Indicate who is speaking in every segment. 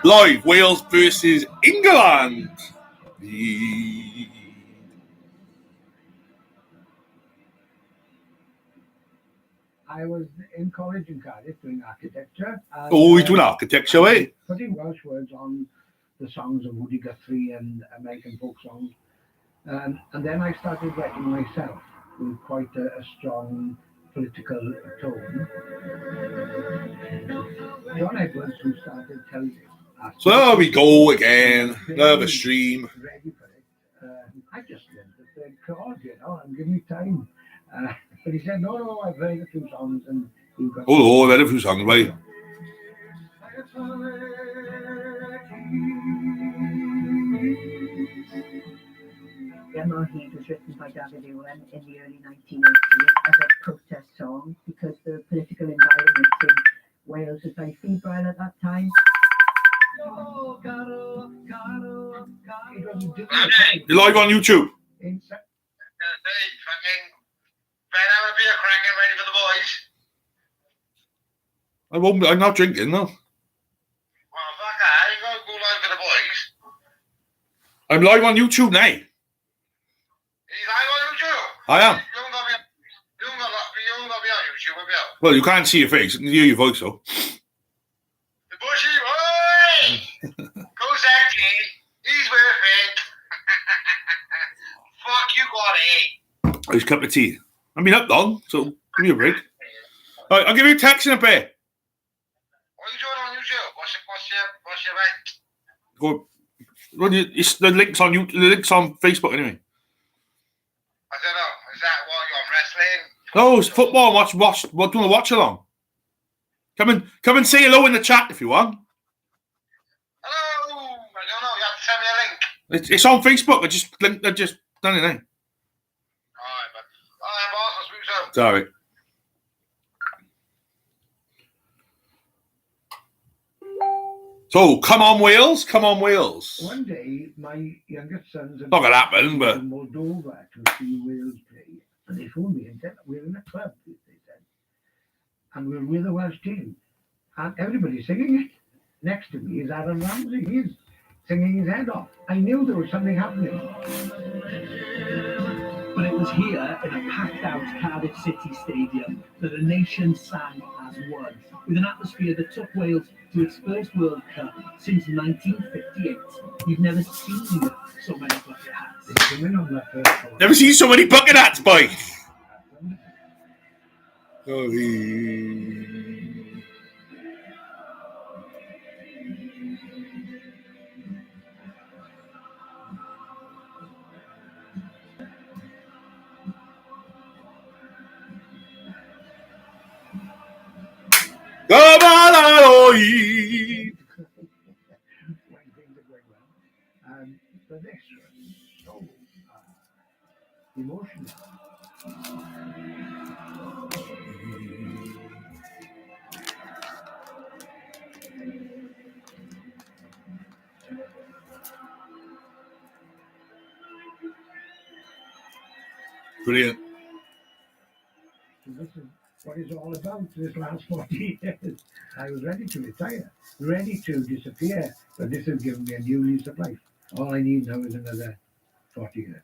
Speaker 1: Live, Wales versus England.
Speaker 2: I was in college in Cardiff doing architecture. And,
Speaker 1: you're doing architecture, eh?
Speaker 2: Putting Welsh words on the songs of Woody Guthrie and American folk songs. And then I started writing myself with quite a strong political tone. John Edwards, who started telling us.
Speaker 1: So there we go again. Another stream.
Speaker 2: Ready for it. I just learned the third chord, and give me time. But he said, no, I've heard a few songs. And
Speaker 1: I've heard a few songs, right?
Speaker 3: Gemma Heed was written by David Ewan in the early 1980s as a protest song because the political environment in Wales was very febrile at that time.
Speaker 1: You're live on YouTube. I'm not drinking, no.
Speaker 4: Well, fuck that. You gotta go live for the boys.
Speaker 1: I'm live on YouTube now.
Speaker 4: Are you live on YouTube?
Speaker 1: I am.
Speaker 4: You haven't got me on YouTube, have you?
Speaker 1: Well, you can't see your face. You can hear your voice, though.
Speaker 4: The bushy boy! Go sexy. He's worth it. Fuck you, got it.
Speaker 1: Nice cup of tea. I've been up long, so give me a break. All right, I'll give you a text in a bit.
Speaker 4: What are you doing on YouTube? What's your rate?
Speaker 1: Go. Well, it's the links on YouTube. The links on Facebook anyway.
Speaker 4: I don't know. Is that while you're on wrestling?
Speaker 1: No, it's football. We're doing a watch along. Come and say hello in the chat if you want.
Speaker 4: Hello. I don't know. You have to send me a link.
Speaker 1: It's on Facebook. I just done it now.
Speaker 4: Alright, but boss, I'll speak soon.
Speaker 1: Sorry. So, come on, Wales.
Speaker 2: One day, my youngest sons
Speaker 1: Not gonna happen, but
Speaker 2: in Moldova to see Wales play, and they phoned me and said, we're in a club, they said, and we're with the Welsh team, and everybody's singing it. Next to me is Aaron Ramsey. He's singing his head off. I knew there was something happening.
Speaker 5: But it was here in a packed-out Cardiff City Stadium that a nation sang as one, with an atmosphere that took Wales to its first World Cup since 1958. You've never seen so many bucket hats.
Speaker 1: Never seen so many bucket hats, boy. Oh, Come on,
Speaker 2: When things are going well. And the next one, so emotional.
Speaker 1: Brilliant.
Speaker 2: So this is what it's all about this last 40 years. I was ready to retire, ready to disappear, but this has given me a new lease of life. All I need now is another 40 years.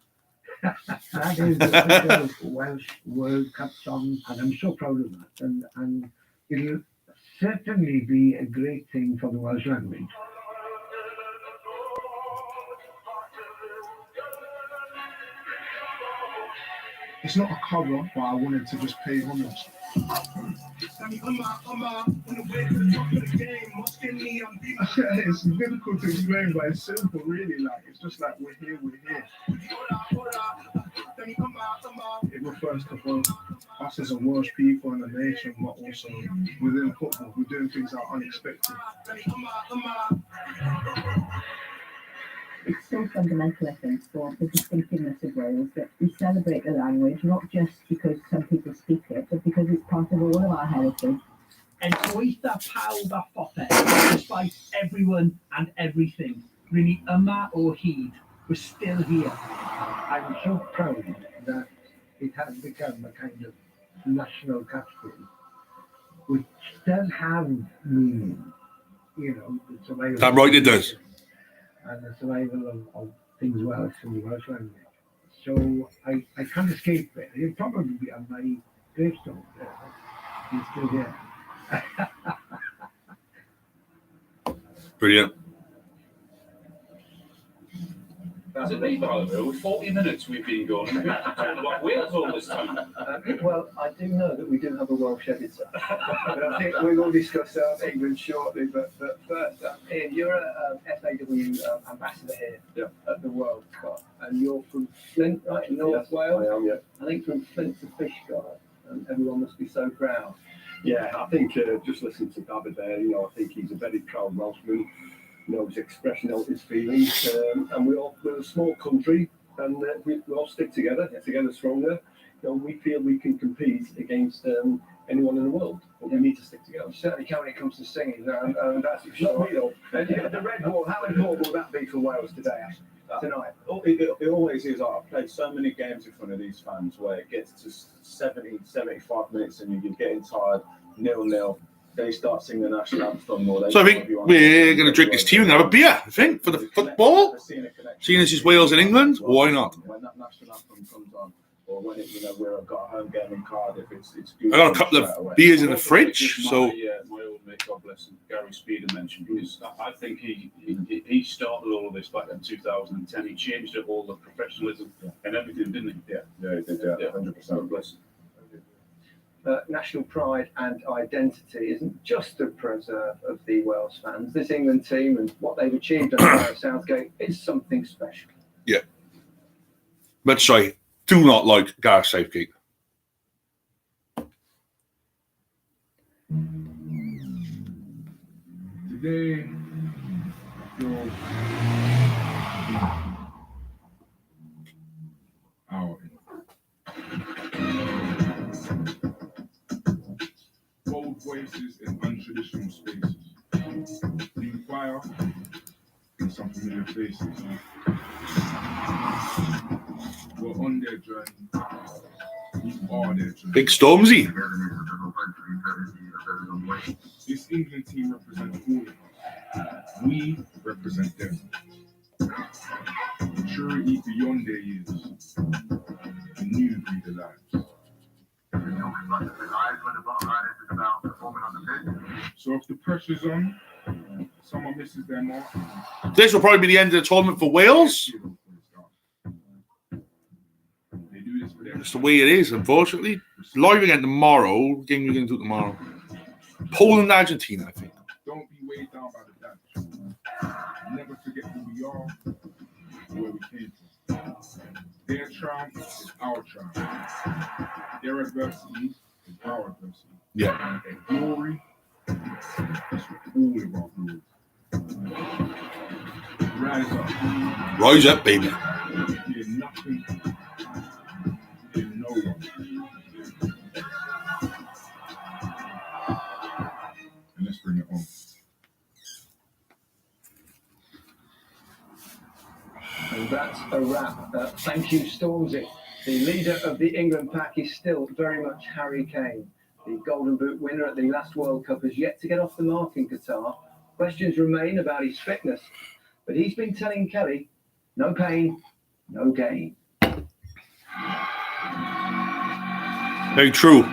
Speaker 2: That is the official Welsh World Cup song, and I'm so proud of that. And it'll certainly be a great thing for the Welsh language.
Speaker 6: It's not a cover, but I wanted to just pay homage. It's difficult to explain, but it's simple, really. Like, it's just like we're here. It refers to both us as a Welsh people and a nation, but also within football, we're doing things that are unexpected.
Speaker 3: It's so fundamental, I think, for the distinctiveness of Wales that we celebrate the language, not just because some people speak it, but because it's part of all of our heritage.
Speaker 5: And gweitha pawb a phopeth, despite everyone and everything. Really, yma o hyd, we're still here.
Speaker 2: I'm so proud that it has become a kind of national catchphrase, which does have meaning, you know, the survival.
Speaker 1: Damn right it does.
Speaker 2: And the survival of things Welsh and the Welsh language. So I can't escape it. It'll probably be on my gravestone. He's still there.
Speaker 1: Brilliant.
Speaker 7: Has it been, by the way? 40 minutes we've been going, and we've talked about Wales all this time.
Speaker 8: Well, I do know that we do have a Welsh editor, but I think we will discuss England shortly. But first, Ian, you're a FAW ambassador here at the World Cup, and you're from Flint, right, in North Wales?
Speaker 9: I am, yeah.
Speaker 8: I think from Flint to Fishguard, and everyone must be so proud.
Speaker 9: Yeah, I think just listening to David there, you know, I think he's a very proud Welshman. You know, he's expressing out his feelings, and we're a small country, and we all stick together stronger. You know, we feel we can compete against anyone in the world, but we need to stick together.
Speaker 8: You certainly can when it comes to singing, and that's for sure.
Speaker 9: Not me though.
Speaker 8: The Red Wall, how important will that be for Wales today, tonight?
Speaker 10: It always is. I've played so many games in front of these fans where it gets to 70, 75 minutes and you're getting tired, 0-0. They start singing the national anthem.
Speaker 1: So I think we're going to drink this tea and have a beer, I think, for the football. Seeing as it's Wales and England, why not?
Speaker 10: When that national anthem comes on, or when we've got a home game in Cardiff, it's good.
Speaker 1: I got a couple of beers in the fridge, so...
Speaker 10: My old mate, God bless him, Gary Speeder mentioned, because I think he started all of this back in 2010. He changed up all the professionalism and everything, didn't he?
Speaker 9: Yeah, he did, 100%.
Speaker 10: God bless him.
Speaker 8: National pride and identity isn't just a preserve of the Welsh fans. This England team and what they've achieved under Gareth Southgate is something special.
Speaker 1: Yeah. But sorry, do not like Gareth Southgate.
Speaker 6: Today, I feel out bold voices in untraditional spaces. New fire and some familiar faces. We're on their journey. You are their journey.
Speaker 1: Big Stormzy.
Speaker 6: This England team represents all of us. We represent them. Maturity beyond their years. A new breed of lives. So if the pressure's on, someone misses their mark.
Speaker 1: This will probably be the end of the tournament for Wales.
Speaker 6: They do this for their
Speaker 1: It's the way it is, unfortunately. Live again tomorrow. Game we're going to do tomorrow. Poland, Argentina, I think.
Speaker 6: Don't be weighed down by the damage. Never forget who we are and where we came from. Their triumph is our triumph. Their adversity is our adversity.
Speaker 1: Yeah.
Speaker 6: And their glory is all of our glory. Rise up.
Speaker 1: Rise up, baby.
Speaker 6: Fear nothing. Fear no one. And let's bring it home.
Speaker 8: And that's a wrap. Thank you, Stormzy. The leader of the England pack is still very much Harry Kane. The Golden Boot winner at the last World Cup has yet to get off the mark in Qatar. Questions remain about his fitness, but he's been telling Kelly, no pain, no gain.
Speaker 1: Very true.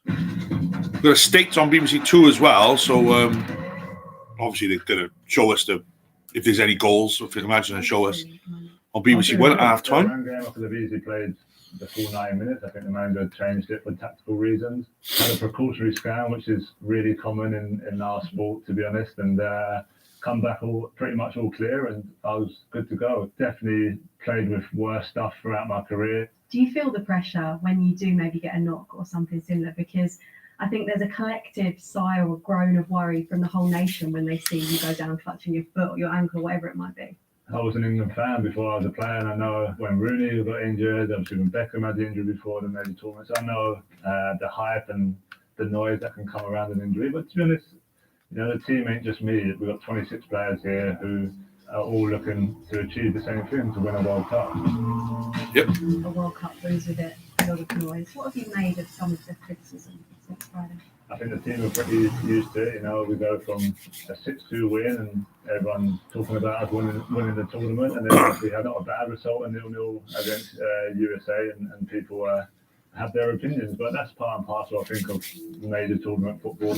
Speaker 1: We've got a States on BBC Two as well, so obviously they're going to show us if there's any goals, if you can imagine, and show us on BBC One at half time.
Speaker 11: The game after the BBC played the full 9 minutes. I think the manager changed it for tactical reasons. Had a precautionary scrum, which is really common in our sport, to be honest, and come back pretty much all clear, and I was good to go. Definitely played with worse stuff throughout my career.
Speaker 12: Do you feel the pressure when you do maybe get a knock or something similar? Because I think there's a collective sigh or groan of worry from the whole nation when they see you go down clutching your foot or your ankle, whatever it might be.
Speaker 11: I was an England fan before I was a player, and I know when Rooney got injured, obviously when Beckham had the injury before the major tournaments, I know the hype and the noise that can come around an injury. But to be honest, you know, the team ain't just me. We've got 26 players here who are all looking to achieve the same thing, to win a World Cup.
Speaker 1: Yep.
Speaker 12: A World Cup brings with it a lot of noise. What have you made of some of the criticism since Friday?
Speaker 11: I think the team are pretty used to it. You know, we go from a 6-2 win and everyone talking about us winning the tournament, and then we had not a bad result, a 0-0 against USA, and people have their opinions. But that's part and parcel, I think, of major tournament football.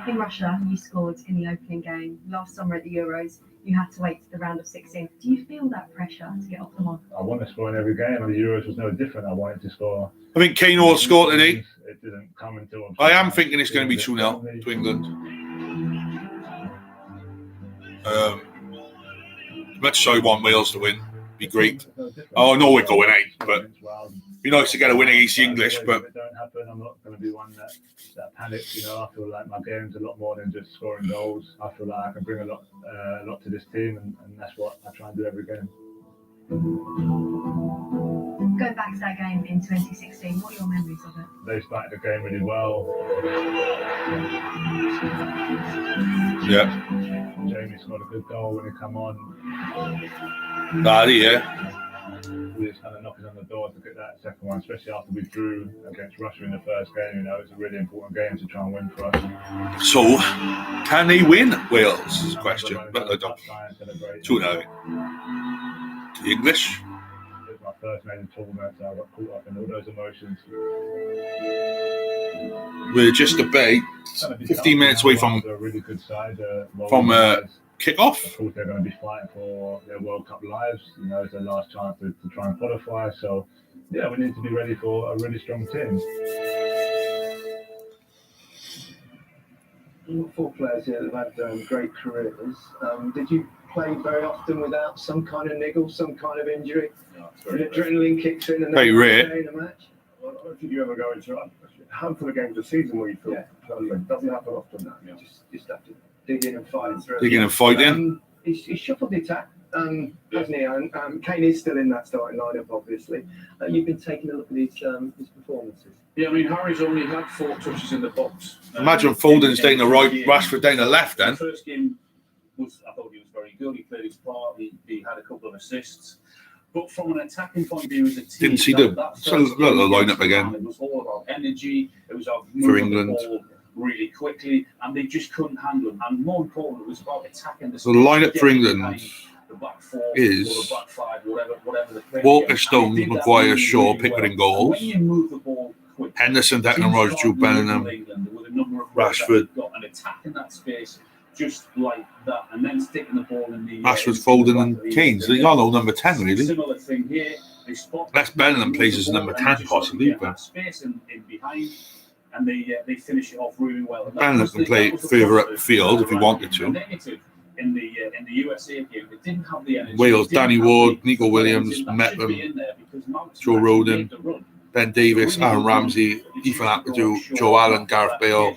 Speaker 12: In Russia, you scored in the opening game. Last summer at the Euros, you had to wait to the round of 16. Do you feel that pressure to get off the mark?
Speaker 11: I want to score in every game, and the Euros was no different. I wanted to score.
Speaker 1: I think Kane will score today.
Speaker 11: It didn't come until.
Speaker 1: I am thinking it's going to be 2-0 to England. Much so I want Wales to win. Be great. Oh, I know we're going 8, but it'd be nice to get a win against the English. But
Speaker 11: if it don't happen, I'm not going to be one that panics. You know, I feel like my game's a lot more than just scoring goals. I feel like I can bring a lot to this team, and that's what I try and do every game.
Speaker 12: Going back to that game in 2016, what are your memories of it?
Speaker 11: They started the game really well.
Speaker 1: Yeah.
Speaker 11: Jamie scored a good goal when he come on.
Speaker 1: Yeah.
Speaker 11: We just kind of knocking on the door to get that second one, especially after we drew against Russia in the first game. You know, it's a really important game to try and win for us.
Speaker 1: So, can they win Wales? Is the question. But I don't. 2-0. The English.
Speaker 11: It was my first major tournament, so I got caught up in all those emotions.
Speaker 1: We're just about 15 minutes away from
Speaker 11: a really good side,
Speaker 1: kick-off.
Speaker 11: Of course, they're going to be fighting for their World Cup lives. You know, it's their last chance to try and qualify. So, yeah, we need to be ready for a really strong team.
Speaker 8: You've got 4 players here that have had great careers. Did you play very often without some kind of niggle, some kind of injury?
Speaker 9: No,
Speaker 8: Adrenaline kicks in and
Speaker 1: very rare.
Speaker 8: in a match?
Speaker 9: I don't think you ever go into a handful of games a season where you feel it doesn't happen often.
Speaker 8: Just have to dig in and fight through.
Speaker 1: Digging and fighting.
Speaker 8: He's shuffled the attack, hasn't he? Kane is still in that starting lineup, obviously. You've been taking a look at his performances.
Speaker 7: Yeah, I mean, Harry's only had 4 touches in the box.
Speaker 1: Imagine Foden's down the right, Rashford down the left then.
Speaker 7: The first game, I thought he was very good. He played his part. He had a couple of assists. But from an attacking point of view as a team,
Speaker 1: didn't see the lineup again.
Speaker 7: It was all about energy. It was about
Speaker 1: for
Speaker 7: moving
Speaker 1: England
Speaker 7: the ball really quickly, and they just couldn't handle them. And more important, it was about attacking the.
Speaker 1: So the lineup for England
Speaker 7: the back 4
Speaker 1: is
Speaker 7: or the back 5, whatever the play.
Speaker 1: Walker, Stones, Maguire, Shaw, Pickering goals.
Speaker 7: When you move the ball quick,
Speaker 1: Henderson, Declan Rice, Jude Bellingham, Rashford.
Speaker 7: Got an attack in that space. Just like that, and then sticking the ball in the
Speaker 1: Rashford, Foden, and Kane. So they all know number 10, really.
Speaker 7: Similar thing here. They spot.
Speaker 1: Unless Bellingham plays as number 10, possibly. But
Speaker 7: space in behind, and they finish it off really well.
Speaker 1: Bellingham can play further upfield if he wanted to.
Speaker 7: Negative in the USA game, they didn't have the energy.
Speaker 1: Wales, Danny Ward, Nico Williams, Mepham, Joe Rodon, Ben Davis, Aaron Ramsey, Ethan Ampadu, Joe Allen, Gareth Bale,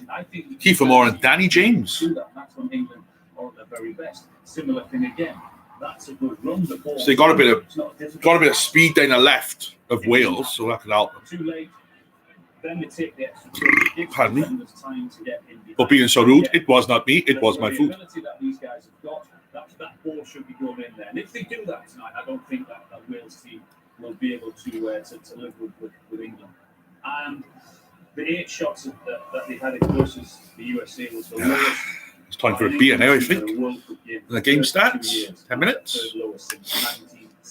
Speaker 1: Kiefer Moore, and Danny James.
Speaker 7: That's when England are at their very best. Similar thing again. That's a good run. The ball.
Speaker 1: So they got a bit of speed down the left of Wales, so that could help them.
Speaker 7: Too late. Then they take the extra
Speaker 1: Pardon me?
Speaker 7: time to get in.
Speaker 1: But being so rude, it was not me, it was my food.
Speaker 7: The ability that these guys have got, that ball should be going in there. And if they do that tonight, I don't think that Wales team will be able to live with England. And the 8 shots that they had versus the USA was the lowest.
Speaker 1: It's time for a beer now, I think. The game starts. 10 minutes.
Speaker 7: Third lowest since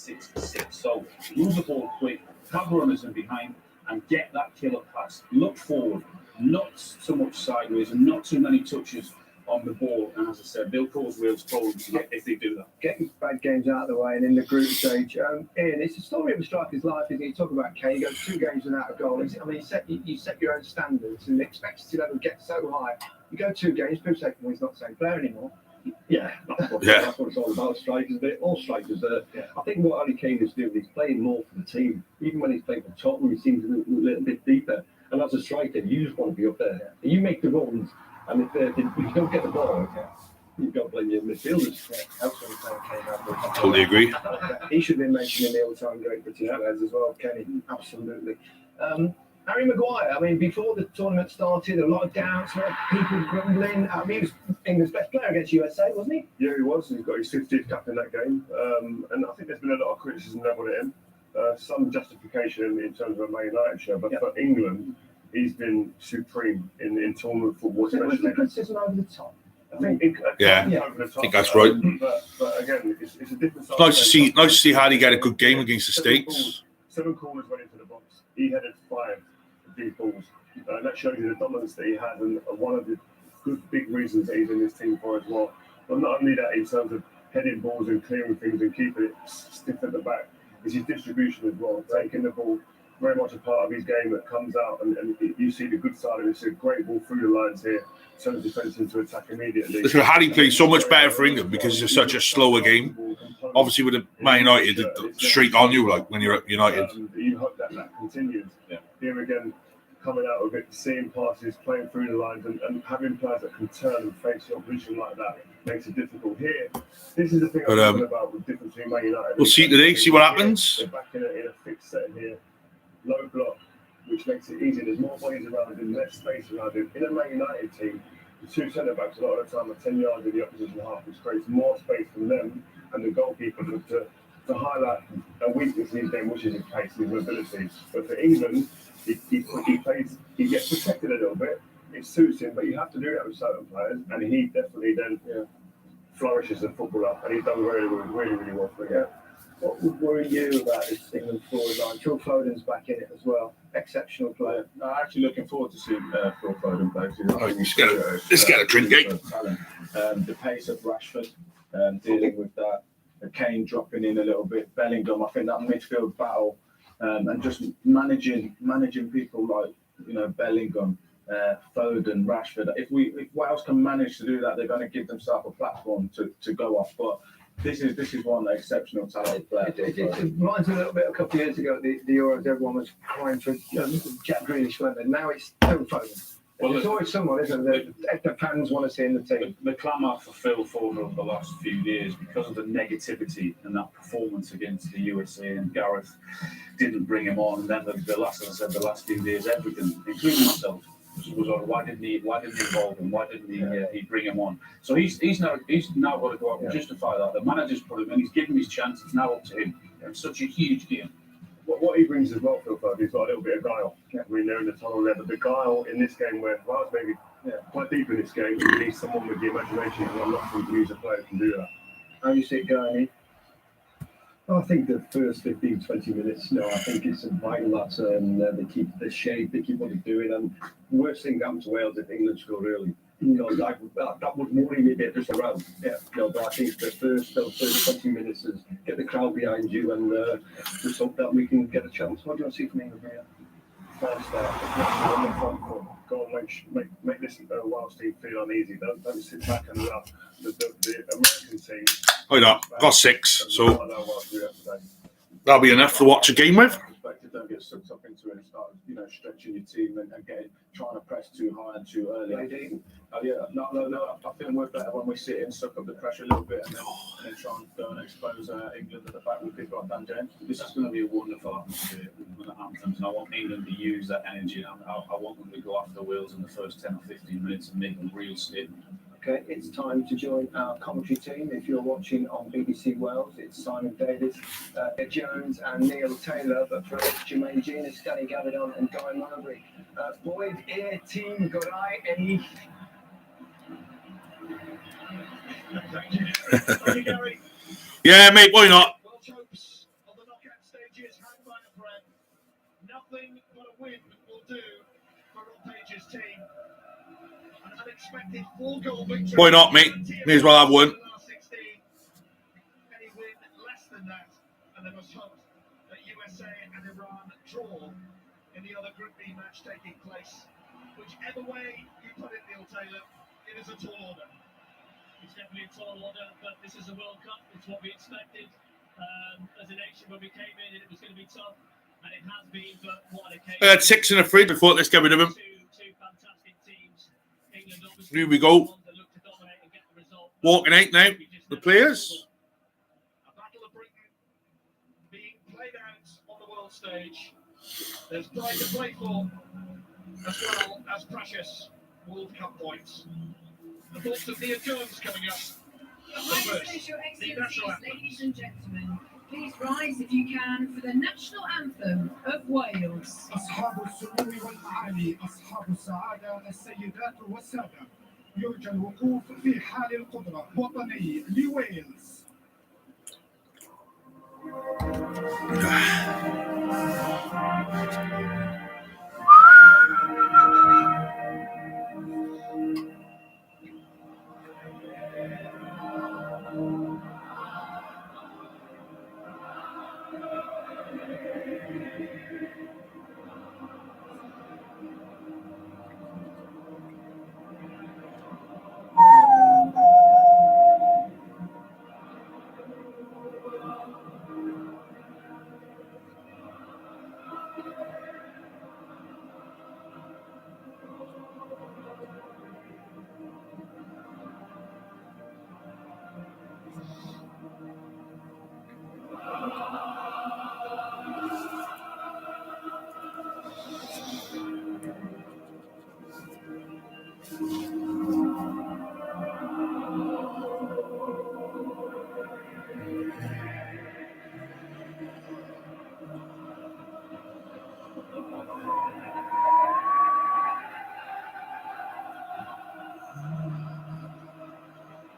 Speaker 7: 1966. So move the ball quick, have runners in behind, and get that killer pass. Look forward, not so much sideways, and not too many touches on the ball. And as I said, they'll cause Wales problems if they do that.
Speaker 8: Getting bad games out of the way, and in the group stage, Ian, it's a story of a striker's life, isn't it? You talk about Kane, he goes 2 games without a goal. I mean, you set your own standards and expect you to never get so high. You go 2 games, people say, well, he's not the same player anymore.
Speaker 9: Yeah, that's what it's all about. Strikers, all strikers. I think what Harry Kane is doing, he's playing more for the team. Even when he's playing for Tottenham, he seems a little bit deeper. And as a striker, you just want to be up there. And you make the runs, and if you don't get the ball, you've got to blame your midfielders.
Speaker 1: Totally agree.
Speaker 8: He should be mentioned in the all-time great British players as well, Kenny. Absolutely. Harry Maguire, I mean, before the tournament started, a lot of doubts, a lot of people grumbling. I mean, he was England's best player against USA, wasn't he?
Speaker 9: Yeah, he was. He's got his 50th cap in that game. And I think there's been a lot of criticism leveled at him. Some justification in terms of a Man United show, but for England, he's been supreme in tournament football,
Speaker 8: Was
Speaker 9: especially.
Speaker 8: the criticism over the top?
Speaker 9: I think over the top.
Speaker 1: I think that's right.
Speaker 9: But again, it's a different.
Speaker 1: It's nice to see Hardy get a good game against the States.
Speaker 9: 7 corners went into the box. He headed 5 of these balls. And that shows you the dominance that he had, and one of the good big reasons that he's in this team for as well. But not only that, in terms of heading balls and clearing things and keeping it stiff at the back, is his distribution as well. Taking the ball, very much a part of his game that comes out, and you see the good side of it. It's a great ball through the lines here, turns defence into attack immediately.
Speaker 1: Listen, Hardy plays so much better for England because it's such a slower game. Obviously, with the Man United, straight on you like when you're at United.
Speaker 9: You hope that continues. Here again, coming out of it, seeing passes, playing through the lines, and having players that can turn and face the opposition like that makes it difficult. Here, this is the thing I'm talking about with difference between Man United.
Speaker 1: We'll see today, see what happens.
Speaker 9: They're back in a fixed set here, low block, which makes it easy. There's more bodies around him, less space around him. In a Man United team, the 2 centre-backs a lot of the time are 10 yards in the opposition half, which creates more space for them and the goalkeeper to highlight a weakness in his game, which is his pace and his mobility. But for England, he gets protected a little bit. It suits him, but you have to do that with certain players, and he definitely then flourishes as a footballer, and he's done really well for him.
Speaker 8: What would worry you about this England forward line? Phil Foden's back in it as well. Exceptional player.
Speaker 10: I'm actually looking forward to seeing Phil Foden back.
Speaker 1: Let's get a drink, eh?
Speaker 10: The pace of Rashford, dealing with that. Kane dropping in a little bit. Bellingham, I think that midfield battle, and just managing people like Bellingham, Foden, Rashford. If Wales can manage to do that, they're going to give themselves a platform to go off. But this is one exceptional talented player.
Speaker 8: It reminds me a little bit a couple of years ago at the Euros, everyone was crying for Jack Grealish, weren't they? Now it's Phil Foden. Well, there's always someone, isn't there, that the fans want to see in the team.
Speaker 7: The clamour for Phil Foden over the last few years, because of the negativity and that performance against the USA, and Gareth didn't bring him on. And then the last few years, everything, including myself, was on. Why didn't he involve him? Why didn't he bring him on? So he's now got to go out and justify that. The manager's put him in. He's given him his chance. It's now up to him. It's such a huge game.
Speaker 9: What he brings as well, Phil Foden, he's got a little bit of guile. I mean, they're in the tunnel there, but the guile in this game, where Wales maybe quite deep in this game, you need someone with the imagination and unlock them to use a player can do that.
Speaker 8: How do you see it going?
Speaker 9: I think the first 15, 20 minutes, I think it's vital that they keep the shape, they keep what they're doing. And the worst thing that happened to Wales if England scored early. That would worry me a bit just around. But I think the first 20 minutes is get the crowd behind you and just hope that we can get a chance. What do you want to see from England here? First go and make this Wales team feel uneasy. Don't sit back and laugh. The American team.
Speaker 1: Oh, no, got 6, so that'll be enough to watch a game with.
Speaker 10: Don't get sucked up into it and start, stretching your team and trying to press too high and too early. No. I think we're better when we sit in, suck up the pressure a little bit, and then try and go and expose England at the back with people like Dan James.
Speaker 7: This is going to be a wonderful atmosphere when it happens, and I want England to use that energy. I want them to go after Wales in the first 10 or 15 minutes and make a real statement.
Speaker 8: Okay, it's time to join our commentary team. If you're watching on BBC Wales, it's Simon Davis, Ed Jones and Neil Taylor. But first, Jermaine Genius, Danny Gavidon and Guy Mowbray. Boyd, Air Team, good eye, Eddie.
Speaker 1: Yeah, mate, why not?
Speaker 5: Welsh hopes on the knockout stages hang by a thread. Nothing but a win will do for Rob Page's team. An unexpected 4-goal victory.
Speaker 1: Why not, mate? May as well have one.
Speaker 5: Any win less than that, and they must hope that USA and Iran draw in the other Group B match taking place. Whichever way you put it, Neil Taylor, it is a tall order.
Speaker 13: It's definitely a tall order, but this is a World Cup. It's what we expected. As a nation, when we came in, it was going to be tough, and it has been. But what an occasion!
Speaker 1: I had 6 in the fridge before. Let's get rid of them.
Speaker 13: Two fantastic teams. England obviously.
Speaker 1: Here we go.
Speaker 13: Look to dominate and get the result.
Speaker 1: Walking out now. The players.
Speaker 5: A battle of Britain being played out on the world stage.
Speaker 13: There's pride to play for, as well as precious World Cup points. The thoughts of Nia Jones coming up.
Speaker 14: Your Highness, Your Excellencies, ladies and gentlemen, please rise if you can for the national anthem of Wales.
Speaker 6: أصحاب السمو والمعالي، أصحاب السعادة، السيدات والسادة، يرجى الوقوف في حال القدرة وطني لويلز.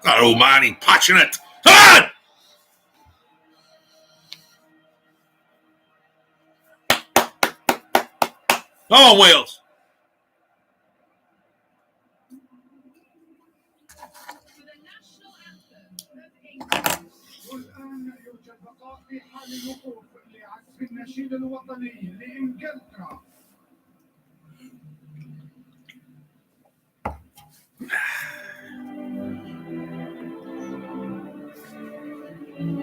Speaker 1: That old man, he's passionate. Ah! Come on, Wales.
Speaker 14: For the national anthem of England.
Speaker 6: والآن يرجى البقاء في حال الوقوف لعزف النشيد الوطني لإنجلترا.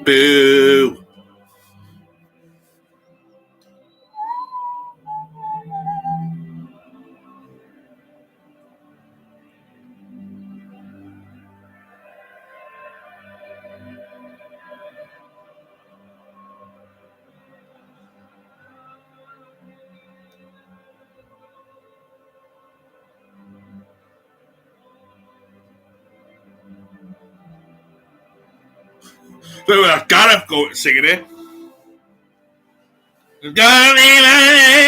Speaker 1: Boo. Look at Gareth go singing it. Gonna be my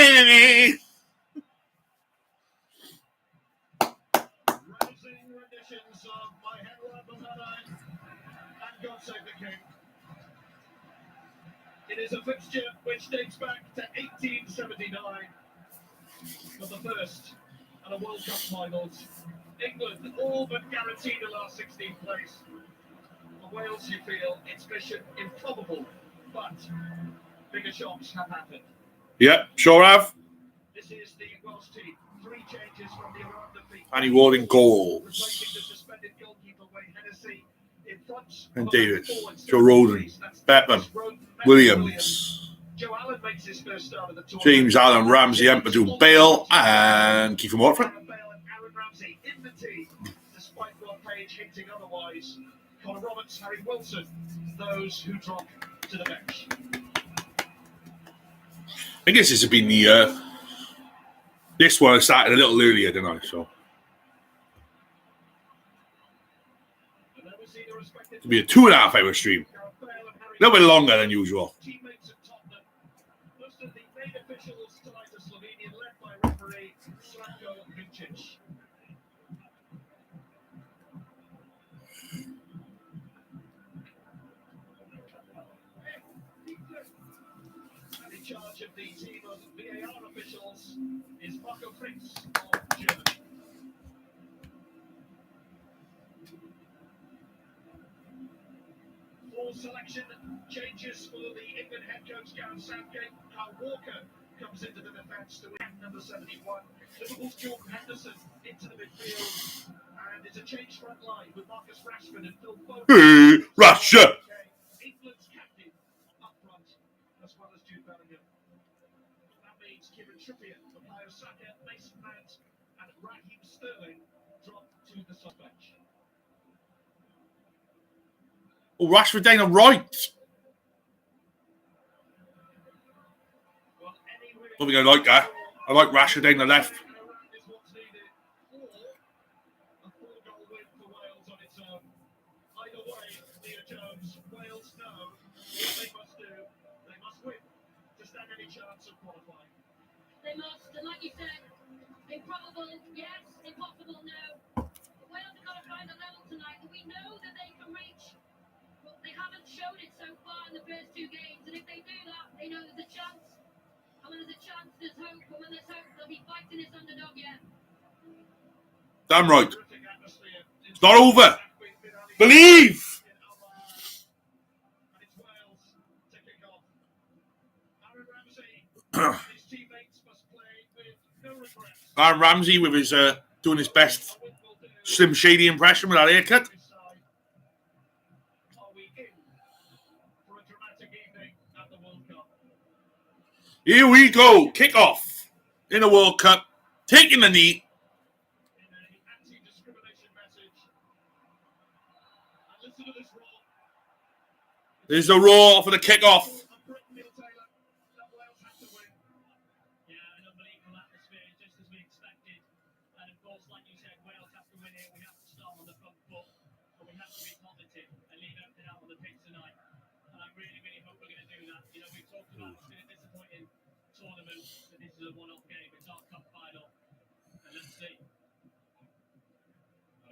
Speaker 1: enemy.
Speaker 13: Rousing renditions of My Henry Banana and God Save the King. It is a fixture which dates back to 1879, but the first at a World Cup finals. England all but guaranteed the last 16th place. For Wales, you feel its mission improbable, but bigger shocks have happened.
Speaker 1: Yep, sure have.
Speaker 13: This is the Welsh team. 3 changes from the around defeat.
Speaker 1: Annie Ward in goals.
Speaker 13: Replacing the suspended goalkeeper Wayne Hennessy in front.
Speaker 1: And David, Joe Roden, Bettman, Williams,
Speaker 13: Joe Allen makes his first start of the tournament.
Speaker 1: James Allen, Ramsey, Empadu, Bale, and Kiefer Watford.
Speaker 13: Bale and Aaron Ramsey in the team, despite one page hinting otherwise. Connor Roberts, Harry Wilson, those who drop to the bench.
Speaker 1: I guess this has been the this one started a little earlier, didn't I? So it'll be a 2.5 hour stream, a little bit longer than usual.
Speaker 13: Teammates at Tottenham. Most of the main officials tonight are Slovenian, led by referee Slavko Vincic. And in charge of the team of VAR officials is Marco Fritz of Germany. Full selection changes for the England head coach Gareth Southgate. Kyle Walker comes into the defence to win number 71. Liverpool's Jordan Henderson into the midfield. And it's a changed front line with Marcus Rashford and Phil Foden.
Speaker 1: Hey, Russia!
Speaker 13: England's captain up front, as well as Jude Bellingham. That means Kieran Trippier, Bukayo Saka, Mason Mount, and Raheem Sterling drop to the sub bench.
Speaker 1: Oh, Rashford down the right.
Speaker 13: Well, any
Speaker 1: Don't think I like that. I like Rashford down the left.
Speaker 14: They must, and like you said, improbable, yes, impossible, no. Wales have got to find a level tonight that we know that they can reach, but they haven't shown it so far in the first two games, and if they do that, they know there's a chance. And when there's a chance, there's hope, and when there's hope, they'll be fighting this underdog yet.
Speaker 1: Damn right. It's not over. Believe! Aaron Ramsey with his doing his best Slim Shady impression with that haircut. Here we go. Kick off in the World Cup. Taking the knee. There's the roar for the kick-off.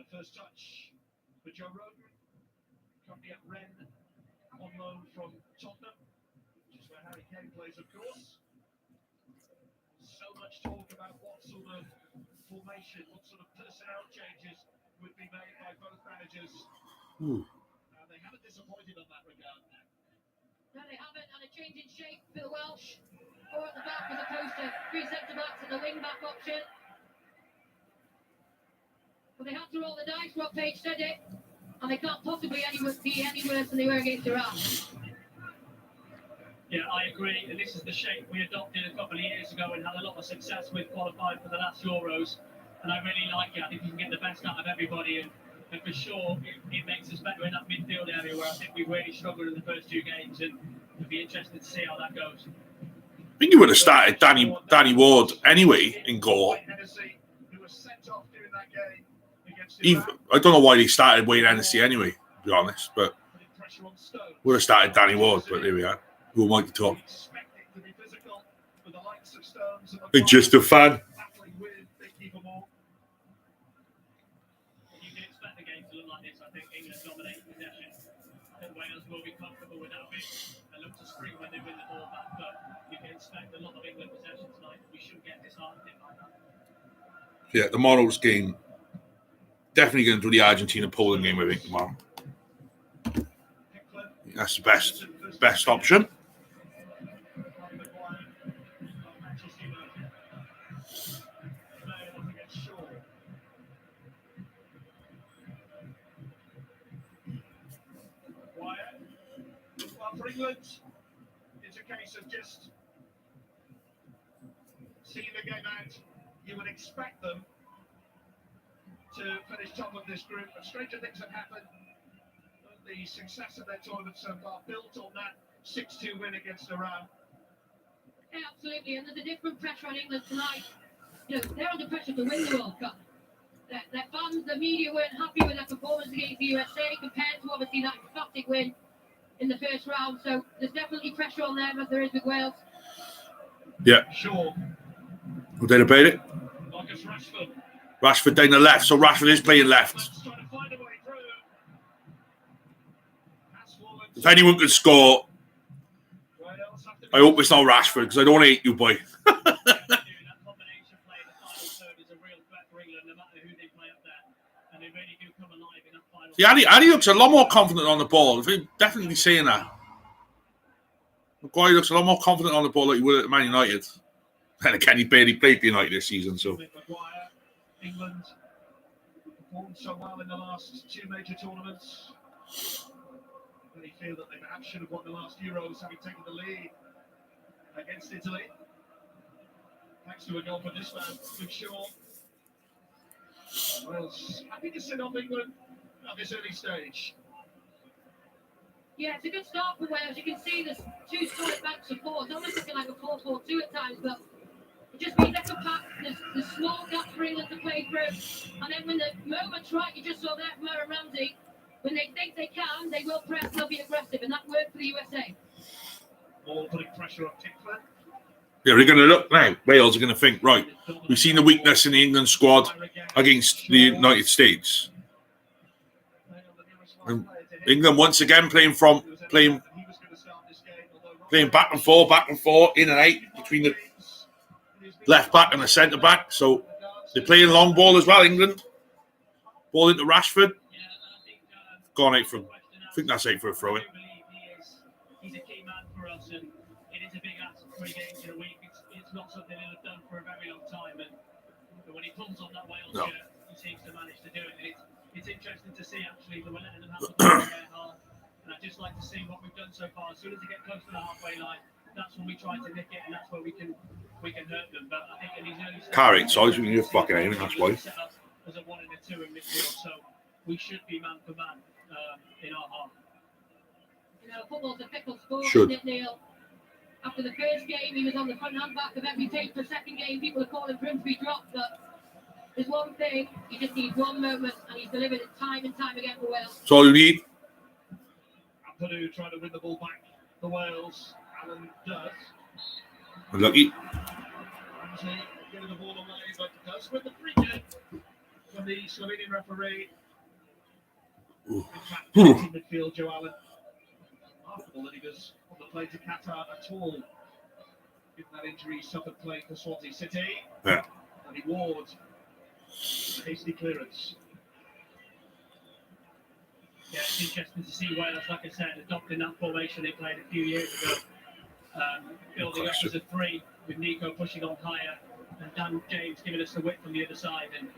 Speaker 13: First touch for Joe Roden, currently at Rennes, on loan from Tottenham, which is where Harry Kane plays, of course. So much talk about what sort of formation, what sort of personnel changes would be made by both managers. They haven't disappointed on that regard.
Speaker 14: No, they haven't, and a change in shape for the Welsh. Four at the back as opposed to three centre-backs and the wing-back option. But they had to roll the dice, Rob Page said it, and they can't possibly be any worse than they were against Iran.
Speaker 5: Yeah, I agree. And this is the shape we adopted a couple of years ago and had a lot of success with, qualified for the last Euros. And I really like it. I think you can get the best out of everybody. And for sure, it makes us better in that midfield area where I think we really struggled in the first two games. And it'll be interesting to see how that goes.
Speaker 1: I think he would have started Danny Ward anyway in goal. I don't know why they started Wayne Hennessy anyway, to be honest, but would have started Danny Ward, but there we are. Who am I to talk? It's just a fan.
Speaker 5: You can expect the game to look like this. I think England dominate possession. I think Wales will be comfortable with that bit and look to spring when they win the ball back, but you can expect a lot of England possession tonight. We shouldn't get disheartened like that.
Speaker 1: Yeah, tomorrow's game. Definitely going to do the Argentina-Poland game, I think, tomorrow. That's the best option.
Speaker 13: For England, it's a case of just seeing the game out. You would expect them to finish top of this group, but stranger things have happened. The success of their tournament so far built on that 6-2 win against Iran.
Speaker 14: Yeah, absolutely, and there's a different pressure on England tonight. You know, they're under pressure to win the World Cup. Their fans, the media weren't happy with their performance against the USA compared to obviously that emphatic win in the first round. So there's definitely pressure on them as there is with Wales.
Speaker 1: Yeah.
Speaker 13: Sure.
Speaker 1: Will they debate it?
Speaker 13: Marcus Rashford.
Speaker 1: Rashford down the left, so Rashford is playing left. If anyone can score, I hope it's not Rashford, because I don't want to hate you, boy. See, Ali looks a lot more confident on the ball. I'm definitely saying that. Maguire looks a lot more confident on the ball than he would at Man United. And again, he barely played for United this season, so.
Speaker 13: England performed so well in the last two major tournaments. They feel that they perhaps should have won the last Euros, having taken the lead against Italy. Thanks to a goal from this man, Luke Shaw. Wales happy to sit off England at this early stage.
Speaker 14: Yeah, it's a good start for Wales. You can see there's two solid backs of four. It's almost looking like a 4-4-2 at times, but way through. And then when the moment's right, you just saw that from Aaron Ramsey. When they think they can, they will press, they'll be aggressive, and that worked for the USA.
Speaker 13: All putting pressure on Tickler.
Speaker 1: Yeah, they're going to look now. Wales are going to think, right, we've seen the weakness in the England squad against the United States. And England once again playing back and forth, in and out between the left back and the centre back. So they're playing long ball as well, England. Ball into Rashford. Gone out for, I think that's out for a throw in.
Speaker 13: He's a key man for us, and it is a big ask, 3 games in a week. It's not something he'll have done for a very long time, but when he pulls on that Wales shirt, he seems to manage to do it. And it's interesting to see, actually, that we're letting them have the ball in their half, and I'd just like to see what we've done so far. As soon as they get close to the halfway line, that's when we try to nick it, and that's where we can hurt them. But I think in these early stages,
Speaker 1: Carrot size, we can just fucking aim, that's why.
Speaker 13: As a 1 and a 2 in midfield, so we should be man for man in our half.
Speaker 14: You know, football's a fickle sport,
Speaker 1: Should.
Speaker 14: isn't it, Neil? After the first game, he was on the front and back of every tape. The second game, people are calling for him to be dropped. But there's one thing, he just needs one moment, and he's delivered it time and time again for Wales.
Speaker 1: That's all you need.
Speaker 13: Purdue trying to win the ball back for Wales. Allen does.
Speaker 1: Unlucky.
Speaker 13: Ramsey giving the ball away, but does with the free kick from the Slovenian referee. In fact, midfield, Joe Allen. Remarkable that he was on the play to Qatar at all. Given that injury, he suffered playing for Swansea City.
Speaker 1: Yeah.
Speaker 13: And he ward. Hasty clearance. Yeah, it's interesting to see Wales, like I said, adopting that formation they played a few years ago. Building up as a 3 with Nico pushing on higher and Dan James giving us the width from the other side. And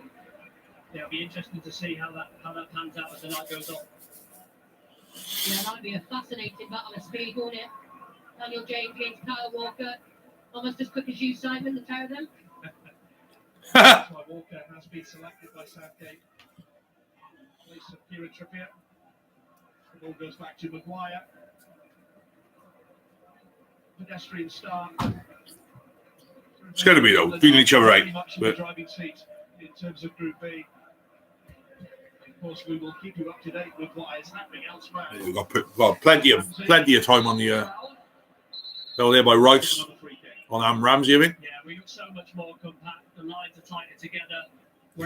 Speaker 13: yeah, it'll be interesting to see how that pans out as the night goes on.
Speaker 14: Yeah, that'll be a fascinating battle of speed, won't it? Daniel James against Kyle Walker. Almost as quick as you, Simon, the pair of them.
Speaker 13: That's why Walker has been selected by Southgate. Place of Kieran Trippier. The ball goes back to Maguire. Pedestrian start.
Speaker 1: It's going to be, though, feeling each other out.
Speaker 13: But driving seat in terms of Group B. Of course, we will keep you up to date with what is happening elsewhere.
Speaker 1: We've got plenty of time on the there by Rice on Ramsey, I think.
Speaker 13: Yeah, we look so much more compact. The lines are tighter together.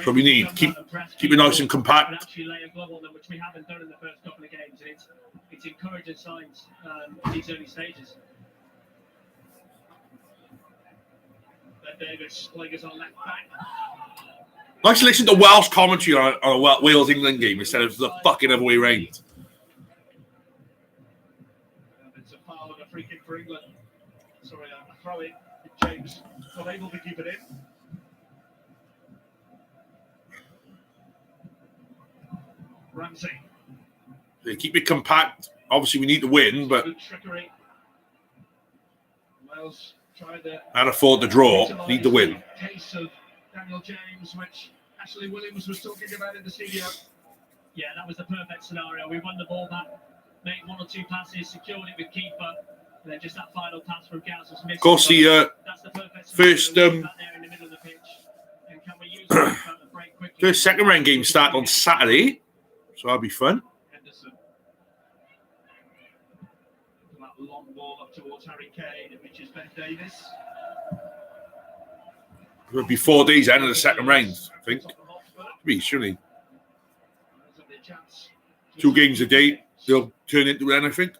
Speaker 1: So we need keep it nice and compact.
Speaker 13: Actually lay a glove on them, which we haven't done in the first couple of games, and it's encouraging signs in these early stages. Ben Davis playing us on left back.
Speaker 1: Nice to listen to Welsh commentary on a Wales-England game instead of the fucking other way around.
Speaker 13: It's a foul and a free kick for England. Sorry, a throw in. James not able to keep it in. Ramsey.
Speaker 1: They keep it compact. Obviously, we need to win, but
Speaker 13: Good trickery. Wales trying to
Speaker 1: can't afford the draw. Need to win.
Speaker 13: Case of Daniel James, which Ashley Williams was talking about in the studio. Yeah, that was the perfect scenario. We won the ball back, made 1 or 2 passes, secured it with keeper, and then just that final pass from Gaz was missing.
Speaker 1: Of course, the first first second round game start on Saturday, so that'll be fun.
Speaker 13: Henderson. That long ball up towards Harry Kane, which is Ben Davis.
Speaker 1: It'll be 4 days end of the second round, I think. Surely. 2 games a day, they'll turn into then, I think.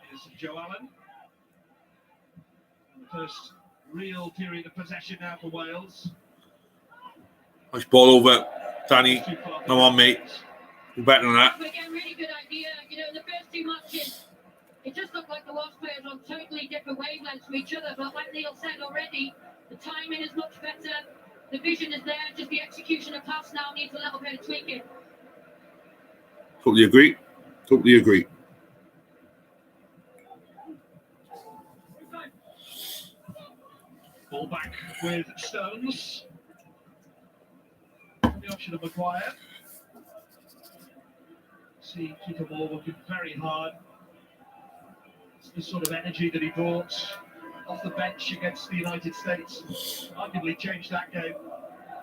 Speaker 13: Here's Joe Allen. The first real period of possession now for Wales.
Speaker 1: Nice ball over. Danny, come on, mate. We're better than that.
Speaker 14: Again, really good idea. You know, in the first 2 matches, it just looked like the Welsh players on totally different wavelengths from each other. But like Neil said already, the timing is much better. The vision is there. Just the execution of pass now needs a little bit of tweaking.
Speaker 1: Totally agree.
Speaker 13: Ball back with Stones. The option of Maguire. See, keep the ball working very hard. It's the sort of energy that he brought off the bench against the United States. Arguably changed that game.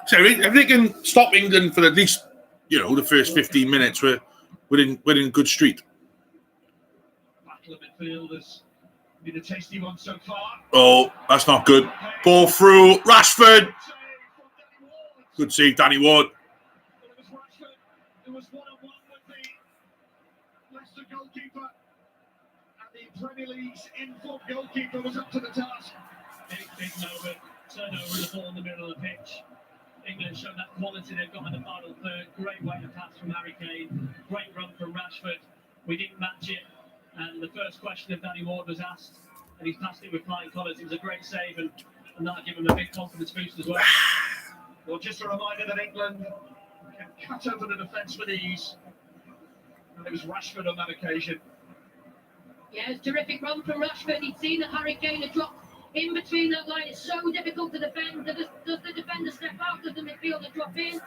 Speaker 1: So if they can stop England for at least, the first 15 minutes, we're in good streak.
Speaker 13: Battle of midfielders. Been a tasty one so far.
Speaker 1: Oh, that's not good. Ball through. Rashford. Good save, Danny Ward.
Speaker 13: Well, it was Rashford who was one-on-one with the Leicester goalkeeper. And the Premier League's in-form goalkeeper was up to the task. Big moment. Turnover of the ball in the middle of the pitch. England showed that quality they've got in the final third. Great way to pass from Harry Kane. Great run from Rashford. We didn't match it. And the first question of Danny Ward was asked, and he's passed it with flying colours. It was a great save, and that'll give him a big confidence boost as well. Well, just a reminder that England can cut over the defence with ease. And it was Rashford on that occasion.
Speaker 14: Yeah, it's a terrific run from Rashford. He'd seen that Harry Kane had dropped in between that line. It's so difficult to defend. Does the defender step out? Does the midfielder drop in?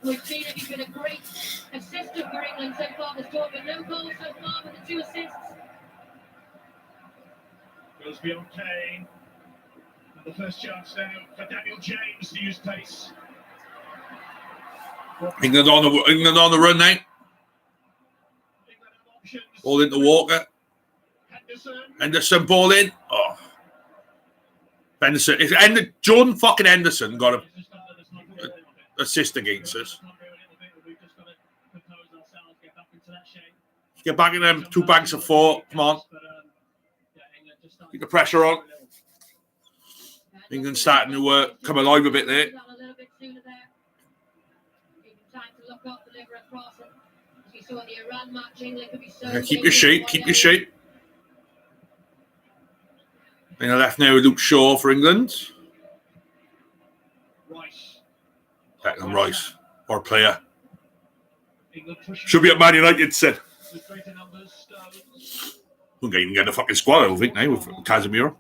Speaker 14: We've seen it. He's been a great assister for England so far this tournament. No goals so far, but the 2 assists.
Speaker 13: Goes beyond Kane. And the first chance now for Daniel James to use pace.
Speaker 1: England on the run now. All into Walker. Henderson ball in. Oh. Henderson. Jordan fucking Henderson got an assist against us. Get back in them 2 bags of 4. Come on. Keep the pressure on. England starting to come alive a bit there. Keep your shape. Keep your shape. In the left now, Luke Shaw for England. Declan Rice, our player. Should be at Man United, said. We can't even get the fucking squad, I don't think, now, with Casemiro.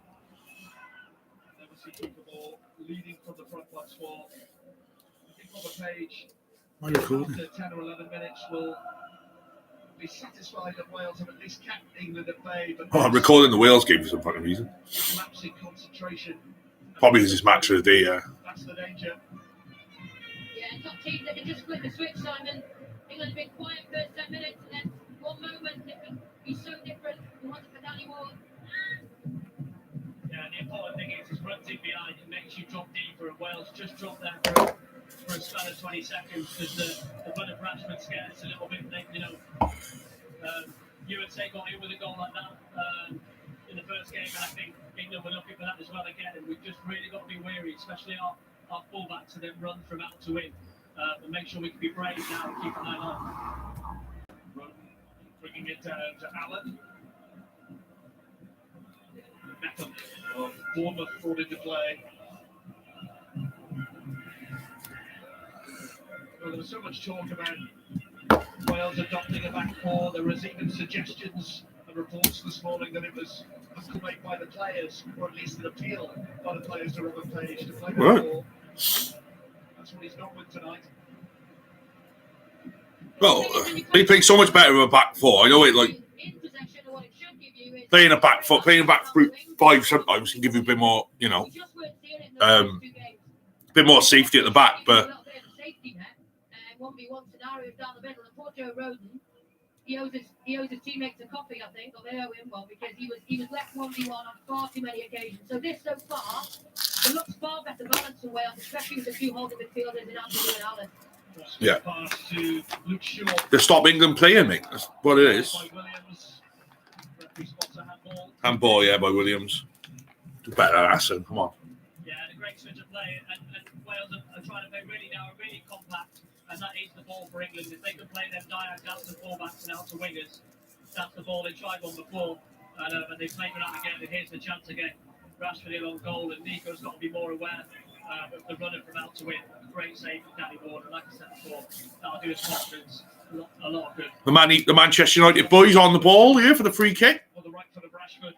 Speaker 13: Leading from the front once more. I think on the page,
Speaker 1: Why are you recording?
Speaker 13: after 10 or 11 minutes, will be satisfied that Wales have at least kept England at bay. But
Speaker 1: I'm recording the Wales game for some fucking reason.
Speaker 13: collapsing concentration.
Speaker 1: Probably because it's match of the day, yeah.
Speaker 13: That's the danger.
Speaker 14: Yeah, top teams that can just flip the switch, Simon. England have been quiet first 10 minutes, and then one moment it can be so different. We want it for Danny Ward.
Speaker 13: Yeah, the important thing is runs in behind. It makes you drop deeper, and Wales just dropped there for a spell of 20 seconds because the run of Rashford scared us a little bit. USA got in with a goal like that in the first game, and I think England were looking for that as well again. And we've just really got to be wary, especially our fullbacks, and then run from out to in, and make sure we can be brave now and keep an eye on. Bringing it down to Allen. Beckham of Bournemouth brought into play. Well, there was so much talk about Wales adopting a back four. There was even suggestions and reports this morning that it was made by the players, or at least an appeal by the players to Robert Page to play
Speaker 1: Right.
Speaker 13: the ball. That's what he's gone with tonight.
Speaker 1: Well, they play so much better with a back 4. I know it, like, playing a back 5 sometimes can give you a bit more, a bit more safety at the back, but
Speaker 14: 1v1 scenario down the middle, and Porto Roden, he owes his teammates a coffee, I think, or they owe him one, because he was left 1v1 on far too many occasions. So this so far, it looks far better balanced for Wales, especially with the 2 holding midfielders in Anthony and Allen.
Speaker 1: yeah.
Speaker 13: Pass to Luke Shaw.
Speaker 1: They stop England playing, mate. That's what it is.
Speaker 13: By Williams. Referee spots a handball.
Speaker 1: Handball, yeah, by Williams. Do better than Hassan, come on.
Speaker 13: Yeah, and a great switch of play, and Wales are trying to play really compact, and that is the ball for England. If they can play them diagonal out to fullbacks and out to wingers, that's the ball. They tried one before, and they played it out again, and here's the chance again. Rashford in on goal, and Nico's got to be more aware of the runner from out to win. Great save from Danny Ward, and like I said before, that'll do his confidence a lot of good.
Speaker 1: The Manchester United boys on the ball here for the free kick.
Speaker 13: On the right foot of Rashford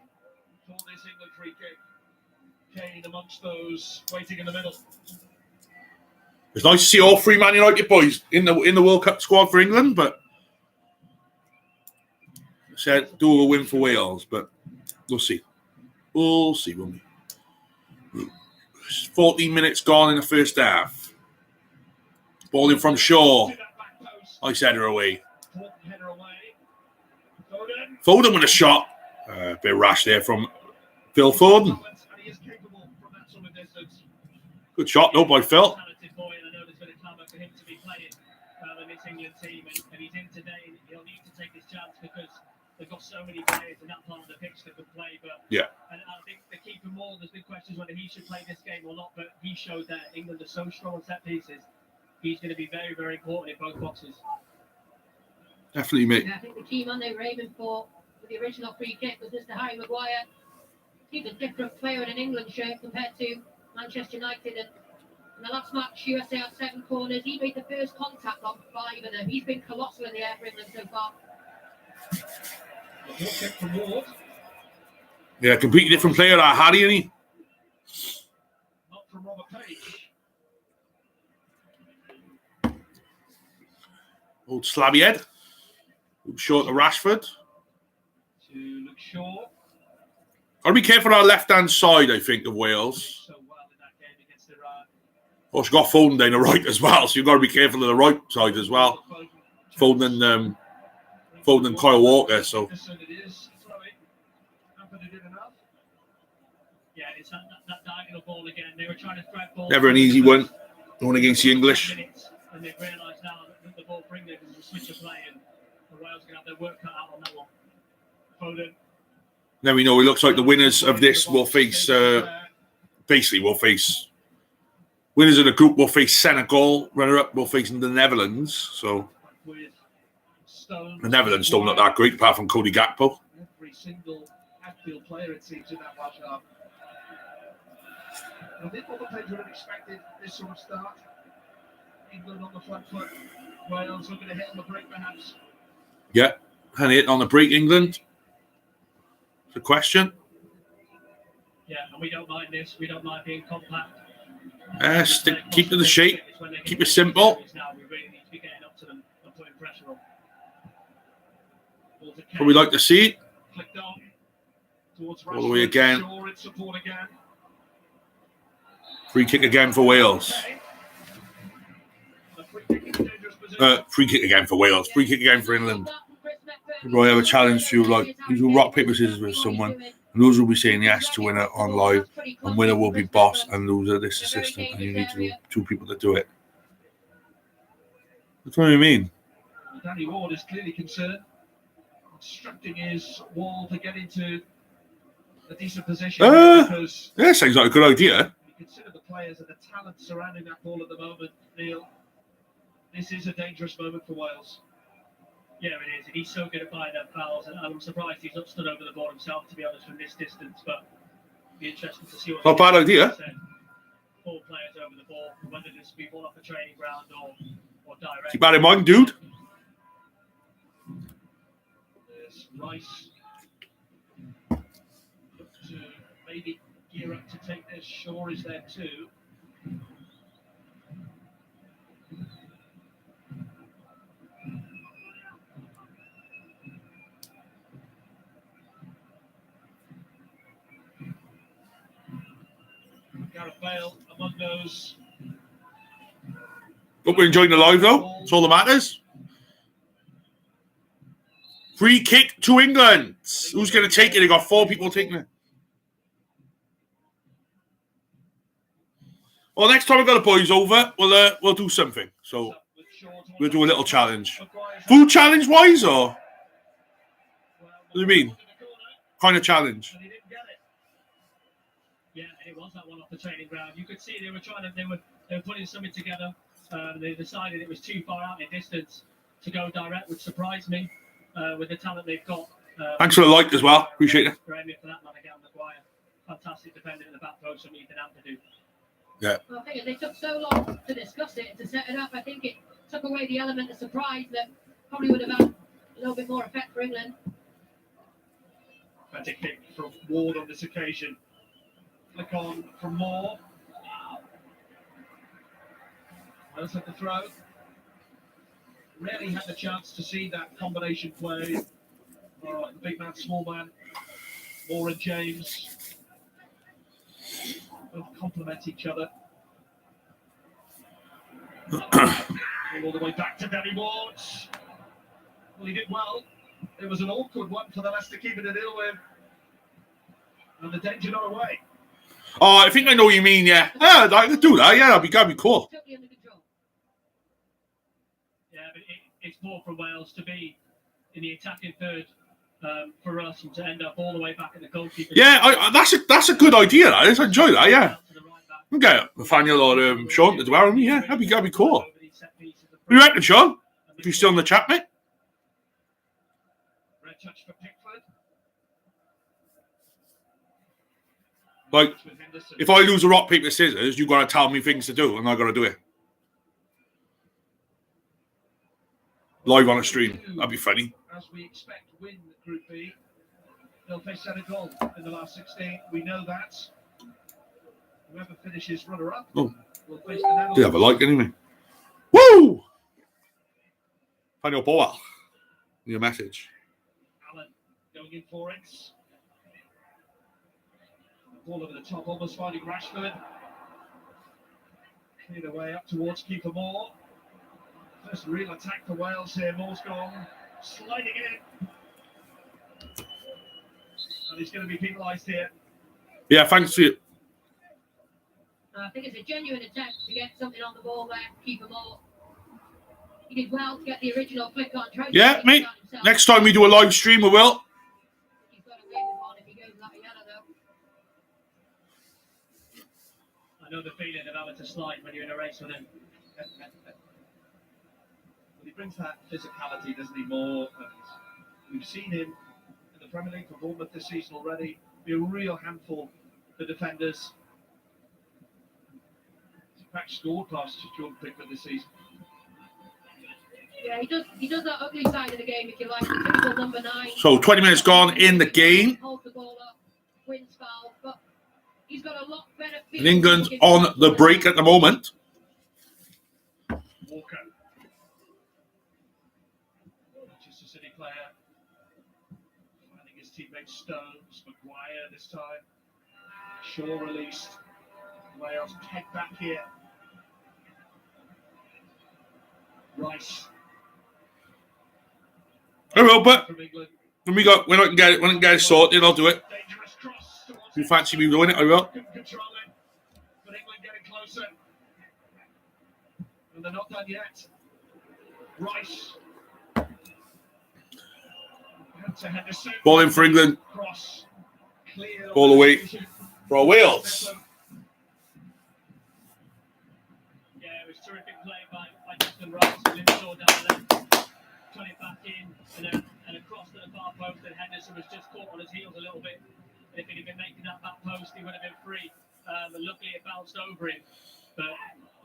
Speaker 13: for this England free kick. Kane amongst those waiting in the middle.
Speaker 1: It's nice to see all 3 Man United boys in the World Cup squad for England, but I said do a win for Wales, but we'll see. We'll see, won't we? 14 minutes gone in the first half. Ball in from Shaw. Nice header away. Foden with a shot. A bit rash there from Phil Foden. Good shot, though, by Phil.
Speaker 13: They've got so many players in that part of the pitch that could play, but
Speaker 1: yeah.
Speaker 13: And I think the keeper more. There's been questions whether he should play this game or not, but he showed that England are so strong on set pieces. He's going to be very, very important in both boxes.
Speaker 1: Definitely, mate.
Speaker 14: I think the key man they were aiming for the original free kick was Mr. Harry Maguire. He's a different player in an England shirt compared to Manchester United. And in the last match, USA had 7 corners. He made the first contact on 5 of them. He's been colossal in the air for England so far.
Speaker 1: Yeah, completely different player, Harry, isn't he?
Speaker 13: Not from Robert Page.
Speaker 1: Old slabby head. Look short to Rashford.
Speaker 13: To look short.
Speaker 1: Got to be careful on our left-hand side, I think, of Wales.
Speaker 13: So well in that game against Iran.
Speaker 1: Oh, she's got Foden down the right as well, so you've got to be careful of the right side as well. Foden and Kyle Walker, so.
Speaker 13: Yeah, it's that diagonal ball again. They were trying to thread ball.
Speaker 1: Never an easy one. Going against the English.
Speaker 13: And they've realised now that the ball for England is a switch of play, and the Wales are going to have their work cut out on that one. Foden.
Speaker 1: Then we know it looks like the winners of this will face, basically will face, winners of the group will face Senegal, runner-up will face the Netherlands, so. The Netherlands don't look that great, apart from Cody Gakpo.
Speaker 13: Every single Anfield player, it seems, in that Watchalong. I think all the players would have expected this sort of start. England on the front foot, Wales looking to hit on the break, perhaps.
Speaker 1: Yeah, and hit on the break, England. It's a question.
Speaker 13: Yeah, and we don't mind this. We don't mind being compact.
Speaker 1: Keep to the shape. Keep it simple.
Speaker 13: Now we really need to be getting up to them and putting pressure on.
Speaker 1: What we like to see.
Speaker 13: Clicked on towards
Speaker 1: All the way again.
Speaker 13: Shaw in support again.
Speaker 1: Free kick again for Wales. Free kick again for Wales. Free kick again for England. I have a challenge to you, like, you do rock, paper, scissors with someone, and those will be saying yes to winner on live, and winner will be boss, and loser this assistant, and you need to do 2 people to do it. That's what I mean.
Speaker 13: Danny Ward is clearly concerned, instructing his wall to get into a decent position. Because
Speaker 1: yeah, sounds like a good idea.
Speaker 13: You consider the players and the talent surrounding that ball at the moment, Neil. This is a dangerous moment for Wales. Yeah, it is. And he's so good at buying them fouls, and I'm surprised he's not stood over the ball himself, to be honest, from this distance. But it'll be interesting to see what.
Speaker 1: Not a bad idea.
Speaker 13: 4 players over the ball, whether this be ball off the training ground or direct.
Speaker 1: Keep that in mind, dude.
Speaker 13: There's Rice. Look to maybe gear up to take this. Shaw is there too. Gareth Bale among those.
Speaker 1: Hope we're enjoying the live, though. That's all that matters. Free kick to England. Who's going to take it? They got 4 people taking it. Well, next time we've got the boys over, we'll do something. So we'll do a little challenge. Food challenge wise, or what do you mean? Kind of challenge.
Speaker 13: Yeah, and it was that one off the training ground. You could see they were putting something together. They decided it was too far out in distance to go direct, which surprised me with the talent they've got.
Speaker 1: Thanks for the like as well. Appreciate it.
Speaker 13: For that man again, Maguire. Fantastic defender in the back post, something Ethan had to do.
Speaker 1: Yeah.
Speaker 14: Well, I think they took so long to discuss it and to set it up. I think it took away the element of surprise that probably would have had a little bit more effect for England.
Speaker 13: Better kick from Ward on this occasion. Click on from Moore. Wales had the throw. Rarely had the chance to see that combination play. Big man, small man. Moore and James. both complement each other. All the way back to Danny Ward. Well, he did well. It was an awkward one for the Leicester keeper to deal with. And the danger not away.
Speaker 1: Oh, I think I know what you mean, yeah. Yeah, I could do that, yeah, that'd be cool.
Speaker 13: Yeah, but it's more for Wales to be in the attacking third for us and to end up all the way back at the goalkeeper.
Speaker 1: Yeah, that's a good idea, that is. I enjoy that, yeah. Okay, Nathaniel or Sean to do that with me, yeah. That'd be cool. What do you reckon, Sean? If you're still in the chat, mate?
Speaker 13: Red touch for Pickford.
Speaker 1: Like, if I lose a rock, paper, scissors, you got to tell me things to do, and I got to do it. Live on a stream. That'd be funny.
Speaker 13: As we expect, win Group B. They'll face Senegal in the last 16. We know that. Whoever finishes runner-up will face the Netherlands.
Speaker 1: Did have a like anyway. Woo! Daniel Powell. Your message.
Speaker 13: Allen going in for it. Ball over the top, almost finding Rashford. Clear the way up towards keeper Moore. First real attack for Wales here. Moore's gone sliding in. And he's going to be penalised here.
Speaker 1: Yeah, thanks for you.
Speaker 14: I think it's a genuine attempt to get something on the ball there, keeper Moore. He did well to get the original flick on.
Speaker 1: Yeah, mate. Next time we do a live stream, we will.
Speaker 14: He's got to win on if he goes that yellow, though.
Speaker 13: I know the feeling of having to slide when you're in a race with him. He brings that physicality, doesn't he, more? And we've seen him in the Premier League for Bournemouth this season already be a real handful for defenders. He's in fact scored past Jordan Pickford this season.
Speaker 14: Yeah, he does that ugly side of the game, if you like. The typical number 9.
Speaker 1: So 20 minutes gone in the game.
Speaker 14: Holds the ball up, wins foul, but he's got a lot better.
Speaker 1: And England's on the break at the moment.
Speaker 13: Walker. Manchester City player. Finding his teammate Stones. Maguire this time. Shaw released. Wales pegged back here. Rice.
Speaker 1: I will, but when I can get it sorted, I'll do it. If you fancy me doing it, I will.
Speaker 13: Control it. But England getting closer. And they're not done yet. Rice. To Henderson.
Speaker 1: Ball in for England.
Speaker 13: Cross. Clear.
Speaker 1: Ball away for Wales.
Speaker 13: Yeah, it was terrific play by Justin Rice. Linshaw down there. Put it back in and across to the far post, and Henderson was just caught on his heels a little bit. And if he'd have been making that back post, he would have been free. And luckily it bounced over him. But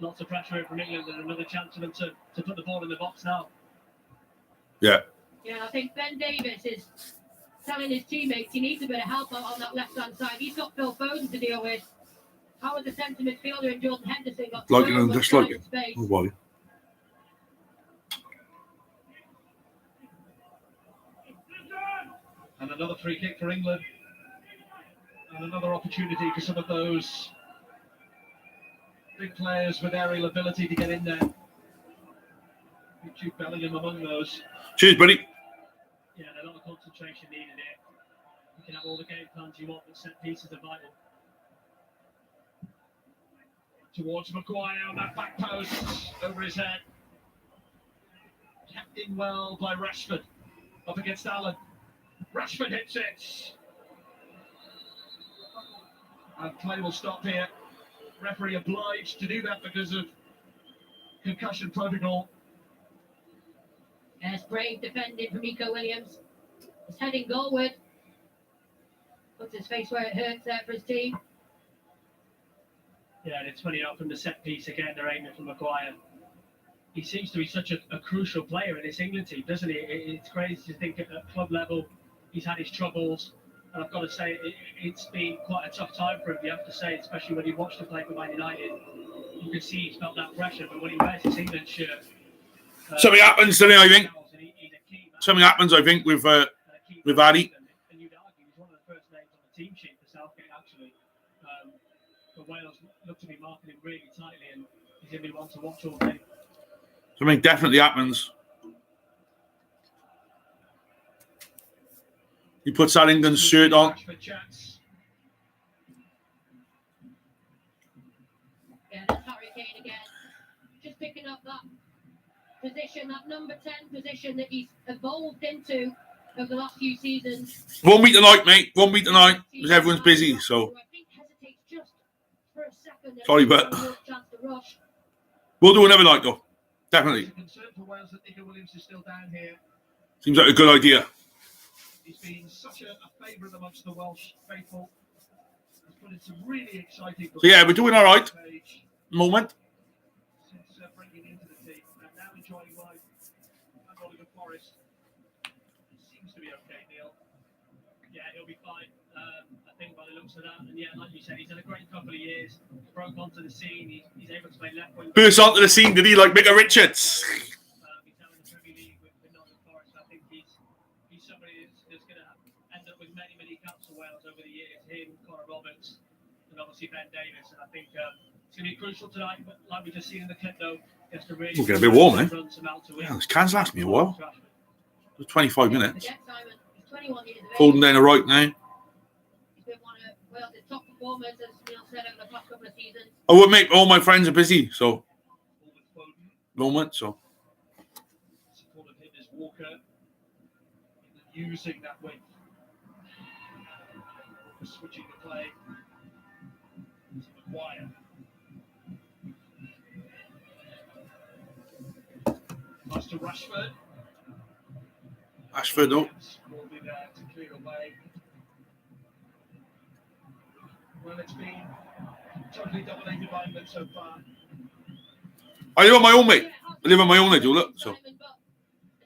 Speaker 13: lots of pressure here from England, and another chance for them to put the ball in the box now.
Speaker 1: Yeah.
Speaker 14: Yeah, I think Ben Davies is telling his teammates he needs a bit of help on that left-hand side. He's got Phil Foden to deal with. How was the centre midfielder and Jordan Henderson got
Speaker 1: Like it
Speaker 14: so
Speaker 1: and
Speaker 14: much
Speaker 1: dislike
Speaker 14: time
Speaker 1: it.
Speaker 14: and space?
Speaker 1: Oh, boy.
Speaker 13: And another free kick for England. And another opportunity for some of those big players with aerial ability to get in there. Jude Bellingham among those.
Speaker 1: Cheers, buddy.
Speaker 13: Yeah, a lot of concentration needed here. You can have all the game plans you want, but set pieces are vital. Towards Maguire on that back post, over his head. Kept in well by Rashford. Up against Allen. Rashford hits it. And play will stop here. Referee obliged to do that because of concussion protocol.
Speaker 14: Yes, brave defending from Nico Williams. He's heading goalward. Puts his face where it hurts there for his team.
Speaker 13: Yeah, and it's funny out from the set piece again, they're aiming for Maguire. He seems to be such a crucial player in this England team, doesn't he? It's crazy to think at club level he's had his troubles. And I've got to say, it's been quite a tough time for him, you have to say, especially when you watch him play for Man United. You can see he's felt that pressure, but when he wears his England shirt...
Speaker 1: Something happens today, I think. Something happens, I think, with Addy.
Speaker 13: And you'd argue he's one of the first names on the team sheet for Southgate, actually. But Wales look to be marking him really tightly, and he's going to be one to watch all day.
Speaker 1: Something definitely happens. He puts that England shirt on.
Speaker 14: Yeah, that's Harry Kane again. Just picking up that position, that number 10 position that he's evolved into over the last few seasons.
Speaker 1: 1 week tonight, mate. 1 week tonight. Because everyone's busy, so. Sorry, but we'll do another night, though. Definitely. Seems like a good idea.
Speaker 13: He's been such a favourite amongst the Welsh faithful. He's put in some really exciting.
Speaker 1: So yeah, we're doing all right. Moment.
Speaker 13: Since bringing into the team, and now enjoying life at Nottingham Forest. Seems to be okay, Neil. Yeah, he'll be fine. I think by the looks of that, and yeah, like you said, he's had a great couple of years. Broke onto the scene. He's able to play left wing.
Speaker 1: Burst onto the scene, did he? Like Micah Richards.
Speaker 13: He's now in the Premier League with Nottingham Forest. I think he's somebody that's going to end up with many caps for Wales over the years. Him, Connor Roberts, and obviously Ben Davies. And I think it's going to be crucial tonight. But like we just seen in the clip, though, just to really
Speaker 1: get a bit warm, eh? Yeah, this can's last me a while. It was 25 minutes. Folding down the right now.
Speaker 14: He's been one of Wales' top performers, as Neil said, over the past couple of seasons.
Speaker 1: I would make all my friends are busy, so. Moment, so.
Speaker 13: Supported him as Walker, using that width for switching the play to Maguire. Pass to Rashford.
Speaker 1: Ashford, though.
Speaker 13: Will be there to clear away. Well, it's been totally dominated by England so far.
Speaker 1: I live on my own, mate. I live on my own, I do, look. So.
Speaker 14: It's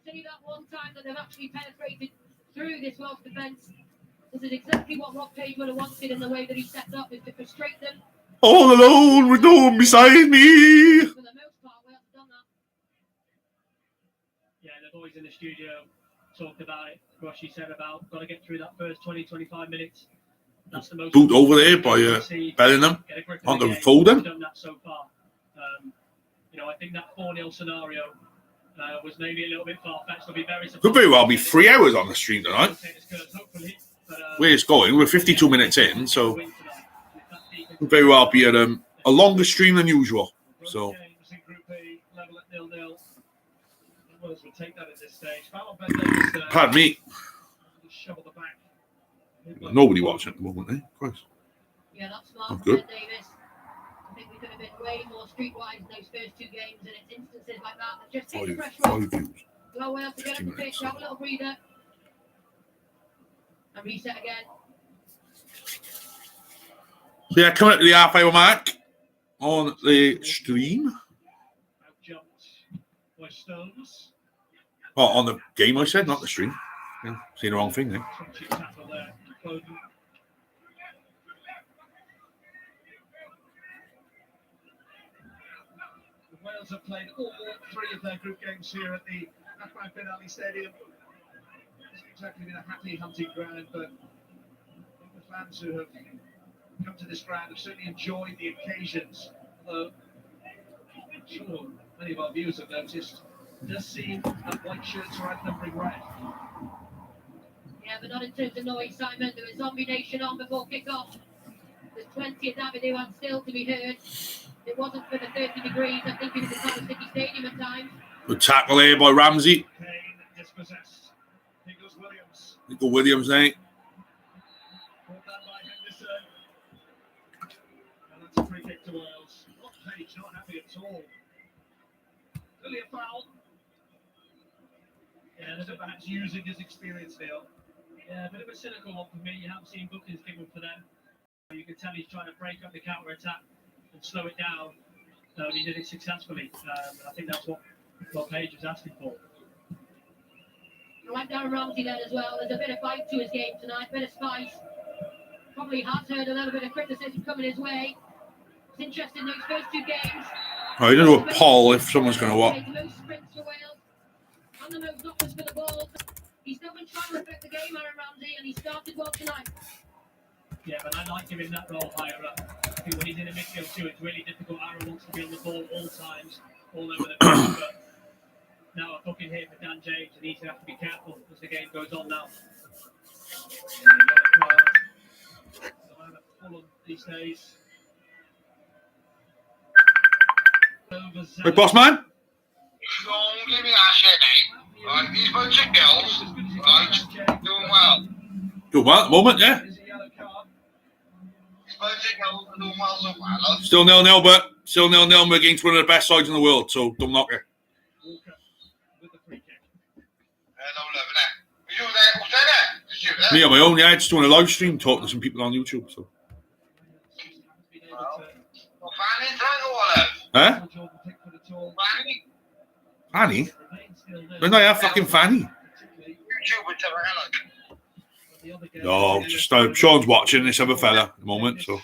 Speaker 14: only that one time that they've actually penetrated through this Welsh defence. This is exactly what Rob Page would have wanted in the way that he set up, is to frustrate them.
Speaker 1: All alone with no one beside me.
Speaker 14: For the most part, Wales have done that.
Speaker 13: Yeah, the boys in the studio talked about it. Rushy said about got to get through that first 20-25 minutes. That's the most
Speaker 1: Boot over there by Bellingham on the Foden.
Speaker 13: Done that so far. You know, I think that 4-0 scenario was maybe a little bit far-fetched. I'll be very surprised.
Speaker 1: Could very well be 3 hours on the stream tonight. Where it's going, we're 52 minutes in, so could very well be at a longer stream than usual. So. Pardon me. Nobody watching at the moment, eh? Christ.
Speaker 14: Yeah, that's smart.
Speaker 1: I'm good.
Speaker 14: Ben Davies. I think we could have been way more streetwise in those first two games, and it's instances like that that just take the pressure off.
Speaker 1: 5 views.
Speaker 14: Allow Wales to get up the pitch, have a little breather, and reset again.
Speaker 1: So yeah, coming up to the half-hour mark on the stream. Oh, on the game, I said, not the stream. Yeah, seen the wrong thing then.
Speaker 13: Wales have played all 3 of their group games here at the Akbar bin Ali Stadium. It's exactly been a happy hunting ground, but the fans who have come to this ground have certainly enjoyed the occasions. Although, I'm sure many of our viewers have noticed, it does seem that white shirts are outnumbering red.
Speaker 14: Yeah, but not in terms of noise, Simon. There was Zombie Nation on before kick-off. There's plenty of Davido and still to be heard. It wasn't for the 30 degrees. I think it was a kind of sticky stadium at times.
Speaker 1: Good tackle here by Ramsey.
Speaker 13: Kane dispossessed. Here goes Williams.
Speaker 1: Nico Williams, eh?
Speaker 13: Brought down by Henderson. And that's a free kick to Wales. Not Page, not happy at all. Clearly a foul. Yeah, there's perhaps using his experience now. Yeah, a bit of a cynical one for me. You haven't seen bookings given for them. You can tell he's trying to break up the counter-attack and slow it down. And he did it successfully. I think that's what Page was asking for.
Speaker 14: I like Darren Ramsey then as well. There's a bit of bite to his game tonight, a bit of spice. Probably has heard a little bit of criticism coming his way. It's interesting those first 2 games.
Speaker 1: Oh, you know what, Paul, if someone's going to what?
Speaker 14: The most sprints for Wales and the most knockers for the ball. He's still been trying to affect the game, Aaron Ramsey, and he started well tonight.
Speaker 13: Yeah, but I like him in that role higher up. I think when he's in a midfield too, it's really difficult. Aaron wants to be on the ball all times, all over the pitch. But now I'm looking here for Dan James, and he's going to have to be careful as the game goes on now. Fulham these days.
Speaker 1: Hey, boss man.
Speaker 4: Don't give me that shit, mate. Right, these bunch of girls, right, doing well.
Speaker 1: Doing well at the moment, yeah.
Speaker 4: These bunch of girls are doing well so far, look.
Speaker 1: Still 0-0, but still 0-0. We're against one of the best sides in the world, so don't knock it. Me on my own, yeah. Just doing a live stream, talking to some people on YouTube. So. Huh? Fanny? When do I have fucking Fanny? No, just Sean's watching this other fella at the moment, so.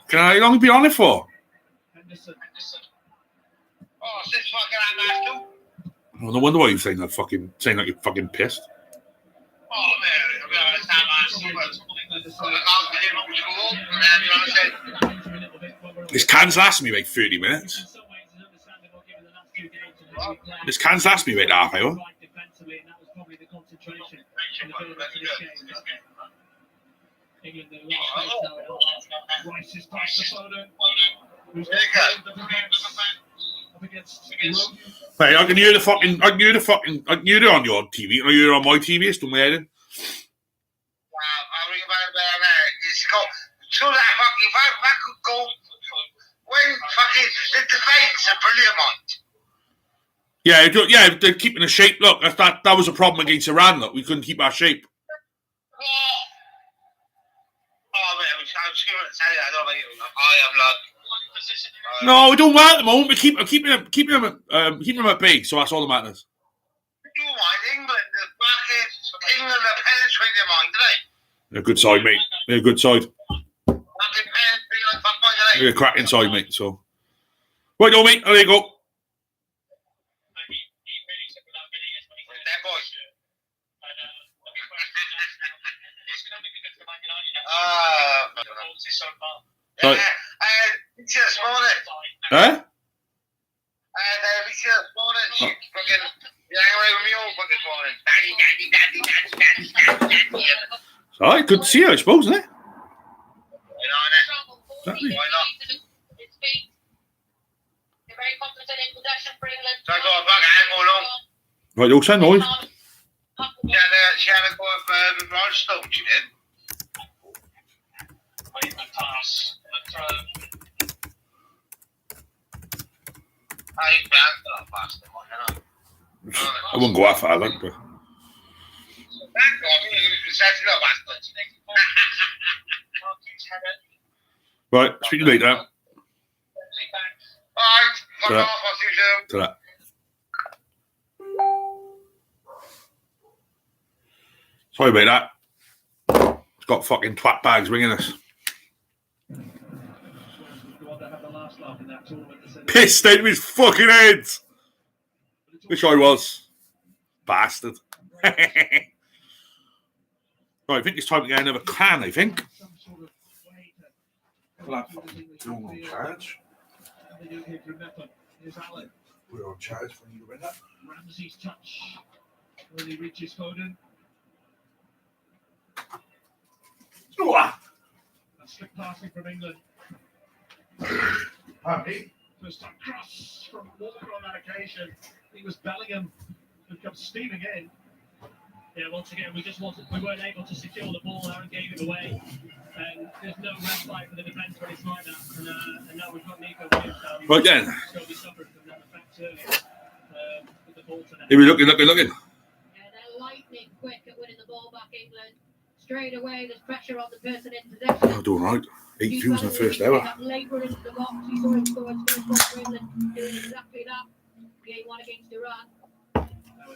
Speaker 1: Can I? How long have you been on it for? Oh, no wonder why you're saying that saying that you're fucking pissed. This can's lasting me like 30 minutes. This can's lasting me about half hour. Hey, I can hear it on your TV. I can hear it on my TV. It's done my head in.
Speaker 4: So that fucking, if I could go, when fucking the defence are brilliant, mind.
Speaker 1: Yeah, they're keeping the shape. Look, that was a problem against Iran. Look, we couldn't keep our shape. No, we don't well at the moment. We keeping them at bay, so that's all that matters.
Speaker 4: You mind England? England are penetrating, mind, do they?
Speaker 1: They're a good side, mate. They're a good side. They're a cracking side, mate. So, right, on, mate. There you go.
Speaker 4: Right. This morning.
Speaker 1: Huh?
Speaker 4: This morning. She fucking angry with me all fucking morning. Daddy.
Speaker 1: It's all right. Good to see you, I suppose, isn't it? Exactly.
Speaker 4: Why not? So I got back and go along.
Speaker 1: Right, you'll send noise.
Speaker 4: She had a go of Rochester, she did.
Speaker 1: I wouldn't go that far, like, but. Right, speak to you later.
Speaker 4: Alright, fuck off, I'll see you soon.
Speaker 1: Ta-ra. Sorry about that. It's got fucking twat bags ringing us. Pissed out of his fucking head. Wish I was. Bastard. Right, I think it's time to get another can, I think. We're on charge. We're on charge when you win that.
Speaker 13: Ramsey's touch when he reaches Foden. That's slick passing from England. First time cross from Walker on that occasion. It was Bellingham who comes steaming in. Yeah, once again, we weren't able to secure the ball. Aaron gave it away. And there's no respite for the defence when it's like that. And now we've got Nico Williams down.
Speaker 1: Right then.
Speaker 13: He suffered from that effect earlier with the ball today.
Speaker 1: Here we looking.
Speaker 14: Yeah, they're lightning quick at winning the ball back, England. Straight away, there's pressure on the person in possession.
Speaker 1: Oh, doing right. 8 views in the first hour.
Speaker 14: Labour into the box. You saw him score his first goal for England, doing exactly that. Game 1 against Iran.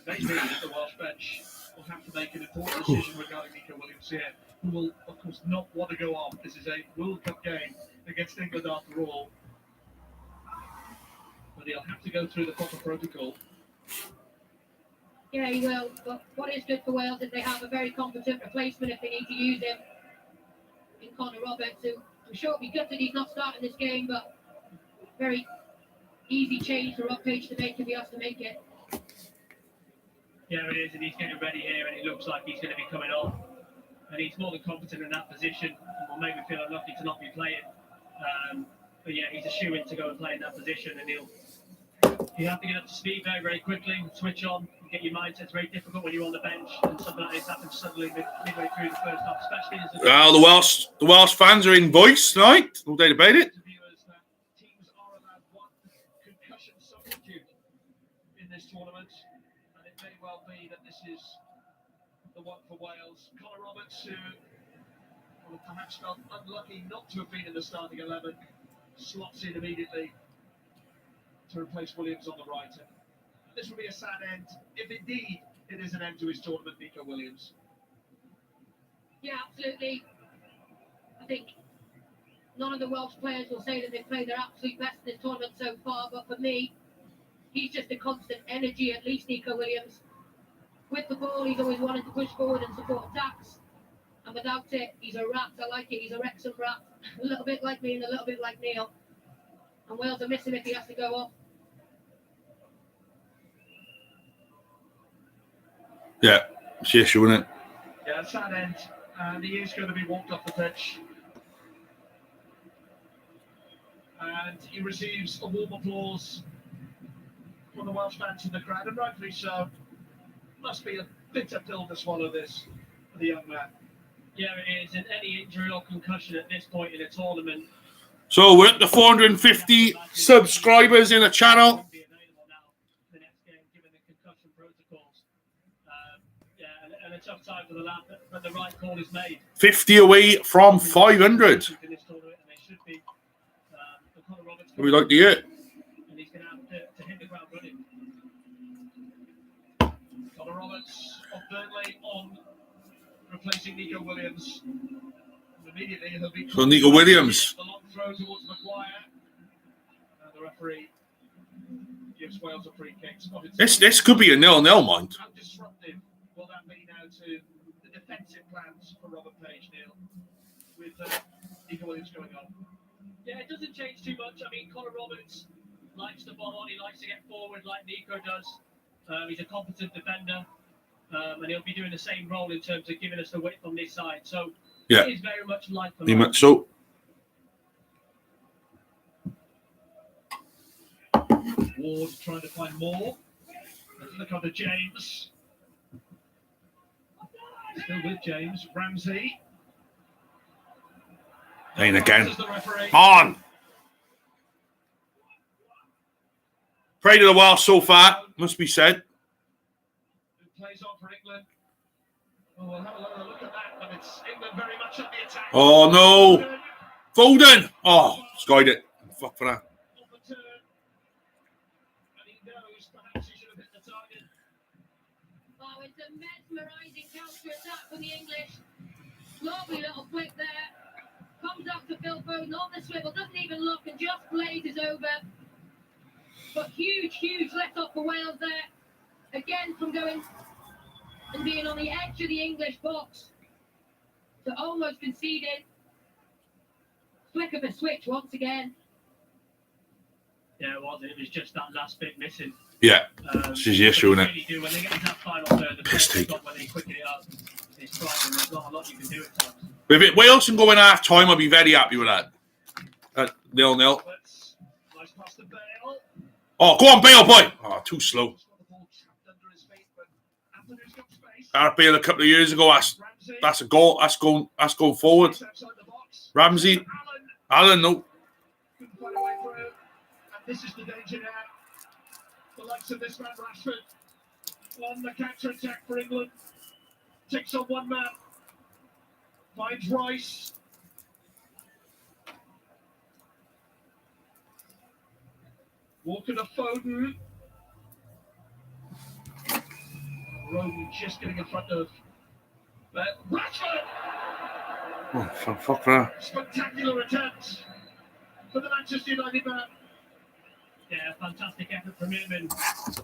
Speaker 13: Maybe the Welsh bench will have to make an important decision regarding Nico Williams here, who will, of course, not want to go on. This is a World Cup game against England after all. But he'll have to go through the proper protocol.
Speaker 14: Yeah, he will. But what is good for Wales is they have a very competent replacement if they need to use him in Connor Roberts, who I'm sure will be gutted he's not starting this game, but very easy change for Rob Page to make if he has to make it.
Speaker 13: Yeah, it is, and he's getting ready here, and it looks like he's going to be coming on. And he's more than competent in that position, and will make me feel unlucky to not be playing. But yeah, he's a shoo-in to go and play in that position, and he'll have to get up to speed very, very quickly, switch on, get your mindset. It's very difficult when you're on the bench, and something like this happens suddenly midway through the first half, especially as
Speaker 1: Well, the Welsh fans are in voice tonight. No doubt about it.
Speaker 13: teams are allowed one concussion substitute in this tournament, and it may well be that this is the one for Wales. Connor Roberts, who will perhaps felt unlucky not to have been in the starting 11, slots in immediately to replace Williams on the right. And this will be a sad end, if indeed it is an end to his tournament, Nico Williams.
Speaker 14: Yeah, absolutely. I think none of the Welsh players will say that they've played their absolute best in this tournament so far, but for me, he's just a constant energy, at least Nico Williams. With the ball, he's always wanted to push forward and support attacks. And without it, he's a rat. I like it. He's a Wrexham rat. A little bit like me and a little bit like Neil. And Wales will miss him if he has to go off.
Speaker 1: Yeah, it's the issue, isn't it?
Speaker 13: Yeah, sad end. And he is going to be walked off the pitch. And he receives a warm applause from the Welsh fans in the crowd, and rightfully so. Must be a bitter pill to swallow this for the young man. Yeah, it is. And any injury or concussion at this point in a tournament.
Speaker 1: So we're up to 450 subscribers in the channel.
Speaker 13: And a tough time for the lad, but the right call is made.
Speaker 1: 50 away from 500. We like to hear it.
Speaker 13: And he's going to have to hit the ground running. Connor Roberts of Burnley on, replacing Nico Williams. And immediately he'll be
Speaker 1: So Nico Williams.
Speaker 13: the long throw towards Maguire. And the referee gives Wales a free kick.
Speaker 1: This could be a 0-0, mind.
Speaker 13: How disruptive will that be now to the defensive plans for Robert Page, Neil, with Nico Williams going on? Yeah, it doesn't change too much. I mean, Connor Roberts likes the ball on. He likes to get forward like Nico does. He's a competent defender, and he'll be doing the same role in terms of giving us the width on this side. So
Speaker 1: yeah,
Speaker 13: it is very much like for
Speaker 1: like. So
Speaker 13: Ward trying to find more. Let's look under James. Still with James. Ramsey.
Speaker 1: Ain't again. On. Pray to the Welsh so far, must be said.
Speaker 13: Plays on for England. Oh, we'll have a look at that, but it's England very much on the attack.
Speaker 1: Oh no. Foden. Oh, skied it. Fuck for that.
Speaker 14: Oh, it's a mesmerising counter-attack from the English. Lovely little flick there. Comes up to Phil Foden on the swivel, doesn't even look and just blazes over. But huge let off for Wales there. Again from going and being on the edge of the English box to almost conceding. Flick of a switch once again.
Speaker 13: Yeah, it was. It was just that last bit missing.
Speaker 1: Yeah, this is the issue, isn't it?
Speaker 13: Really do. When they get into that final third, the
Speaker 1: Piss take.
Speaker 13: when they quicken it up, it's frightening. There's not a lot you can do at times.
Speaker 1: If Wales can go in half time, I'll be very happy with that. 0-0.
Speaker 13: Nice pass to Bale.
Speaker 1: Oh, go on, Bale, boy. Oh, too slow. Bale a couple of years ago. That's a goal. That's going forward. Ramsey. Allen, no.
Speaker 13: Couldn't find a way through. And this is the danger now. The likes of this man, Rashford, on the counter attack for England. Takes on one man. Finds Rice. Walker to Foden. Roden just getting in front of Rashford.
Speaker 1: Oh, fuck that.
Speaker 13: Spectacular attempt for the Manchester United man. Yeah, fantastic effort from him, and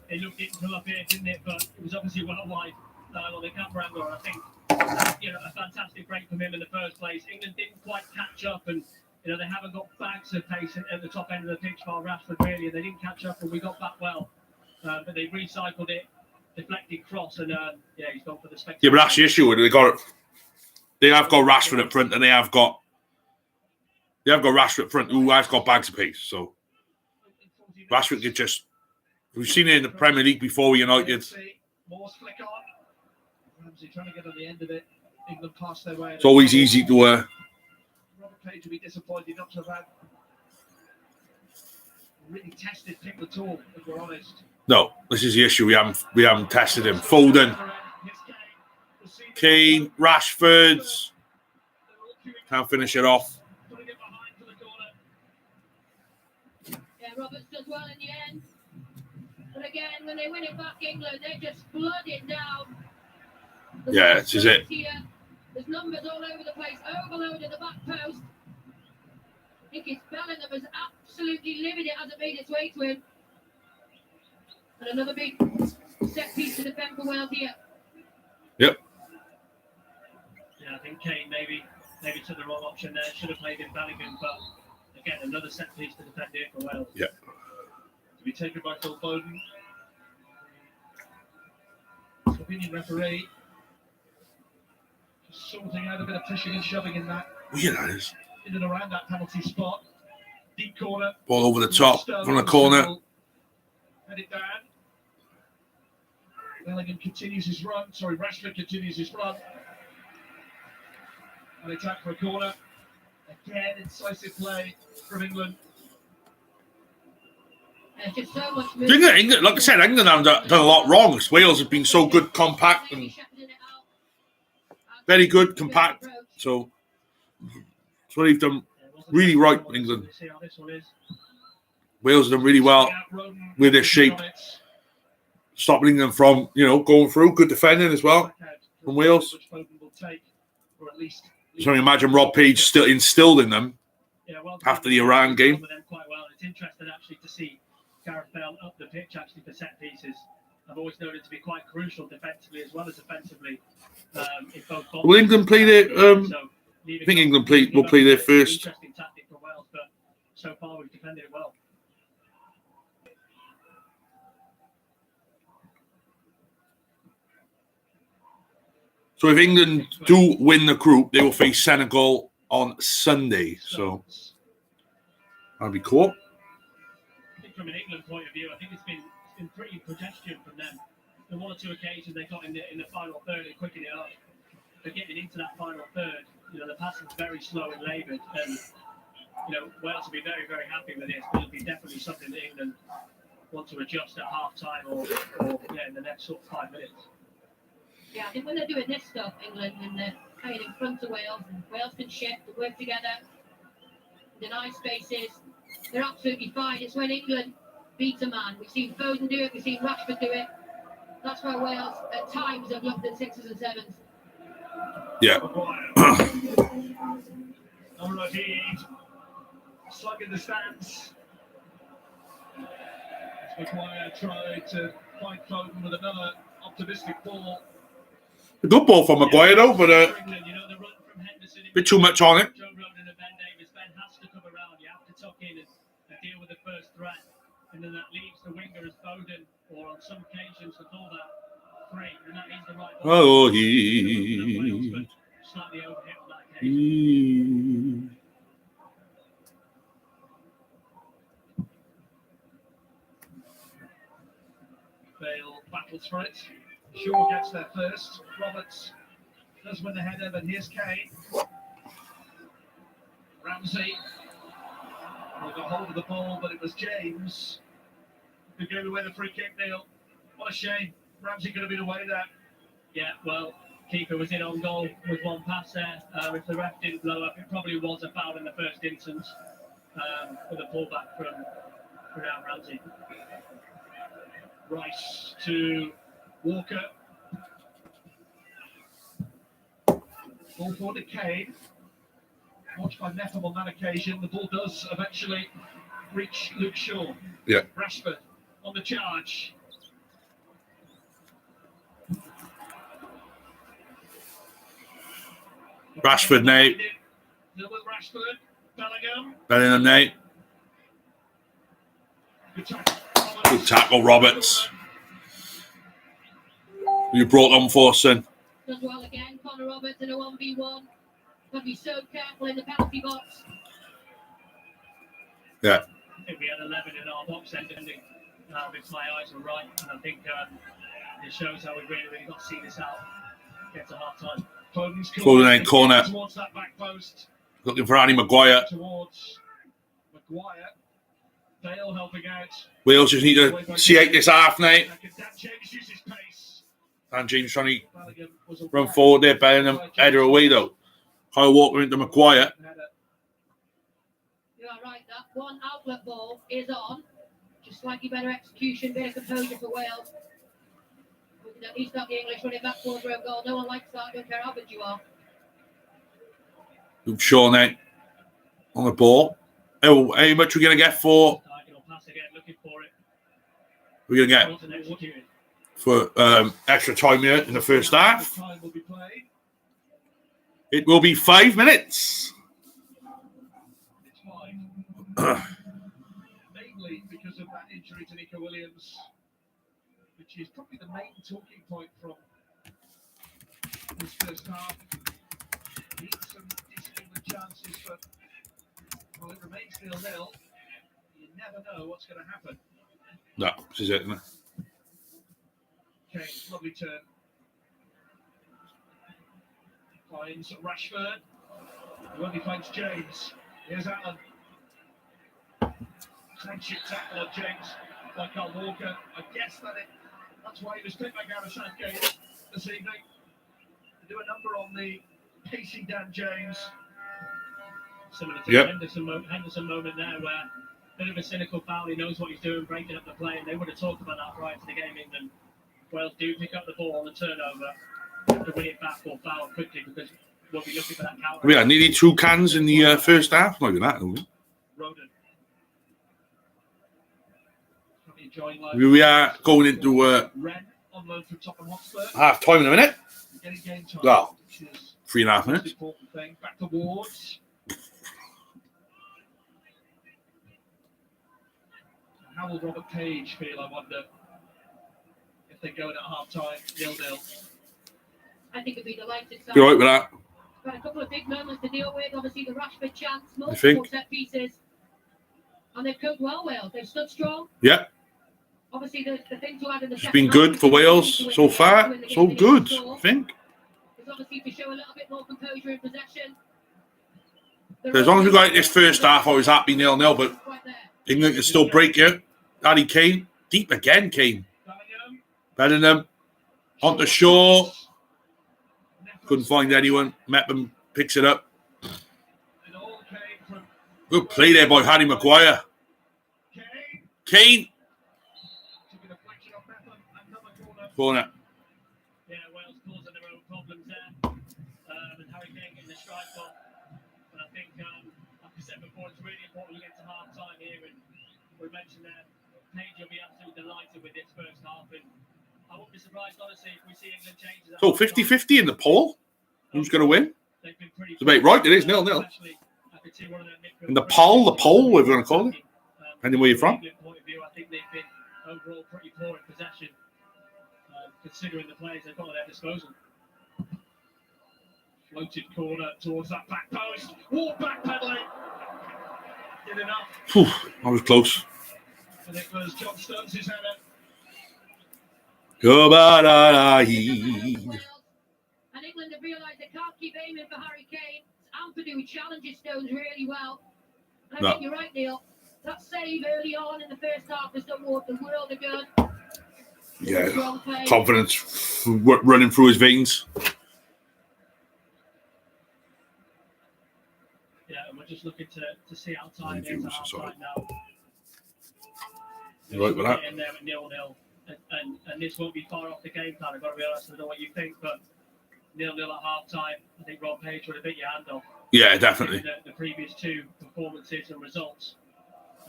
Speaker 13: it looked it come up here, didn't it? But it was obviously well wide on the camera angle. I think a fantastic break from him in the first place. England didn't quite catch up, and they haven't got bags of pace at the top end of the pitch for Rashford really, and they didn't catch up, and we got back well, but they recycled it, deflected cross, and he's gone for the spectacular.
Speaker 1: Yeah, but that's the issue. They have got Rashford up front, and they have got Rashford up front, who has got bags of pace. So Rashford could just. We've seen it in the Premier League before with United.
Speaker 13: More flick on. Ramsey trying to get on the end of it. England passed their way.
Speaker 1: It's always easy to.
Speaker 13: Robert Page will be disappointed not to have had really tested him at all, if we're honest.
Speaker 1: No, this is the issue. We haven't tested him. Foden, Kane, Rashford can't finish it off.
Speaker 14: Yeah, Roberts does well in the end. But again, when they win it back, England, they just flood it down.
Speaker 1: Yeah, this is it.
Speaker 14: Here. There's numbers all over the place, overloaded the back post. I think it's Bellingham has absolutely livid it, hasn't made its way to him. And another big set piece to defend for Wales here.
Speaker 1: Yep.
Speaker 13: Yeah, I think Kane maybe took the wrong option there. Should have played in Bellingham, but again, another set piece to defend here for Wales.
Speaker 1: Yeah.
Speaker 13: To be taken by Phil Foden. Opinion referee. Just sorting out a bit of pushing and shoving in that.
Speaker 1: Weird that is.
Speaker 13: In and around that penalty spot. Deep corner.
Speaker 1: Ball over the top, from the corner.
Speaker 13: Head it down. Bellingham continues his run. Sorry, Rashford continues his run. An attack for a corner. Again, incisive play from England.
Speaker 14: There's just so much
Speaker 1: England, like I said, England have done a lot wrong. Wales have been so good, compact, and very good, compact. So that's what they've done really right with England. Wales have done really well with their shape, stopping them from going through. Good defending as well from Wales. So imagine Rob Page still instilled in them after the Iran game.
Speaker 13: It's interesting actually to see Gareth Bale up the pitch actually for set pieces. I've always known it to be quite crucial defensively as well as offensively. In both
Speaker 1: Will England play their? I think England will play their first.
Speaker 13: Interesting tactic for Wales, but so far we've defended it well.
Speaker 1: So if England do win the group, they will face Senegal on Sunday. So that'll be cool.
Speaker 13: I think from an England point of view, I think it's been pretty pedestrian from them. On one or two occasions they got in the final third and quickened it up. But getting into that final third, the passing's very slow and laboured, and Wales will be very, very happy with this. It'll be definitely something that England want to adjust at half time or in the next sort of 5 minutes.
Speaker 14: Yeah, I think when they're doing this stuff, England, and they're playing in front of Wales, and Wales can shift and work together, deny spaces, they're absolutely fine. It's when England beats a man. We've seen Foden do it, we've seen Rashford do it. That's where Wales, at times, have looked at 6s and 7s.
Speaker 1: Yeah.
Speaker 13: Al-Rashid, slug in the stands. Maguire tried to find Foden with another optimistic ball.
Speaker 1: A good ball from Maguire though, but a bit too much on it.
Speaker 13: Joe Roden and Ben Davis. Ben has to come around. You have to tuck in and deal with the first threat, and then that leaves the winger as Foden, or on some occasions to call that free, and that is the right ball.
Speaker 1: Oh, he.
Speaker 13: Slightly overhit on that occasion. Bale battles for it. Shaw gets there first. Roberts does win the header, but here's Kane. Ramsey got hold of the ball, but it was James who gave away the free kick. Neil, what a shame. Ramsey could have been away there. Yeah, well, keeper was in on goal with one pass there. If the ref didn't blow up, it probably was a foul in the first instance with a pullback from Ramsey. Rice to Walker. Ball forward to Kane. Watched by Nepham on that occasion. The ball does eventually reach Luke Shaw.
Speaker 1: Yeah.
Speaker 13: Rashford on the charge.
Speaker 1: Rashford now.
Speaker 13: Still with Rashford. Bellingham.
Speaker 1: Bellingham now.
Speaker 13: Good tackle.
Speaker 1: Good tackle, Roberts. You brought on for, son.
Speaker 14: Does well again. Connor Roberts in a 1v1. Got to be so careful in the penalty box.
Speaker 1: Yeah.
Speaker 13: I think we had 11 in our box ending. If my eyes were right, and I think it shows how we really got to see this out. Get to half time.
Speaker 1: Foden in corner.
Speaker 13: Towards that back post.
Speaker 1: Looking for Annie Maguire.
Speaker 13: Towards Maguire. Dale helping out.
Speaker 1: Wales just need to see out this half now. Dan James trying to run forward there. Bellingham header away though. Kyle Walker into Maguire.
Speaker 14: You are right, that one outlet ball is on. Just slightly better execution, bit of composure for Wales. At least not the English running back towards their own goal. No one likes that, I don't care how good you are.
Speaker 1: Luke Shaw now on the ball. How much are we going to get for? We're going to get for extra time here in the first half. It will be 5 minutes.
Speaker 13: Mainly because of that injury to Nico Williams, which is probably the main talking point from this first half. Need some decent chances, but well, it remains 0-0. You never know what's going to happen.
Speaker 1: No, this is it, isn't it?
Speaker 13: Okay, lovely turn. Finds Rashford. He only finds James. Here's Allen. Friendship tackle on James by Kyle Walker. I guess that's why he was picked by Gareth Southgate this evening. To do a number on the pacey Dan James. Similar to the Henderson moment there, where a bit of a cynical foul. He knows what he's doing, breaking up the play, and they would have talked about that prior to the game. England, Wales do pick up the ball on the turnover to win it back or foul quickly because we'll be looking for that counter.
Speaker 1: We had nearly 2 cans in the first half. Not even that, though.
Speaker 13: Roden.
Speaker 1: We are going into half time in a minute. Well, 3.5 minutes.
Speaker 13: Back towards. How will Robert Page feel, I wonder, if they go in at half time, 0-0?
Speaker 14: I think it'd be delighted.
Speaker 1: You're right with that?
Speaker 14: Got a couple of big moments to deal with. Obviously, the Rashford chance,
Speaker 1: You
Speaker 14: multiple
Speaker 1: think?
Speaker 14: set pieces. And they've coped well, Wales. They've stood strong.
Speaker 1: Yeah.
Speaker 14: Obviously, the thing to add in the
Speaker 1: It's
Speaker 14: second
Speaker 1: been
Speaker 14: half
Speaker 1: good
Speaker 14: is
Speaker 1: for
Speaker 14: they
Speaker 1: Wales
Speaker 14: need to
Speaker 1: so
Speaker 14: win the
Speaker 1: far.
Speaker 14: game to win the
Speaker 1: So
Speaker 14: game.
Speaker 1: good,
Speaker 14: So,
Speaker 1: I think.
Speaker 14: it's obviously to show a little bit more composure in possession.
Speaker 1: As long as we got this first half, I was happy 0-0, but England can still break it. Harry Kane, deep again, Kane. Bellingham, onto Shaw. Couldn't find anyone. Mepham picks it up. Good play there by Harry Maguire. Kane. Corner.
Speaker 13: Yeah, Wales causing their own problems there. And Harry Kane getting the strike on. But I think, like I said before, it's really important to get to half time here. And we mentioned that Page will be absolutely delighted with this first half. And I wouldn't be surprised, honestly, if we see England changes.
Speaker 1: So 50-50 in the poll. Who's going to win? It's about right, it is 0-0. In the poll, whatever you want to call it. Depending where you're from.
Speaker 13: I think they've been overall pretty poor in possession, considering the players they've got at their disposal. Floated corner towards that back post. Walk back pedaling. Did enough.
Speaker 1: Whew, that was close.
Speaker 13: And it was John Stones' header.
Speaker 14: And England have realised they can't keep aiming for Harry Kane. Ampadu challenges Stones really well. And I think you're right, Neil. That save early on in the first half has done the world of good.
Speaker 1: Yeah, confidence running through his veins.
Speaker 13: Yeah, and we're just looking to see how time is at half time now.
Speaker 1: You right with that?
Speaker 13: In there at 0-0. And this won't be far off the game plan. I've got to be honest, I don't know what you think, but 0-0 at half time. I think Rob Page would have bit your hand off.
Speaker 1: Yeah, definitely.
Speaker 13: The previous 2 performances and results.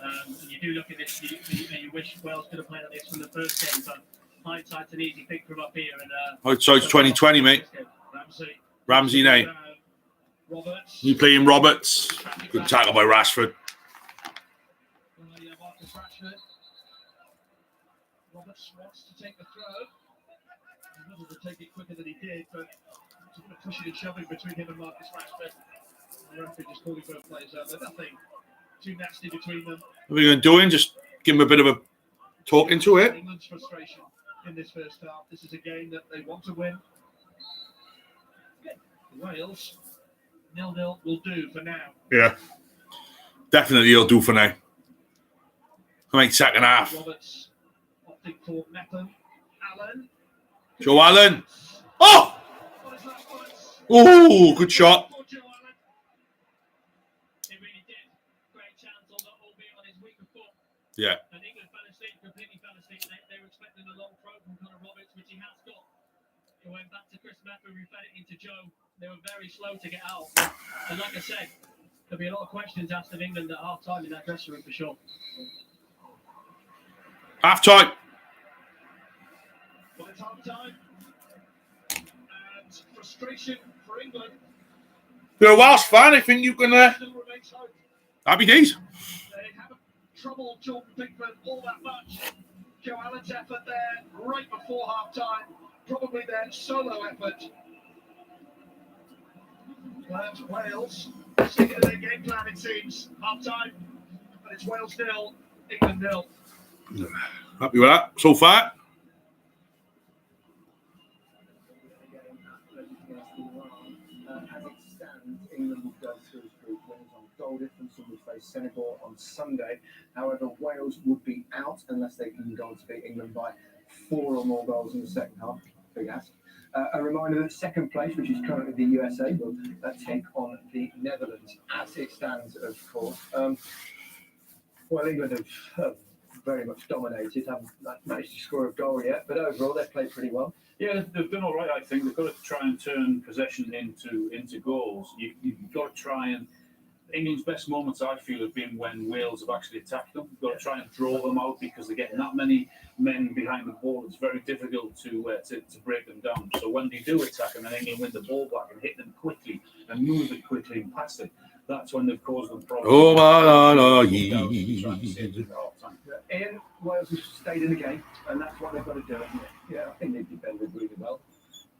Speaker 13: And you do look at this, you wish Wales could have played on this from the first game, but hindsight's an easy pick from up here. And
Speaker 1: So it's 2020, mate. Ramsey now.
Speaker 13: Roberts.
Speaker 1: You playing Roberts. Good tackle by Rashford.
Speaker 13: Marcus Rashford. Roberts wants to take the throw. He wanted to take it quicker than he did, but it's a bit of pushing and shoving between him and Marcus Rashford. The referee just calling both players out. There's nothing too nasty between them.
Speaker 1: What are we going to do? Just give him a bit of a talking to it.
Speaker 13: England's frustration in this first half. This is a game that they want to win. Wales, 0-0 will do for now.
Speaker 1: Yeah. Definitely he'll do for now. Come on, second half.
Speaker 13: Roberts opting for Mepham. Allen.
Speaker 1: Joe Allen. Oh! Oh, good shot.
Speaker 13: He really did. Great chance, albeit on his weaker foot.
Speaker 1: Yeah.
Speaker 13: And England fell asleep, completely fell asleep. They were expecting a long throw from Connor Roberts, which he has got. It went back to Chris Mepham, who fed it into Joe. They were very slow to get out. And like I said, there'll be a lot of questions asked of England at half time in that dressing room for sure.
Speaker 1: Half time.
Speaker 13: Well, it's half time. And frustration for England.
Speaker 1: You're a Welsh fan. I think you can. Happy days.
Speaker 13: They haven't troubled Jordan Pickford all that much. Joe Allen's effort there right before half time. Probably their solo effort. But Wales sticking to their game plan, it seems. Half time. But it's Wales 0, England 0.
Speaker 1: Happy with that so far.
Speaker 8: As it stands, England will go through group winners on goal difference and will face Senegal on Sunday. However, Wales would be out unless they can go on to beat England by 4 or more goals in the second half. Big ask. A reminder that second place, which is currently the USA, will take on the Netherlands as it stands, of course. Well, England have very much dominated, haven't managed to score a goal yet, but overall they've played pretty well.
Speaker 7: Yeah, they've done all right, I think. They've got to try and turn possession into goals. You've got to try and... England's best moments, I feel, have been when Wales have actually attacked them. You've got to try and draw them out because they're getting that many men behind the ball. It's very difficult to break them down. So when they do attack them and England win the ball back and hit them quickly and move it quickly and pass it, that's when they've caused them problems.
Speaker 1: Oh, my
Speaker 8: Ian, Wales have stayed in the game, and that's what they've got to do, isn't it?
Speaker 9: Yeah, I think they defended really well.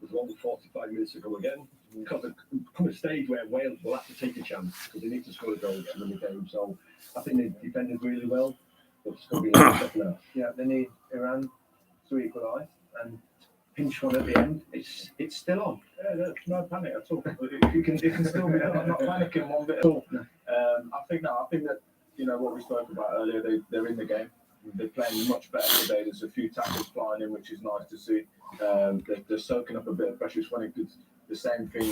Speaker 9: There's one 45 minutes ago again. Because there come a stage where Wales will have to take a chance because they need to score a goal to win the game. So I think they defended really well. But it's going to be in the second half.
Speaker 8: Yeah, they need Iran to equalise and pinch one at the end. It's still on.
Speaker 9: Yeah, no panic at all. It can still be. I'm not panicking one bit at all.
Speaker 8: No.
Speaker 9: I think that what we spoke about earlier. They're in the game. They're playing much better today. There's a few tackles flying in, which is nice to see. They're soaking up a bit of pressure. It's funny because the same thing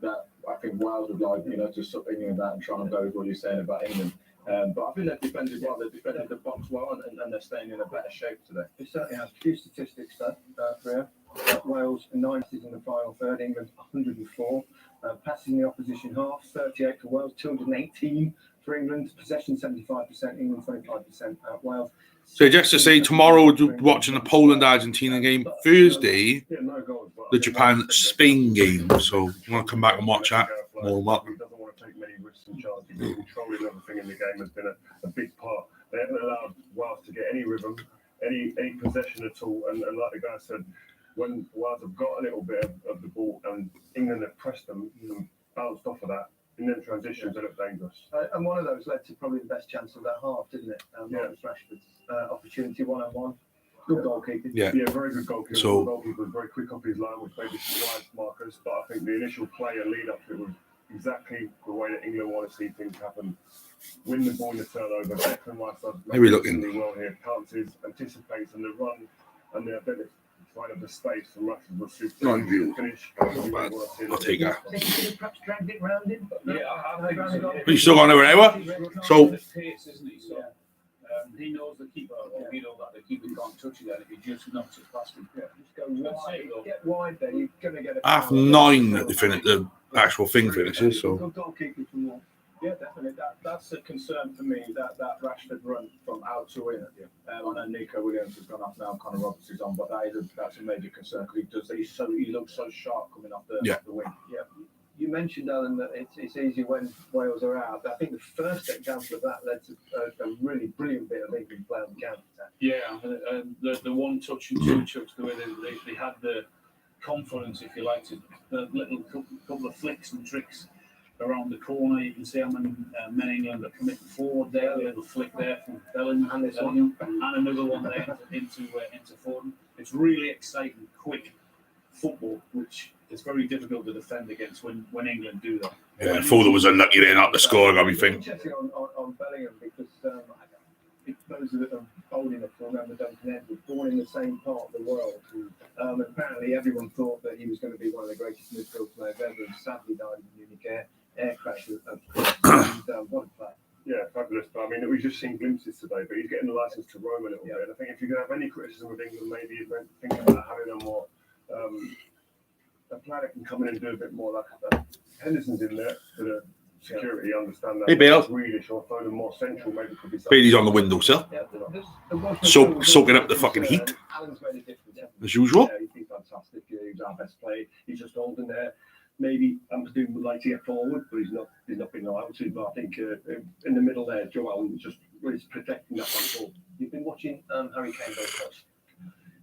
Speaker 9: that I think Wales would like, to suck England out and try and go with what you're saying about England. But I think they've defended well. They've defended the box well, and they're staying in a better shape today.
Speaker 8: It certainly has. A few statistics though, for Wales 90s in the final third, England 104. Passes in the opposition half, 38 for Wales, 218 for England. Possession 75%, England 25%. Wales.
Speaker 1: So just to say, tomorrow we're watching the Poland-Argentina game. Thursday, the Japan-Spain game. So you want to come back and watch that? More than welcome.
Speaker 9: He doesn't want to take many risks and chances. Controlling everything in the game has been a big part. They haven't allowed Wales to get any rhythm, any possession at all. And like the guy said, when Wales have got a little bit of the ball and England have pressed them and bounced off of that, in them transitions, they look dangerous.
Speaker 8: And one of those led to probably the best chance of that half, didn't it? Marcus Rashford's opportunity, one-on-one. Good goalkeeper.
Speaker 1: Yeah,
Speaker 9: very good goalkeeper.
Speaker 1: So,
Speaker 9: the goalkeeper was very quick up his line, which maybe surprised Marcus. But I think the initial play and lead up to it was exactly the way that England want to see things happen. Win the ball in the turnover. Declan Rice does really well here. Pounces, anticipates, and the run and the ability of the space from Rashford was super. Finish.
Speaker 1: I'll take that.
Speaker 8: They could have perhaps dragged it round him. But
Speaker 1: But he's still gone over anyway. So
Speaker 7: pace, isn't he? So he knows the keeper, or we know that the keeper can't touch it. And if he just knocks it past him,
Speaker 8: just go wide. Get wide there. You're going to get a
Speaker 1: 9:30 the actual thing finishes. So
Speaker 8: good goalkeeper from there.
Speaker 10: Yeah, definitely. That's a concern for me. That Rashford run from out to in. I know Nico Williams has gone off now. Connor Roberts is on, but that's a major concern because he looks so sharp coming off the wing.
Speaker 8: Yeah. You mentioned, Alan, that it's easy when Wales are out. I think the first example of that led to a really brilliant bit of England play on the counter attack.
Speaker 7: Yeah, the one touch and two chucks, the way they had the confidence, if you like, to the little couple of flicks and tricks around the corner. You can see how many men England are committing forward there. A little flick there from Bellingham, and another one there into Foden. It's really exciting, quick football, which is very difficult to defend against when England do that.
Speaker 1: Yeah, Foden was unlucky there not to score, got me thinking.
Speaker 8: Interesting on Bellingham because those that are old enough to remember Duncan Edwards, born in the same part of the world. Apparently, everyone thought that he was going to be one of the greatest midfield players ever, and sadly died in a Munich air crash. What a player.
Speaker 9: Yeah, fabulous. But I mean, we've just seen glimpses today, but he's getting the license to roam a little bit. And I think if you're going to have any criticism of England, maybe you're thinking about having a more a player that can come in and do a bit more. Like Henderson's in there for the security. I understand that.
Speaker 1: Hey, Bill.
Speaker 9: Grealish or Foden more central, maybe could be.
Speaker 1: Bailey's on the windowsill, soaking up the fucking heat
Speaker 8: Alan's made a difference.
Speaker 1: as usual.
Speaker 9: Yeah, he's fantastic. He's our best player. He's just holding there. Maybe Amsterdam would like to get forward, but he's not been allowed to. But I think in the middle there, Joe Allen just really protecting that back ball.
Speaker 8: You've been watching Harry Kane very much.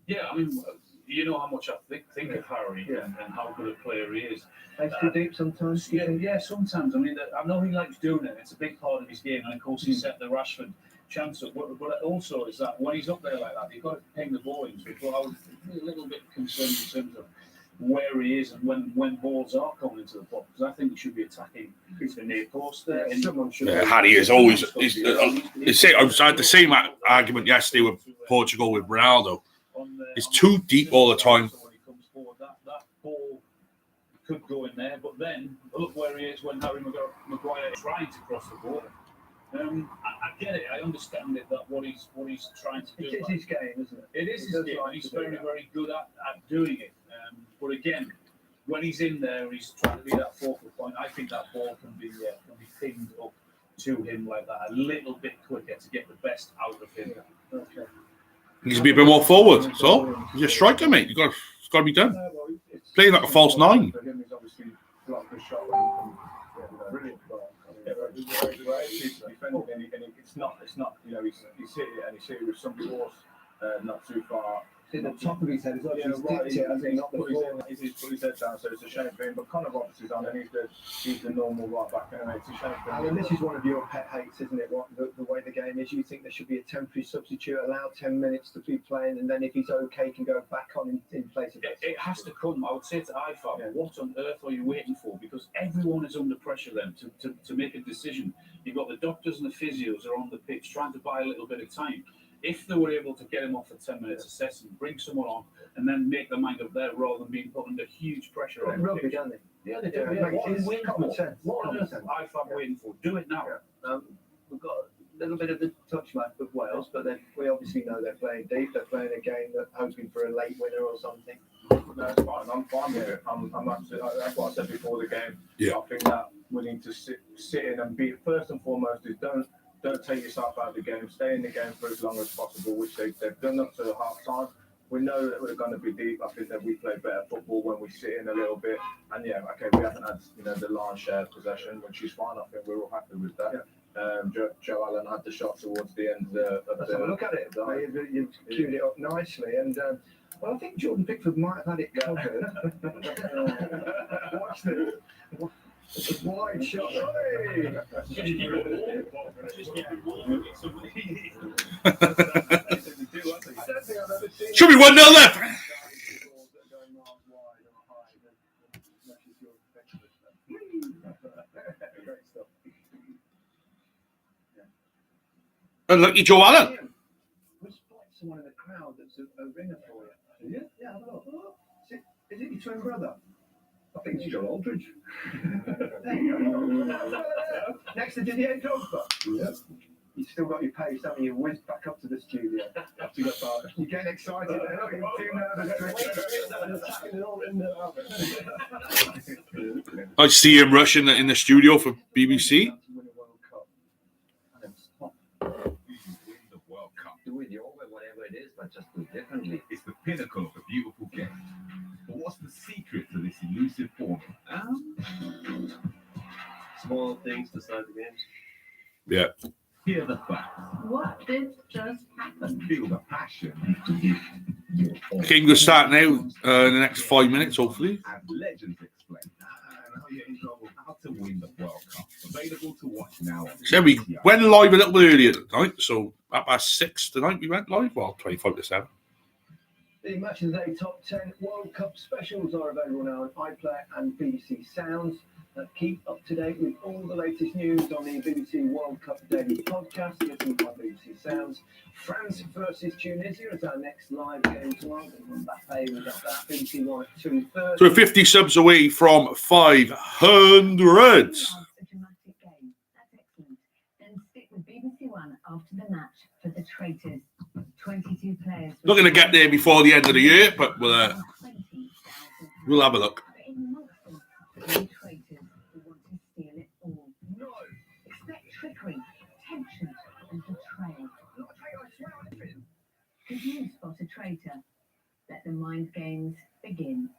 Speaker 7: Yeah, I mean, you know how much I think of Harry and how good a player he is.
Speaker 8: Plays too deep sometimes.
Speaker 7: Yeah, sometimes. I mean, I know he likes doing it. It's a big part of his game, and of course, he set the Rashford chance up. But also is that when he's up there like that, you've got to ping the ball in. So I was a little bit concerned in terms of where he is and when balls are coming into the box, because I think he should be attacking the near post there.
Speaker 1: Harry is always. I had the same argument yesterday with Portugal with Ronaldo. It's too deep all the time.
Speaker 7: When he comes forward, that ball could go in there, but then look where he is when Harry Maguire is trying to cross the border. I get it. I understand it. That what he's trying to do.
Speaker 8: It's his game, isn't it?
Speaker 7: It is his game. He's very, very good at doing it. But again, when he's in there, he's trying to be that focal point. I think that ball can be pinged up to him like that a little bit quicker to get the best out of him.
Speaker 8: Okay.
Speaker 1: He needs to be a bit more forward. So he's a striker, mate. It's got to be done. Playing like a false nine.
Speaker 10: For him, he's obviously blocked the shot and brilliant. He's defending, and it's not. You know, he's hit it and he's hit it with some force, not too far.
Speaker 8: See the top of his head is
Speaker 10: He's put his head down, so it's a shame for him. But Connor Roberts is on, and he's the normal right back anyway. It's a shame for him.
Speaker 8: Alan, this is one of your pet hates, isn't it? The way the game is. You think there should be a temporary substitute, allow 10 minutes to be playing, and then if he's okay, can go back on in place of
Speaker 7: it has to come. I would say to IFAB, what on earth are you waiting for? Because everyone is under pressure then to make a decision. You've got the doctors and the physios are on the pitch trying to buy a little bit of time. If they were able to get him off for 10 minutes, assess him, bring someone on, and then make their mind up there rather than being put under huge pressure on the
Speaker 8: rugby,
Speaker 7: pitch.
Speaker 8: don't they?
Speaker 7: Yeah, they do.
Speaker 8: Yeah,
Speaker 7: What are you waiting
Speaker 8: common
Speaker 7: for?
Speaker 8: sense.
Speaker 7: What on
Speaker 8: Common
Speaker 7: earth
Speaker 8: sense.
Speaker 7: is IFAB waiting for? Do it now.
Speaker 8: We've got a little bit of the touch map of Wales, but we obviously know they're playing deep. They're playing a game that hoping for a late winner or something.
Speaker 10: No, it's fine. I'm fine with it. I'm absolutely. That's what I said before the game.
Speaker 1: Yeah.
Speaker 10: I think that willing to sit in and be first and foremost is don't take yourself out of the game. Stay in the game for as long as possible, which they've done up to half time. We know that we're going to be deep. I think that we play better football when we sit in a little bit. And yeah, okay, we haven't had the lion's share of possession, which is fine. I think we're all happy with that. Yeah. Joe Allen had the shot towards the end
Speaker 8: Let's have a look at it. You've queued it up nicely, and well, I think Jordan Pickford might have had it covered. Watch this. It's a wide shot.
Speaker 1: Should be 1-0 left. Unlucky Joe Allen.
Speaker 8: We spot someone in the crowd that's a ringer for you. Yeah, have a look. Is it your twin brother? I think it's John Aldridge. There you go. Next to Didier Drogba. Yep. You've still got your pace, haven't you? Whiz back up to the studio. You're getting excited there, not too nervous.
Speaker 1: I see him rushing in the studio for BBC.
Speaker 6: pinnacle of a beautiful game. But what's the secret to this elusive form?
Speaker 9: Small things decide the games.
Speaker 1: Yeah.
Speaker 6: Hear the facts.
Speaker 3: What did just happen?
Speaker 6: Feel the passion. To give your all.
Speaker 1: Game will start now in the next 5 minutes, hopefully.
Speaker 6: As legends explain. Now you're in trouble. How to win the World Cup. Available to watch now.
Speaker 1: So we went live a little bit earlier tonight, so at past 6 tonight we went live. Well, 25 to 7.
Speaker 8: The Match of the Day Top 10 World Cup specials are available now on iPlayer and BBC Sounds. Keep up to date with all the latest news on the BBC World Cup Daily podcast. Listen to BBC Sounds. France versus Tunisia is our next live game tomorrow. Mbappe, we got that. BBC One at 2:30.
Speaker 1: So 50 subs away from 500.
Speaker 3: A dramatic game. That's excellent. Then stick with BBC One after the match for the traitors. 22 players.
Speaker 1: Not going to get there before the end of the year, but we'll have a look.
Speaker 3: Traitors who want to steal it all. No. Expect trickery, tension, and betrayal. If you spot a traitor, let the mind games begin.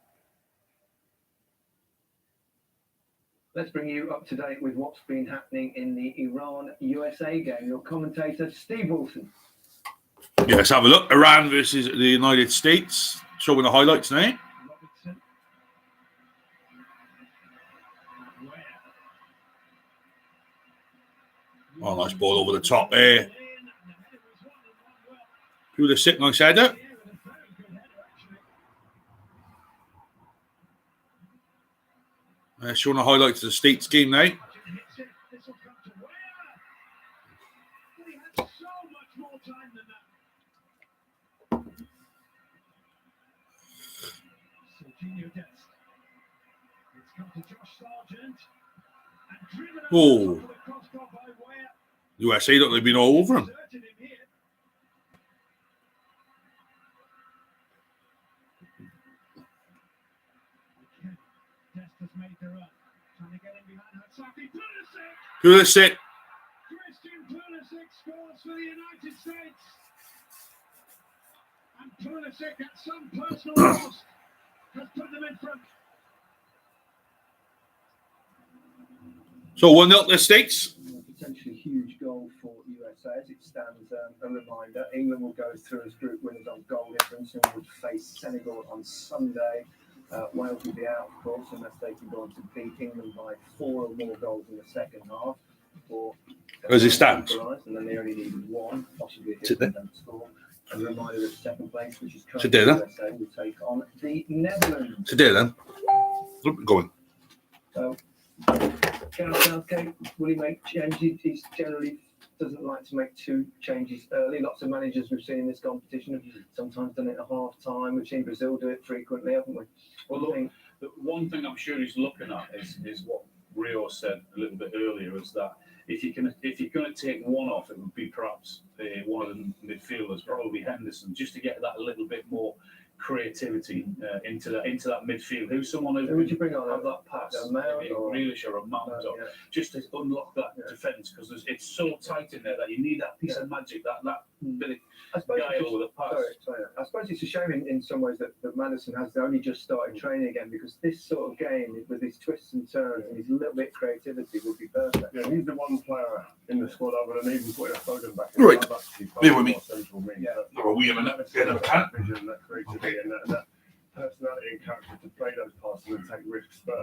Speaker 8: Let's bring you up to date with what's been happening in the Iran-USA game. Your commentator, Steve Wilson.
Speaker 1: Yeah, let's have a look. Iran versus the United States. Showing the highlights now. Oh, nice ball over the top there. Through the sit, nice header. Showing the highlights of the States game now. Oh, USA look like they've been all over him. Pulisic.
Speaker 13: Pulisic scores for the United States. And Pulisic at some personal cost has put them in front.
Speaker 1: So 1-0 to the States.
Speaker 8: Potentially huge goal for USA as it stands. A reminder, England will go through as group winners on goal difference and would face Senegal on Sunday. Wales will be out, of course, unless they can go on to beat England by 4 or more goals in the second half.
Speaker 1: As it stands.
Speaker 8: And then they only need 1, possibly a hit and score. And a reminder that second place, which is currently
Speaker 1: Today, then.
Speaker 8: USA, will take on the Netherlands.
Speaker 1: Today then. Look, going.
Speaker 8: So, Gareth Southgate, will he make changes? He generally doesn't like to make 2 changes early. Lots of managers we've seen in this competition have sometimes done it at half time. We've seen Brazil do it frequently, haven't we?
Speaker 7: Well, look, the one thing I'm sure he's looking at is what Rio said a little bit earlier, is that if you're going to take one off, it would be perhaps one of the midfielders, probably Henderson, just to get that a little bit more creativity into that midfield. Who's someone who
Speaker 8: would you bring on?
Speaker 7: Have that pass, maybe Grealish or a Mount, just to unlock that defence, because it's so tight in there that you need that piece of magic, that bit of guile with a pass.
Speaker 8: I suppose it's a shame in some ways that Maddison has only just started training again, because this sort of game with his twists and turns and his little bit of creativity would be perfect.
Speaker 9: Yeah, he's the one player in the squad other than even putting a Foden back.
Speaker 1: Right. Bear with me.
Speaker 9: We have that vision, that creativity, and that personality and character to play those passes and take risks. But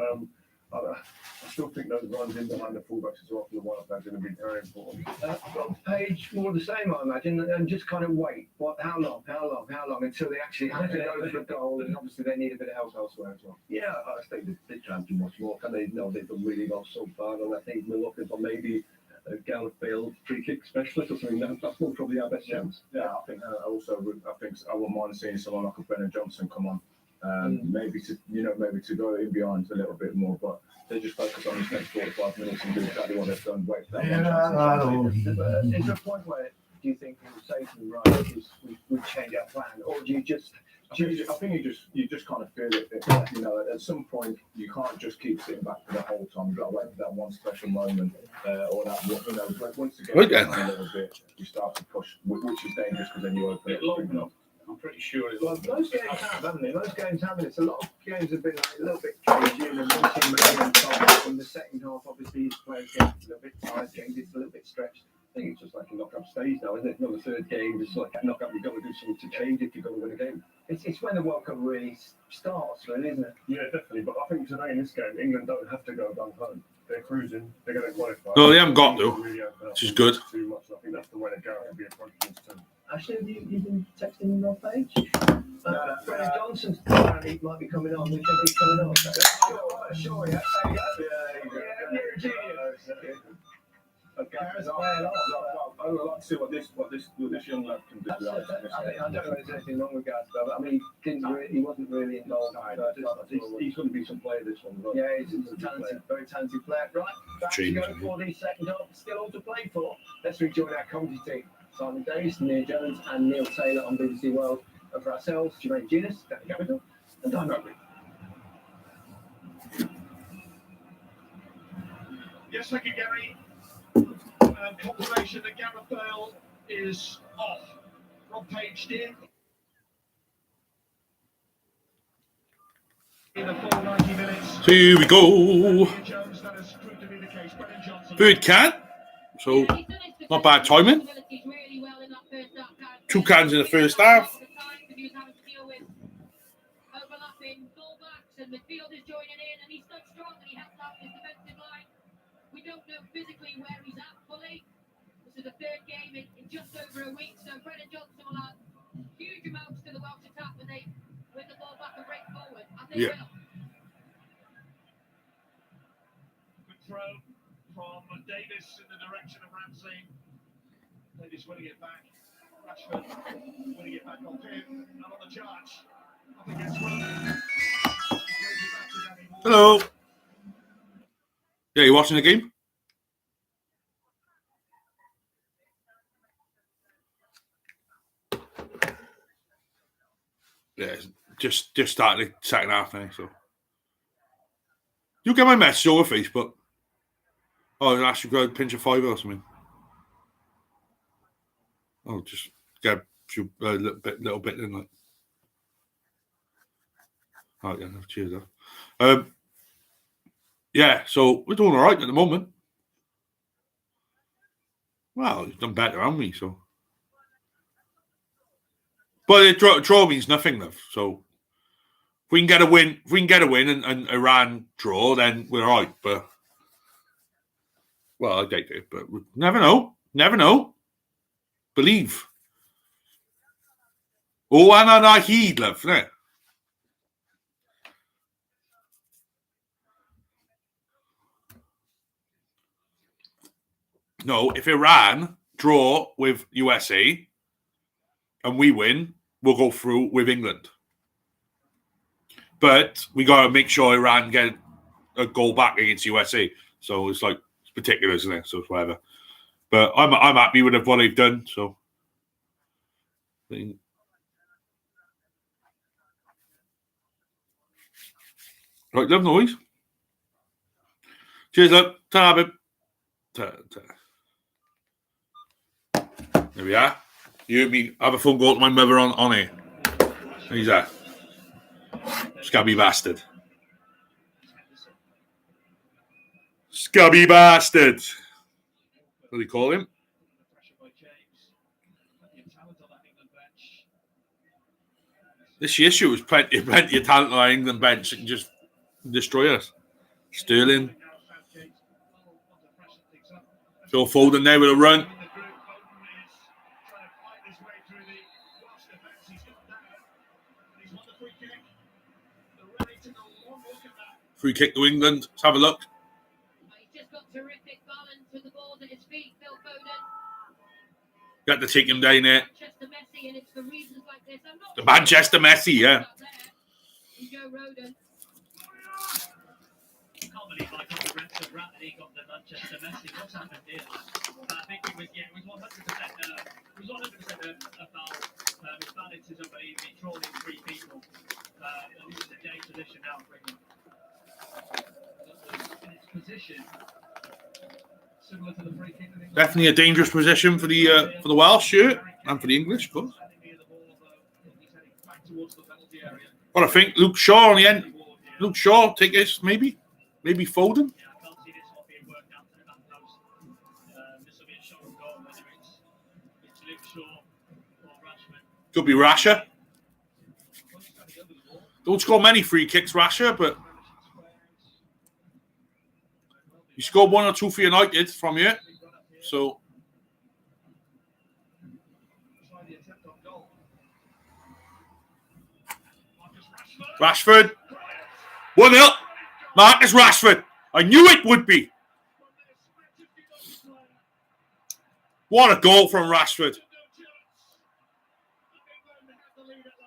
Speaker 9: I still think those runs in behind the fullbacks as well from the wild are going to be very important.
Speaker 8: Page more of the same, I imagine, and just kind of wait. How long until they actually have to go for a goal, and obviously they need a bit of help elsewhere as well.
Speaker 9: Yeah, I think they can't do much more. Can they? No, they've done really well so far, and I think we're looking for maybe a Gareth Bale free kick specialist or something. That's probably our best chance.
Speaker 10: Yeah, I think I wouldn't mind seeing someone like a Brennan Johnson come on. Maybe to go in behind a little bit more, but they just focus on this next 45 minutes and do exactly what they've done. Wait for that one.
Speaker 8: Is there a point where do you think you'll say to them, right, we change our plan, or do you just?
Speaker 10: I think you just kind of feel it. At some point you can't just keep sitting back for the whole time. You've got to wait for that one special moment, or that once you get a little bit, you start to push, which is dangerous because then you open it. I'm pretty sure it
Speaker 8: Well,
Speaker 10: was.
Speaker 8: most games have, haven't they? Most games have, and it's a lot of games have been like a little bit cagey and one team maybe on top. In the second half, obviously, his players get a little bit tired, games it's a little bit stretched. I think it's just like a knockout stage now, isn't it? Not the third game, just like a knockout. You've got to do something to change if you're going to win a game. It's when the World Cup really starts, really, isn't it?
Speaker 9: Yeah, definitely. But I think today in this game, England don't have to go down home. They're cruising. They're going to qualify.
Speaker 1: No, they haven't got to, which is good.
Speaker 9: Too much. I think that's the way to go. It'll be approaching this too.
Speaker 8: Ashley, have you been texting your page? Freddie Johnson apparently might be coming on. We think he's coming on. Sure, yeah. There you go. Yeah, you're a genius.
Speaker 10: Okay, I would like to see what this young lad can do.
Speaker 8: I don't know if there's anything wrong with Gareth Bale. I mean, he wasn't really involved.
Speaker 9: He's going to be some player this one.
Speaker 8: Yeah, he's a talented, very talented player. Right, back to go for the second half. Still all to play for. Let's rejoin our comedy team. Simon Davis, Neil Jones, and Neil Taylor on BBC World. And for ourselves, Jermaine Genius, Danny Capital, and Don Rugby.
Speaker 13: Yes, thank you, Gary. Confirmation that Gareth Bale is off. Rob Page in the full 90 minutes.
Speaker 1: Here we go. Third can. So, not bad timing. 2 cans in the first half.
Speaker 14: Overlapping fullbacks and midfielders joining in, and he stood strong and he helped out his defensive line. We don't know physically where he's at fully. This is the third game in just over a week, so Brennan Johnson will add huge amounts to the Welsh attack when they win the ball back and break forward. And they will.
Speaker 13: Good throw from Davis in the direction of Ramsey. Davis winning it back. Rashford winning it back off him. Not on the charge. Up against Rowan.
Speaker 1: Hello. Yeah, you watching the game? Yeah, just started the second half now, so. You get my message over Facebook. Oh, and actually got a pinch of five or something. Oh, just get a little bit in like. Oh yeah, no, cheers though. Yeah, so we're doing all right at the moment. Well, we've done better, haven't we? So, but a draw means nothing, love. So, if we can get a win, and Iran draw, then we're all right. But well, I doubt it. But we never know. Believe. Oh, and I heed, love. Yeah. No, if Iran draw with USA and we win, we'll go through with England. But we got to make sure Iran get a goal back against USA. So it's particular, isn't it? So it's whatever. But I'm happy with what they've done. So right, love noise. Cheers, love. Ta-ra, babe. Ta-ta. There we are. You heard me have a phone call to my mother on here. Who's that? Scabby bastard. Scabby bastard. What do you call him? This is the issue. Is plenty of talent on the England bench that can just destroy us. Sterling. Phil Foden there with a run. Free kick to England. Let's have a look.
Speaker 14: He's just got terrific balance with the ball at his feet, Phil Foden.
Speaker 1: Got to take him down there.
Speaker 14: Manchester Messi, and it's for reasons like this. I'm not
Speaker 1: The Manchester Messi, yeah.
Speaker 14: Joe Rodon.
Speaker 5: I can't believe Michael Brentford rat that he got the Manchester Messi. What's happened here? I think it was 100% a foul. His balance is unbelievable. He trawled in 3 people. And this is a day position now for England. In its position, similar to the free kick.
Speaker 1: Definitely a dangerous position for the Welsh shirt and for the English, of course. Well, I think Luke Shaw on the end. Luke Shaw, take this, maybe. Maybe Foden. Could be Rasher. Don't score many free kicks, Rasher, but you scored 1 or 2 for United from here. So Rashford. 1-0. Marcus Rashford. I knew it would be. What a goal from Rashford.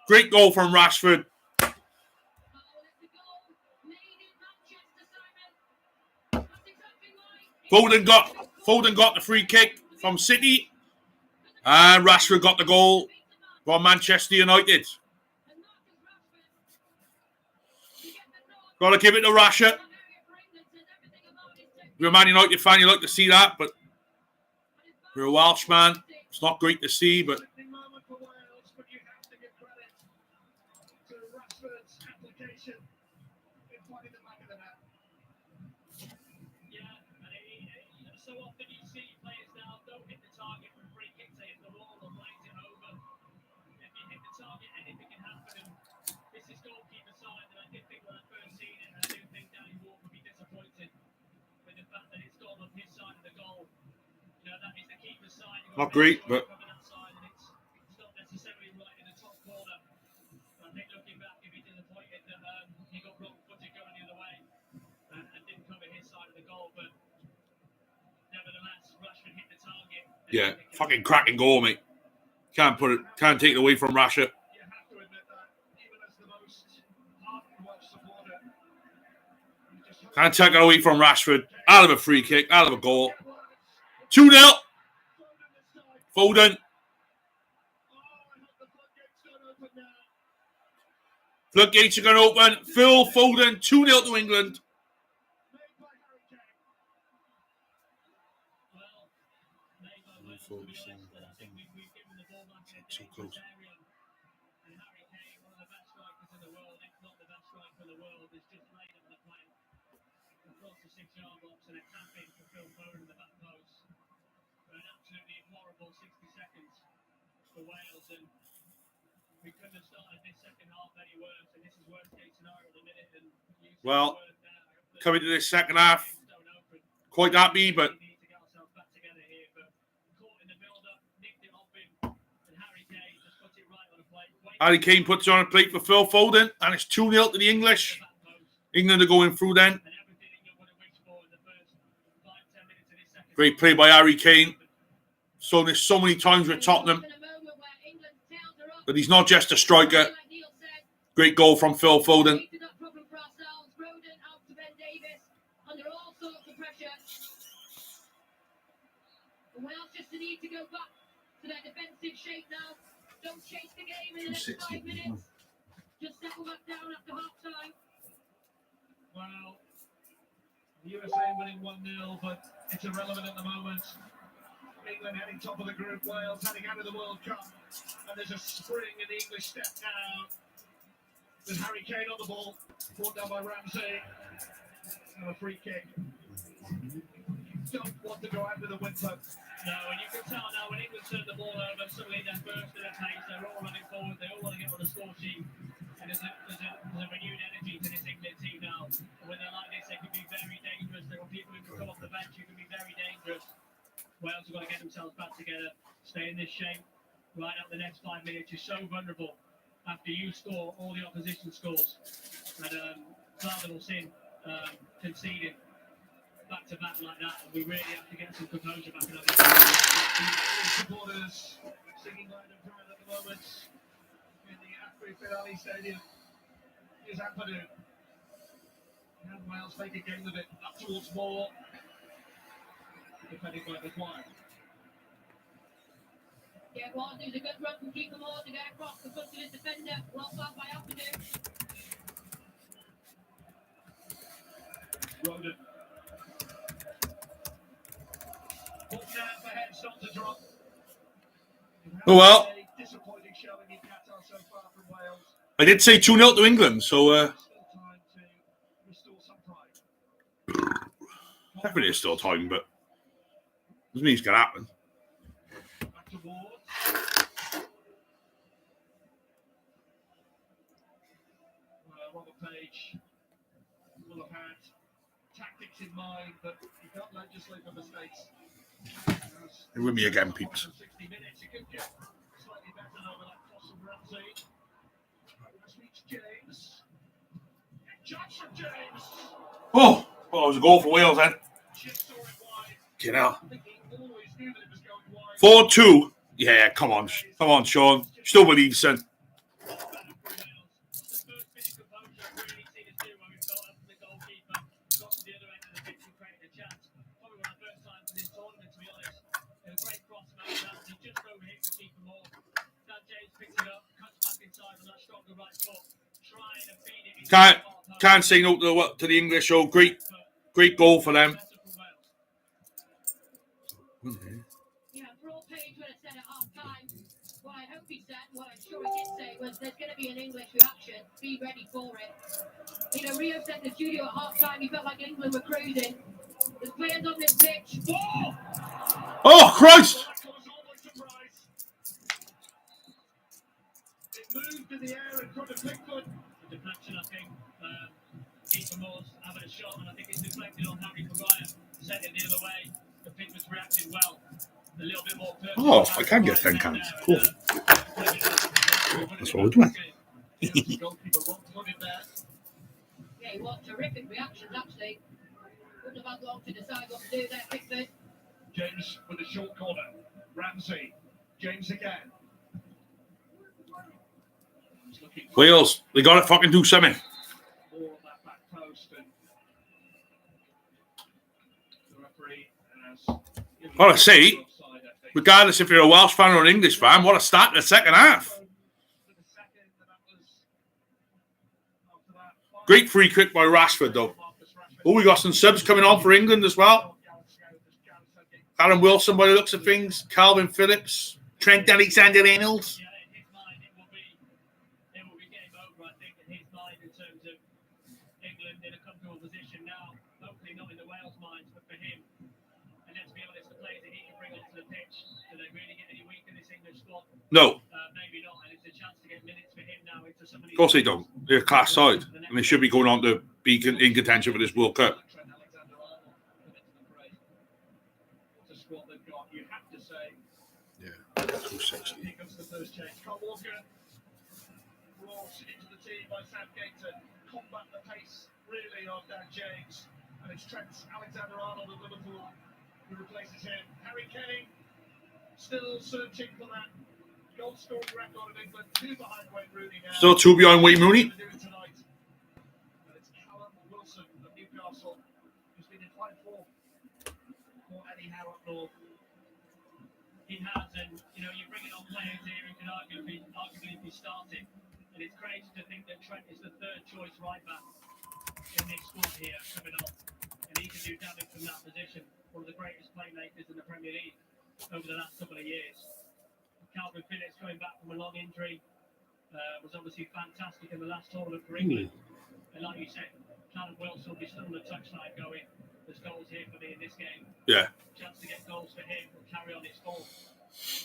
Speaker 1: Great goal from Rashford. Foden got the free kick from City. And Rashford got the goal from Manchester United. Got to give it to Rasher. If you're a Man United fan, you like to see that, but if you're a Welshman, it's not great to see, but not great, but yeah, fucking cracking goal, mate. Can't take it away from Rasher. Can't take it away from Rashford. Out of a free kick, out of a goal. 2-0. Foden. Floodgates are going to open. Phil Foden, 2-0 to England. So close. Well, coming to this second half, quite happy, but Harry Kane puts it on a plate for Phil Foden, and it's 2-0 to the English. England are going through then. Great play by Harry Kane. So there's so many times with Tottenham that he's not just a striker. Great goal from Phil Foden.
Speaker 14: Wales just need to go back to their defensive shape now. Don't chase the game in the next 5 minutes. Just settle back down after half time.
Speaker 13: Well, the USA winning 1-0, but it's irrelevant at the moment. England heading top of the group, Wales heading out of the World Cup. And there's a spring in the English step now. With Harry Kane on the ball, brought down by Ramsey. And a free kick. Don't want to go out with a whimper.
Speaker 7: No, and you can tell now when England turn the ball over, suddenly they're bursting at pace, they're all running forward, they all want to get on the score sheet. And there's a renewed energy to this England team now. And when they're like this, they can be very dangerous. There are people who can come off the bench who can be very dangerous. Wales have got to get themselves back together, stay in this shape, right up the next 5 minutes. You're so vulnerable after you score all the opposition scores. And cardinal sin conceding back-to-back like that, and we really have to get some composure back in our
Speaker 13: supporters singing line of pride at the moment in the Afrifit Ali Stadium. Here's Ampadu. And Wales make a game of it up towards Moore. Defending by McGuire.
Speaker 14: Yeah, well, there's a good run from Keeper Moore to get across the front to the defender. Well done by Ampadu.
Speaker 13: Roden.
Speaker 1: Oh well.
Speaker 13: Disappointing showing in Qatar so far from Wales.
Speaker 1: I did say 2-0 to England, so definitely it's still time, but doesn't mean it's going to happen.
Speaker 13: Back to Ward. Robert Page will have had tactics in mind, but you can't legislate for mistakes.
Speaker 1: You're with me again, peeps.
Speaker 13: 60 minutes, you could get slightly better over that cross from Ramsey. Let's reach James. Johnson James.
Speaker 1: Oh, well, it was a goal for Wales then.
Speaker 13: Chips or it wide.
Speaker 1: Get out.
Speaker 13: I think he always knew that it was going wide.
Speaker 1: 4-2. Yeah, come on, Sean. Still believe, son. Can't say no to the English. So great goal for them.
Speaker 14: Yeah, for all Page when I said at half time, what I hope he said, what I'm sure he did say, was there's going to be an English reaction. Be ready for it. You know, Rio said in the studio at half time, he felt like England were cruising. There's players on this pitch.
Speaker 1: Oh, Christ!
Speaker 13: It moved in the air in front of Pickford. The deflection, I think. Keeper Moore's having a shot, and I think it's deflected on Harry Maguire. Sent it the other way. The Pickford's reacted well. A little bit more perfect.
Speaker 1: Oh, I can get 10 cans. Cool. That's what we're doing.
Speaker 14: Yeah, he was terrific reactions, actually. Wouldn't have had long to decide what to do there, Pickford.
Speaker 13: James with a short corner. Ramsey. James again.
Speaker 1: Wales, they got to fucking do something.
Speaker 13: More on that back post, and the referee has.
Speaker 1: What I say, regardless if you're a Welsh fan or an English fan, what a start to the second half. Great free kick by Rashford, though. Oh, we got some subs coming on for England as well. Aaron Wilson, by the looks of things. Calvin Phillips. Trent Alexander-Arnold. No.
Speaker 13: Maybe not, and it's a chance to get minutes for him now into some of
Speaker 1: Of course they don't. They're a class side. And they should be going on to be in contention for this World Cup. Yeah. 260.
Speaker 13: Here comes the first change. Carl Walker brought into the team by Southgate to combat the pace, really, of Dan James. And it's Trent Alexander-Arnold of Liverpool who replaces him. Harry Kane still searching for that goal scoring record of England. 2 behind Wayne Rooney now.
Speaker 1: Still 2 behind Wayne Rooney.
Speaker 13: It's Callum Wilson of Newcastle who's been in fine form for Eddie Howe up north. He has, and you know, you're bringing on players here who can arguably be starting, and it's crazy to think that Trent is the 3rd choice right back in this squad here coming on, and he can do damage from that position. One of the greatest playmakers in the Premier League over the last couple of years. Calvin Phillips coming back from a long injury was obviously fantastic in the last tournament for England. And like you said, Callum Wilson will be still on the touchline going. There's goals here for me in this game.
Speaker 1: Yeah.
Speaker 13: Chance to get goals for him and carry on his form.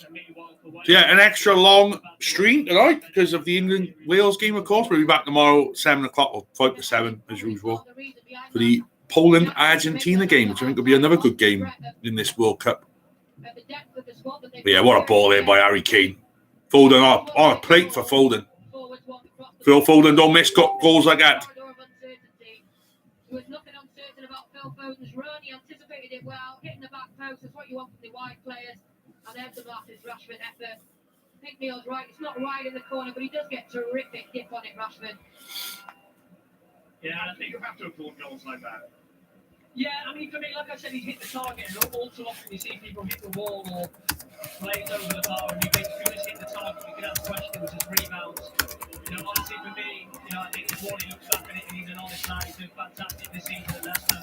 Speaker 13: And meanwhile, for Wales,
Speaker 1: Yeah, an extra long stream tonight because of the England-Wales game, of course. We'll be back tomorrow, 7 o'clock, or 5 to 7, as usual, for the Poland-Argentina game, which I think will be another good game in this World Cup. But yeah, what a ball here by Harry Kane. Foden on a plate for Foden. Phil Foden don't miss goals like that.
Speaker 14: There was nothing uncertain about Phil Foden's run. He anticipated it well. Hitting the back post is what you want from the wide players. And there's the last Rashford effort. I think Neil's right. It's not wide in the corner, but he does get terrific dip on it, Rashford.
Speaker 13: Yeah, I think you have to afford goals like that.
Speaker 5: Yeah, I mean, for me, like I said, he's hit the target, and all too often you see people hit the wall or plays over the bar, and you basically just hit the target. You can ask questions as rebounds. You know, honestly, for me, you know, I think if Warney looks back at it and he's an honest man, he's been fantastic this season at Leicester.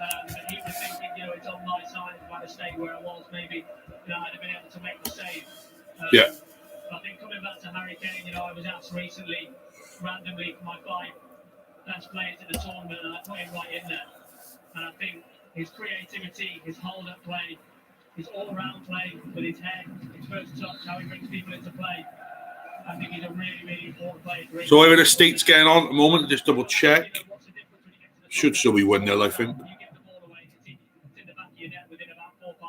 Speaker 5: But he was thinking, you know, it's on my side. If I'd have stayed where I was, maybe, you know, I'd have been able to make the save.
Speaker 1: Yeah.
Speaker 13: I think coming back to Harry Kane, you know, I was asked recently, randomly my 5 best players in the tournament, and I put him right in there. And I think his creativity, his hold-up play, his all-round play with his head, his first touch, how he brings people into play. I think he's a really, really important player.
Speaker 1: So whatever the States getting on at the moment, just double check. Should still be 1-0, I think.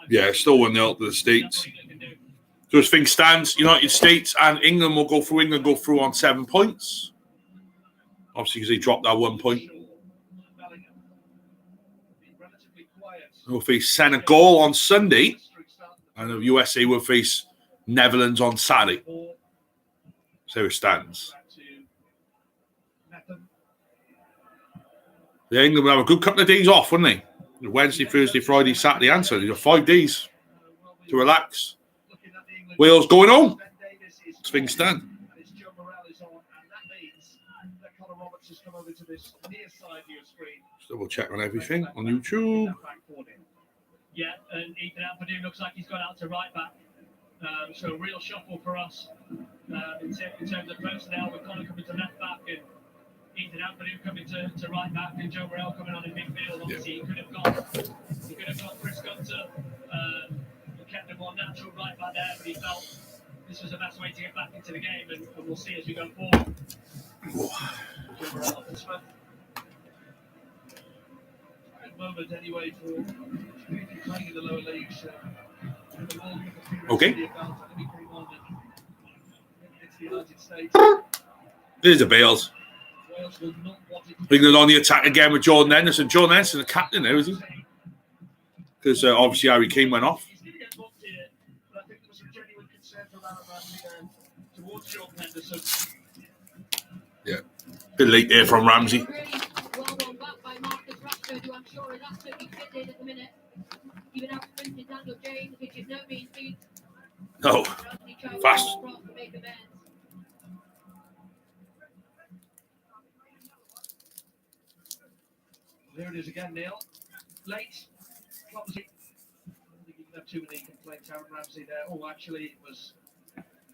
Speaker 1: Yeah, still 1-0 to the States. So as things stands, United States and England will go through. England go through on 7 points. Obviously, because they dropped that 1 point. We'll face Senegal on Sunday. And the USA will face Netherlands on Saturday. So it stands. Yeah, England will have a good couple of days off, wouldn't they? Wednesday, Thursday, Friday, Saturday, and Sunday. You've got 5 days to relax. Wales going home. Things stand. Just double check on everything on YouTube.
Speaker 13: Yeah, and Ethan Ampadu looks like he's gone out to right back. So a real shuffle for us in terms of personnel, with Connor coming to left back and Ethan Ampadu coming to right back and Joe Morrell coming on in midfield. Obviously, he could have got Chris Gunter, kept a more natural right back there, but he felt this was the best way to get back into the game, and we'll see as we go forward. Joe Morrell off the spot. Good moment anyway for playing in the lower leagues.
Speaker 1: Okay. There's the Bales. England on the attack again with Jordan Henderson. Jordan Henderson, the captain there, is he? Because obviously Harry Kane went off. Yeah. Bit late there from Ramsey. Oh, fast.
Speaker 13: There it is again, Neil. Late. Clumsy. I don't think you can have too many complaints, Aaron Ramsey there. Oh, actually, it was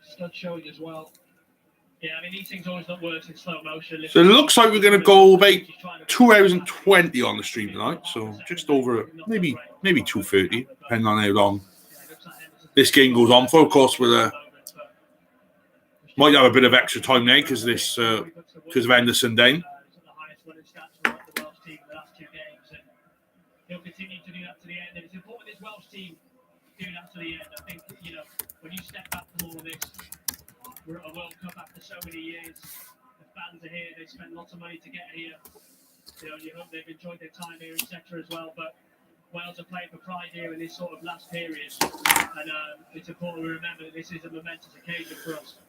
Speaker 13: stud showing as well. Yeah, I mean, these things always not worse in slow motion.
Speaker 1: So it looks like we're going to go about 2 hours and 20 on the stream tonight. So just over maybe 2:30, depending on how long this game goes on for. Of course, with might have a bit of extra time now because of Henderson Dane.
Speaker 13: He'll continue to do that to the end, and it's important this Welsh team do that to the end. I think, when you step back from all of this, we're at a World Cup after so many years. The fans are here, they spent lots of money to get here. You hope they've enjoyed their time here, etc. as well. But Wales are playing for pride here in this sort of last period, and it's important we remember that this is a momentous occasion for us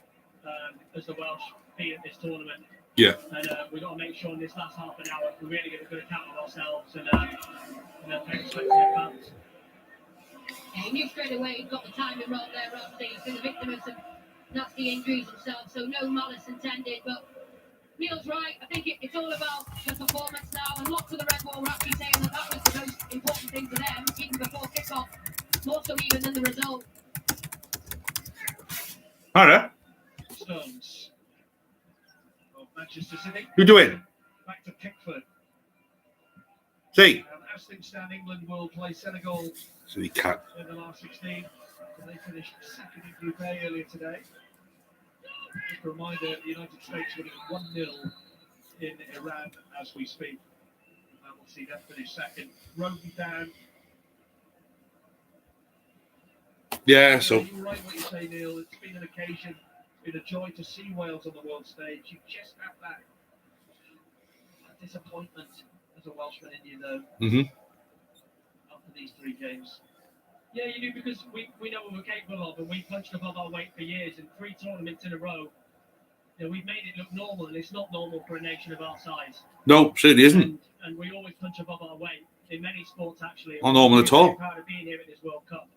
Speaker 13: as the Welsh be at this tournament.
Speaker 1: Yeah.
Speaker 13: And we've got to make sure in this last half an hour we really get a good account of ourselves and pay respect to their fans.
Speaker 14: Yeah, he knew straight away he'd got the timing wrong there, Ramsey. He's been the victim of some nasty injuries himself, so no malice intended. But Neil's right. I think it's all about the performance now, and lots of the Red Bull were actually saying that was the most important thing for them, even before kickoff, more so even than the result.
Speaker 1: All right.
Speaker 13: Stones. Manchester City.
Speaker 1: Who doing?
Speaker 13: Back to Pickford.
Speaker 1: See.
Speaker 13: As things stand, England will play Senegal
Speaker 1: So he can't.
Speaker 13: in the last 16. So they finished second in Group A earlier today. Just a reminder, the United States winning 1-0 in Iran as we speak. And we'll see them finish second. Roden down.
Speaker 1: Yeah, so.
Speaker 13: You're right what you say, Neil. It's been an occasion. It's been a joy to see Wales on the world stage. You just have that disappointment as a Welshman in you, though, after these 3 games. Yeah, you do, because we know what we're capable of, and we punched above our weight for years, and 3 tournaments in a row. We've made it look normal, and it's not normal for a nation of our size.
Speaker 1: No, certainly isn't.
Speaker 13: And we always punch above our weight in many sports, actually.
Speaker 1: Not normal at all.
Speaker 13: We're proud of being here at this World Cup.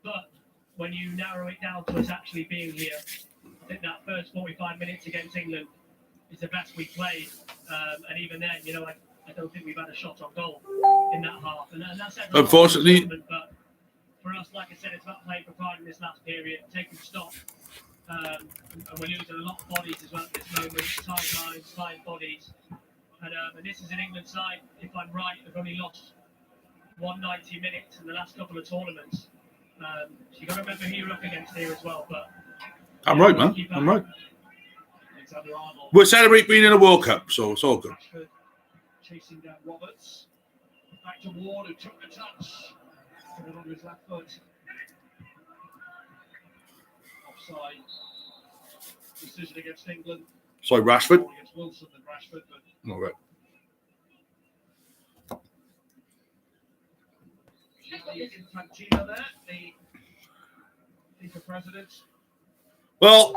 Speaker 13: But when you narrow it down to us actually being here, I think that first 45 minutes against England is the best we played. And even then, I don't think we've had a shot on goal in that half. And that's
Speaker 1: unfortunately.
Speaker 13: But for us, like I said, it's about playing for pride in this last period, taking stock And we're losing a lot of bodies as well at this moment. Tight lines, tight bodies. And this is an England side, if I'm right, have only lost 190 minutes in the last couple of tournaments. So you've got to remember who you're up against here as well. But
Speaker 1: I'm right, man. I'm right.
Speaker 13: Alexander-Arnold.
Speaker 1: We'll celebrate being in a World Cup, so it's all good.
Speaker 13: Rashford chasing down Roberts. Back to Ward, who took the touch. Put it onto his left foot. Offside. Decision against England.
Speaker 1: Sorry, Rashford.
Speaker 13: More against Wilson than Rashford, but
Speaker 1: All right.
Speaker 13: Infantino there, the FIFA president.
Speaker 1: Well,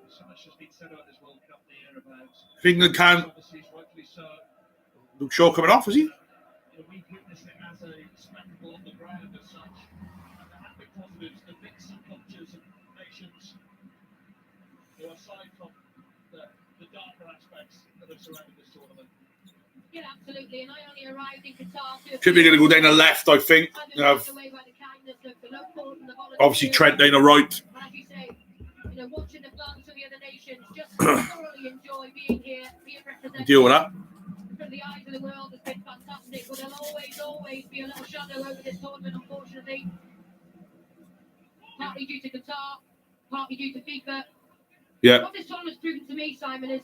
Speaker 13: So much has been said about this World Cup the year about.
Speaker 1: if England can,
Speaker 13: Obviously, rightfully so.
Speaker 1: Luke Shaw coming off, is he?
Speaker 13: We've witnessed it as a spectacle on the ground as such. And there have been positives, the mix of cultures and nations. So aside from the darker aspects that have surrounded this tournament.
Speaker 14: Yeah, absolutely. And I only arrived in Qatar.
Speaker 1: Should be going to go down the left, I think. You have obviously Trent down the right.
Speaker 14: As you say, watching the fans of the other nations, just thoroughly enjoy being here, being represented.
Speaker 1: Deal with that.
Speaker 14: From the eyes of the world has been fantastic, but there'll always be a little shadow over this tournament, unfortunately. Partly due to Qatar, partly due to FIFA.
Speaker 1: Yeah.
Speaker 14: What this tournament's proven to me, Simon, is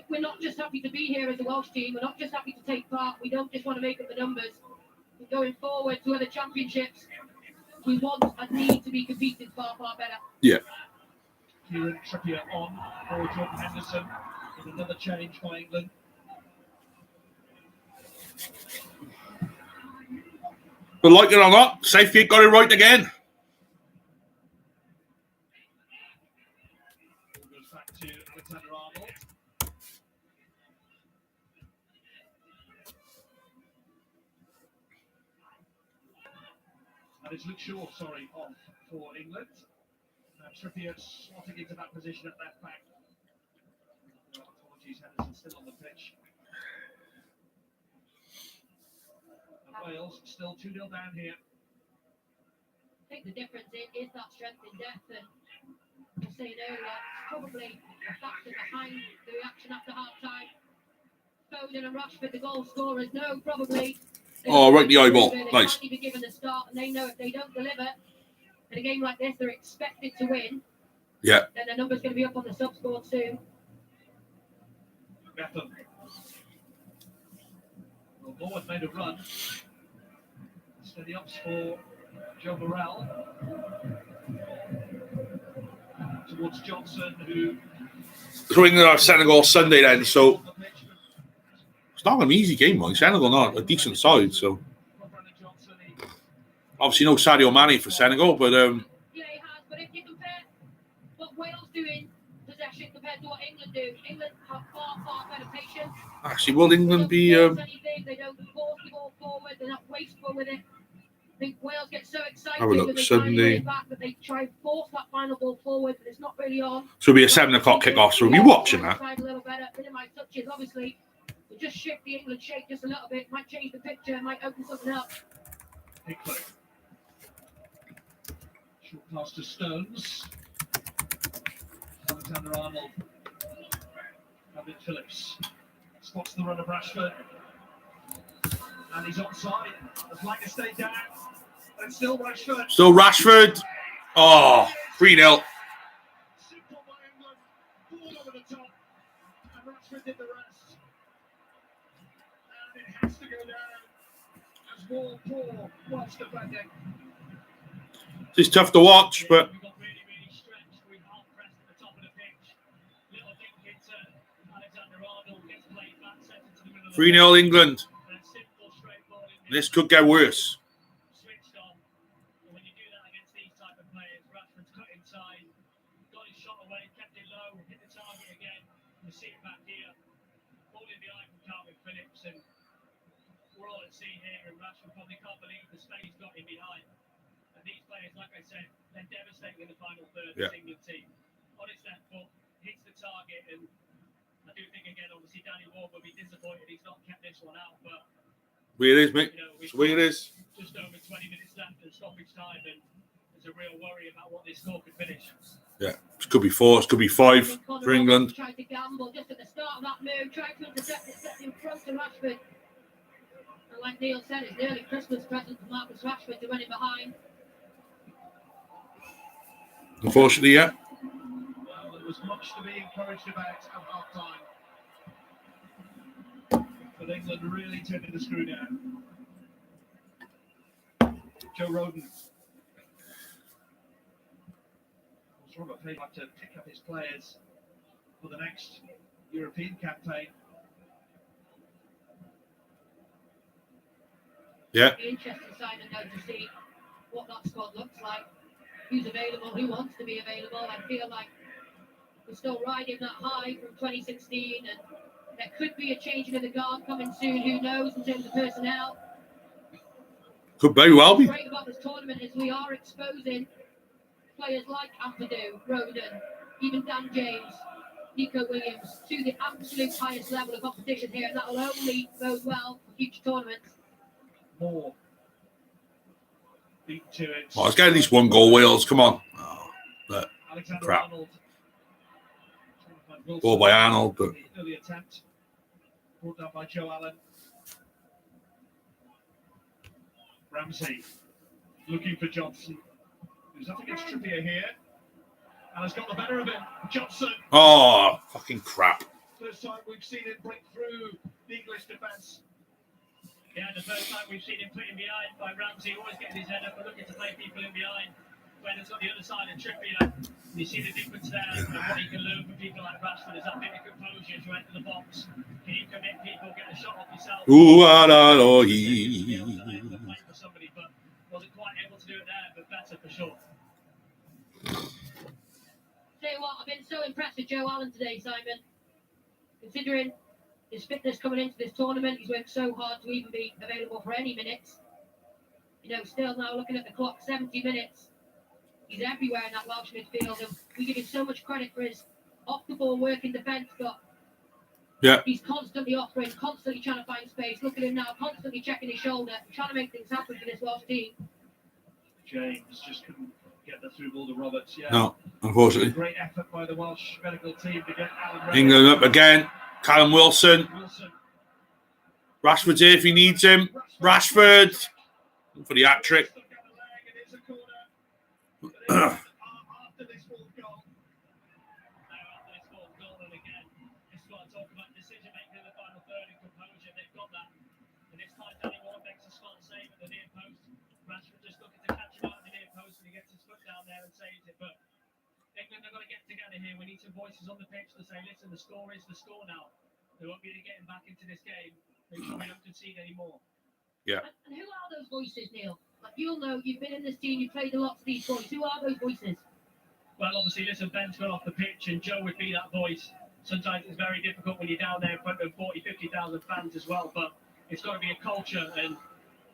Speaker 14: we're not just happy to be here as a Welsh team. We're not just happy to take part. We don't just want to make up the numbers. We're going forward to other championships. We want and need to be competing far, far better.
Speaker 1: Yeah.
Speaker 13: Kieran Trippier on for Jordan Henderson with another change by England.
Speaker 1: But like it or not, Southgate got it right again.
Speaker 13: Goes back to Alexander-Arnold. And it's Luke Shaw, off for England. Trippier slotting into that position at left back. Apologies, Henderson still on the pitch. And Wales still 2-0 down here.
Speaker 14: I think the difference is that strength in depth. And I was saying earlier, probably a factor behind the reaction after half time. Foden and Rashford, the goal scorers, no, probably.
Speaker 1: Oh, right in the eyeball.
Speaker 14: They
Speaker 1: Nice.
Speaker 14: can't even given the start, and they know if they don't deliver in a game like this, they're expected to win.
Speaker 1: Yeah.
Speaker 14: Then their number's going to be up on the sub score soon.
Speaker 13: Beckham. Well, Bournemouth made a run. Steady ups for Joe Morrell. Towards Johnson, who...
Speaker 1: So England are Senegal Sunday then, so it's not an easy game, man. Senegal not a decent side, so obviously no Sadio Mane for Senegal, but
Speaker 14: Yeah, he has, but if you compare what Wales do in possession compared to what England do, England have far, far better patience.
Speaker 1: actually will England be
Speaker 14: They don't force the ball forward, they're not wasteful with it. I think Wales get so excited
Speaker 1: Have a look,
Speaker 14: when they
Speaker 1: Sunday.
Speaker 14: finally win it back that they try and force that final ball forward, but it's not really on.
Speaker 1: so it'll be a 7 o'clock kick-off, so we'll be watching that.
Speaker 14: A little better, minimize touches, obviously. But just shift the England shape just a little bit, might change the picture, might open something up.
Speaker 13: Pickford. Short pass to Stones. Alexander-Arnold. David Phillips. Spots the run of Rashford. And he's onside. As Langer stayed down. And still Rashford.
Speaker 1: Still Rashford. Oh, 3-0.
Speaker 13: Simple by England. Ball over the top. And Rashford did the rest. And it has to go down. As Wall poor Welsh defending.
Speaker 1: It's tough to watch, but
Speaker 13: We got really stretched. We half pressed at the top of the pitch. Little dink into Alexander-Arnold. Gets played back, sent into the middle of the
Speaker 1: 3-0 England.
Speaker 13: And simple, straight ball in.
Speaker 1: This could get worse.
Speaker 13: Switched on. And when you do that against these type of players, Rashford's cut inside, got his shot away, kept it low, hit the target again. You see it back here. Ball in the eye from Calvin Phillips, and we're all at sea here, and Rashford probably can't believe the space got him behind. And these players, like I said, they're devastating in the final third.
Speaker 1: Yeah.
Speaker 13: This England team on its left foot hits the target, and I do think again, obviously Danny Ward will be disappointed he's not kept this one out, but
Speaker 1: Way it is, mate. It's the way it is.
Speaker 13: just over 20 minutes left in stoppage time, and there's a real worry about what this score could finish.
Speaker 1: Yeah. Could be 4, it could be 5 for England.
Speaker 14: Tried to gamble just at the start of that move, tried to intercept it, set in front of Rashford. And like Neil said, it's nearly Christmas present for Marcus Rashford to run in behind.
Speaker 1: Unfortunately, yeah.
Speaker 13: Well, there was much to be encouraged about at half time. But England really turning the screw down. Joe Roden. Robert Page like to pick up his players for the next European campaign.
Speaker 1: Yeah.
Speaker 14: Be interesting, Simon, though, to see what that squad looks like, who's available, who wants to be available. I feel like we're still riding that high from 2016, and there could be a changing of the guard coming soon. Who knows in terms of personnel?
Speaker 1: Could very well be.
Speaker 14: What's great about this tournament is we are exposing players like Ampadu, Roden, even Dan James, Nico Williams to the absolute highest level of competition here, and that will only bode well for future tournaments.
Speaker 13: More beat to it.
Speaker 1: Oh, let's get at least 1 goal, Wales. Come on. Oh,
Speaker 13: Alexander
Speaker 1: crap.
Speaker 13: Arnold.
Speaker 1: Goal by Arnold, but
Speaker 13: The early attempt brought down by Joe Allen. Ramsey looking for Johnson. Who's up against Trippier here. And has got the better of it. Johnson.
Speaker 1: oh, fucking crap.
Speaker 13: First time we've seen him break through the English defence.
Speaker 5: Yeah, the first time we've seen him put in behind by Ramsey, always getting his head up and looking to play people in behind. When it's on the other side of Trippier, you see the difference there and what he can learn from people like Rashford is that bit of composure to enter the box. Can you commit people, get a shot off yourself?
Speaker 1: Ooh, ah, la, lo,
Speaker 5: Playing
Speaker 1: hee.
Speaker 5: for somebody, but wasn't quite able to do it there, but better for sure.
Speaker 14: Tell you what, I've been so impressed with Joe Allen today, Simon. Considering his fitness coming into this tournament, he's worked so hard to even be available for any minutes. You know, still now looking at the clock, 70 minutes. He's everywhere in that Welsh midfield, and we give him so much credit for his off-the-ball work in defence, but
Speaker 1: Yeah.
Speaker 14: he's constantly offering, constantly trying to find space. Look at him now, constantly checking his shoulder, trying to make things happen for this Welsh team.
Speaker 13: James just couldn't get the through ball to Roberts. Yeah.
Speaker 1: No, unfortunately.
Speaker 13: Great effort by the Welsh medical team to get Alan ready.
Speaker 1: England up again. Callum Wilson.
Speaker 13: Wilson.
Speaker 1: Rashford's here if he needs him. Rashford. For the hat trick.
Speaker 13: Stuck out the leg, and it's a corner. But after this fourth goal.
Speaker 5: After this fourth goal, and again, this is what I talk about decision making in the final third and composure. They've got that. And this time, Danny Ward makes a smart save at the near post. Rashford just looking to catch him out at the near post, and he gets his foot down there and saves it. But England have got to get together here. We need some voices on the pitch to say, listen, the score is the score now. They won't be getting back into this game. Make sure we don't concede anymore.
Speaker 1: Yeah.
Speaker 14: And who are those voices, Neil? Like, you'll know, you've been in this team, you've played a lot to these boys. Who are those voices?
Speaker 5: Well, obviously, listen, Ben's gone off the pitch, and Joe would be that voice. Sometimes it's very difficult when you're down there in front of 40, 50,000 fans as well, but it's got to be a culture. And,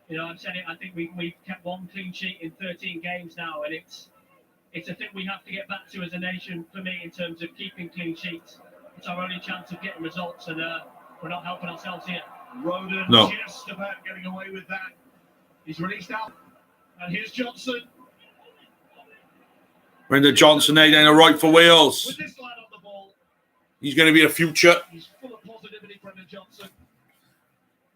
Speaker 5: you know, I've said it, I think we've kept 1 clean sheet in 13 games now, and it's a thing we have to get back to as a nation, for me, in terms of keeping clean sheets. It's our only chance of getting results, and we're not helping ourselves here.
Speaker 13: Roden
Speaker 1: No.
Speaker 13: just about getting away with that. He's released out. And here's Johnson.
Speaker 1: Brendan Johnson there, then a right for Wales.
Speaker 13: With this lad on the ball,
Speaker 1: He's going to be a future.
Speaker 13: he's full of positivity, Brendan Johnson.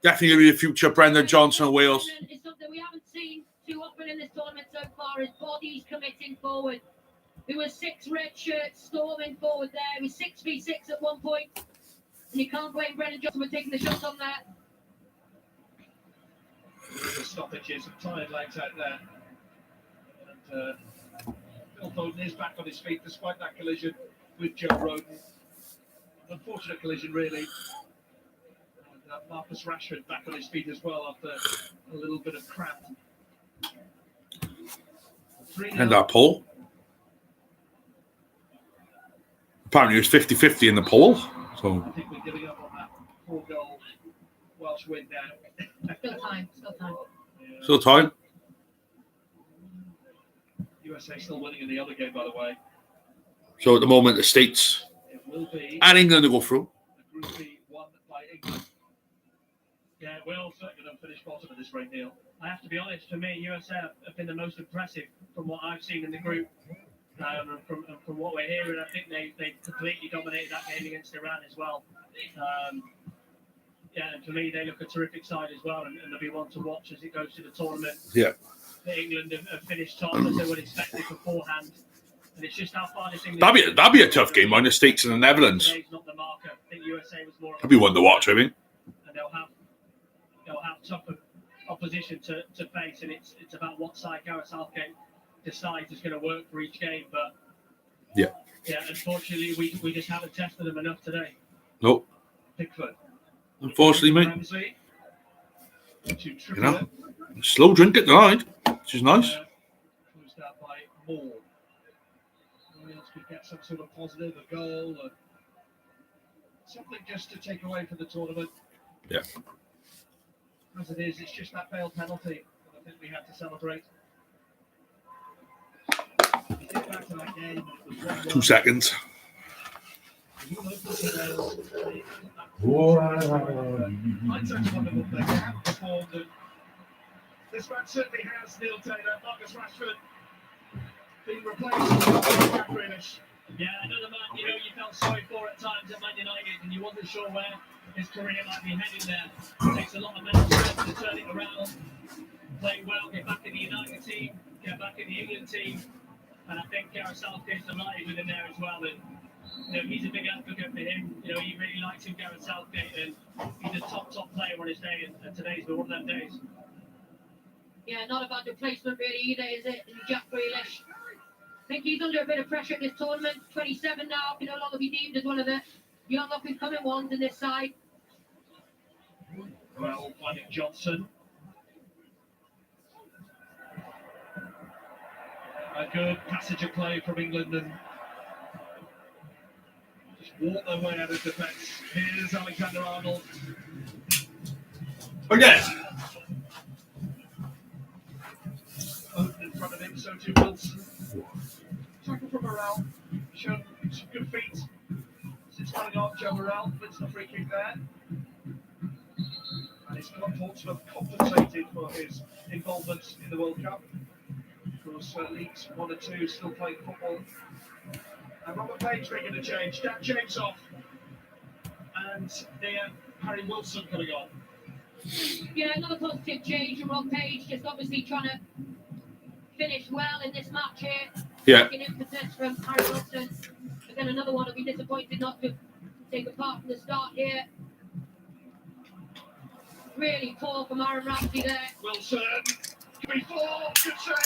Speaker 1: Definitely going to be a future Brendan Johnson of Wales.
Speaker 14: It's something we haven't seen too often in this tournament so far, is bodies committing forward. There were 6 red shirts storming forward there. It was 6v6 at one point. And you can't blame Brendan Johnson for taking the shot on that.
Speaker 13: The stoppages, some tired legs out there. And Phil Foden is back on his feet despite that collision with Joe Roden. Unfortunate collision, really. And Marcus Rashford back on his feet as well after a little bit of cramp.
Speaker 1: And that poll. Apparently it was 50-50 in the poll. So
Speaker 13: I think we're giving up on that 4-goal Welsh win now.
Speaker 14: Still time, still time.
Speaker 1: still time.
Speaker 13: USA still winning in the other game, by the way.
Speaker 1: So at the moment the States
Speaker 13: It will be
Speaker 1: and England will go through.
Speaker 13: a Group B won by England.
Speaker 5: Yeah, we'll certainly don't finish bottom of this right, Neil. I have to be honest, for me, USA have been the most impressive from what I've seen in the group.
Speaker 13: From what we're hearing, I think they completely dominated that game against Iran as well. And for me, they look a terrific side as well, and they'll be one to watch as it goes to the tournament.
Speaker 1: Yeah.
Speaker 13: England have finished top as they would expect it beforehand, and it's just how far this England.
Speaker 1: That'd be a tough game on the States and the Netherlands.
Speaker 13: Today's not the marker. I think USA was more.
Speaker 1: That'd be one to watch, I think.
Speaker 13: And they'll have tough opposition to face, and it's about what side Gareth Southgate decides is going to work for each game. But
Speaker 1: yeah,
Speaker 13: unfortunately, we just haven't tested them enough today.
Speaker 1: Nope.
Speaker 13: Pickford.
Speaker 1: Unfortunately, mate. You know, slow drink it tonight, which is nice.
Speaker 13: Closed out by Moore. Anyone else could get some sort of positive, a goal, or something just to take away from the tournament.
Speaker 1: Yeah.
Speaker 13: As it is, it's just that failed penalty that I think we had to celebrate.
Speaker 1: 2 seconds.
Speaker 13: This man certainly has Neil Taylor, Marcus Rashford being replaced by Jack Grealish. Yeah, another man, you felt sorry for at times at Man United, and you wasn't sure where his career might be heading there. It takes a lot of mental strength to turn it around, play well, get back in the United team, get back in the England team, and I think Gareth Southgate's delighted with him there as well. And he's a big advocate for him. He really likes him, Gareth Southgate, and he's a top player on his day, and today's been one of them days.
Speaker 14: Yeah, not a bad replacement really either, is it? Jack Grealish. I think he's under a bit of pressure at this tournament. 27 now, can no longer be deemed as one of the young up-and-coming ones in this side.
Speaker 13: Well, Mike Johnson. A good passage of play from England and just walk their way out of defence. Here's Alexander-Arnold.
Speaker 1: Again.
Speaker 13: Open in front of him, so too Wilson. Tackle from Morel. Shown some good feet since coming off Joe Morel. Wins the free kick there. And he's got Portsmouth compensated for his involvement in the World Cup. Of course, Leeds 1 and 2 still playing football. And Robert Page making a change. Dan James off. And Harry Wilson coming on.
Speaker 14: Yeah, another positive change from Rob Page, just obviously trying to finish well in this match here.
Speaker 1: Yeah.
Speaker 14: Taking impetus from Harry Wilson. Again, another one will be disappointed not to take a part from the start here. Really poor from Aaron Ramsey there.
Speaker 13: Wilson, 3-4, good save.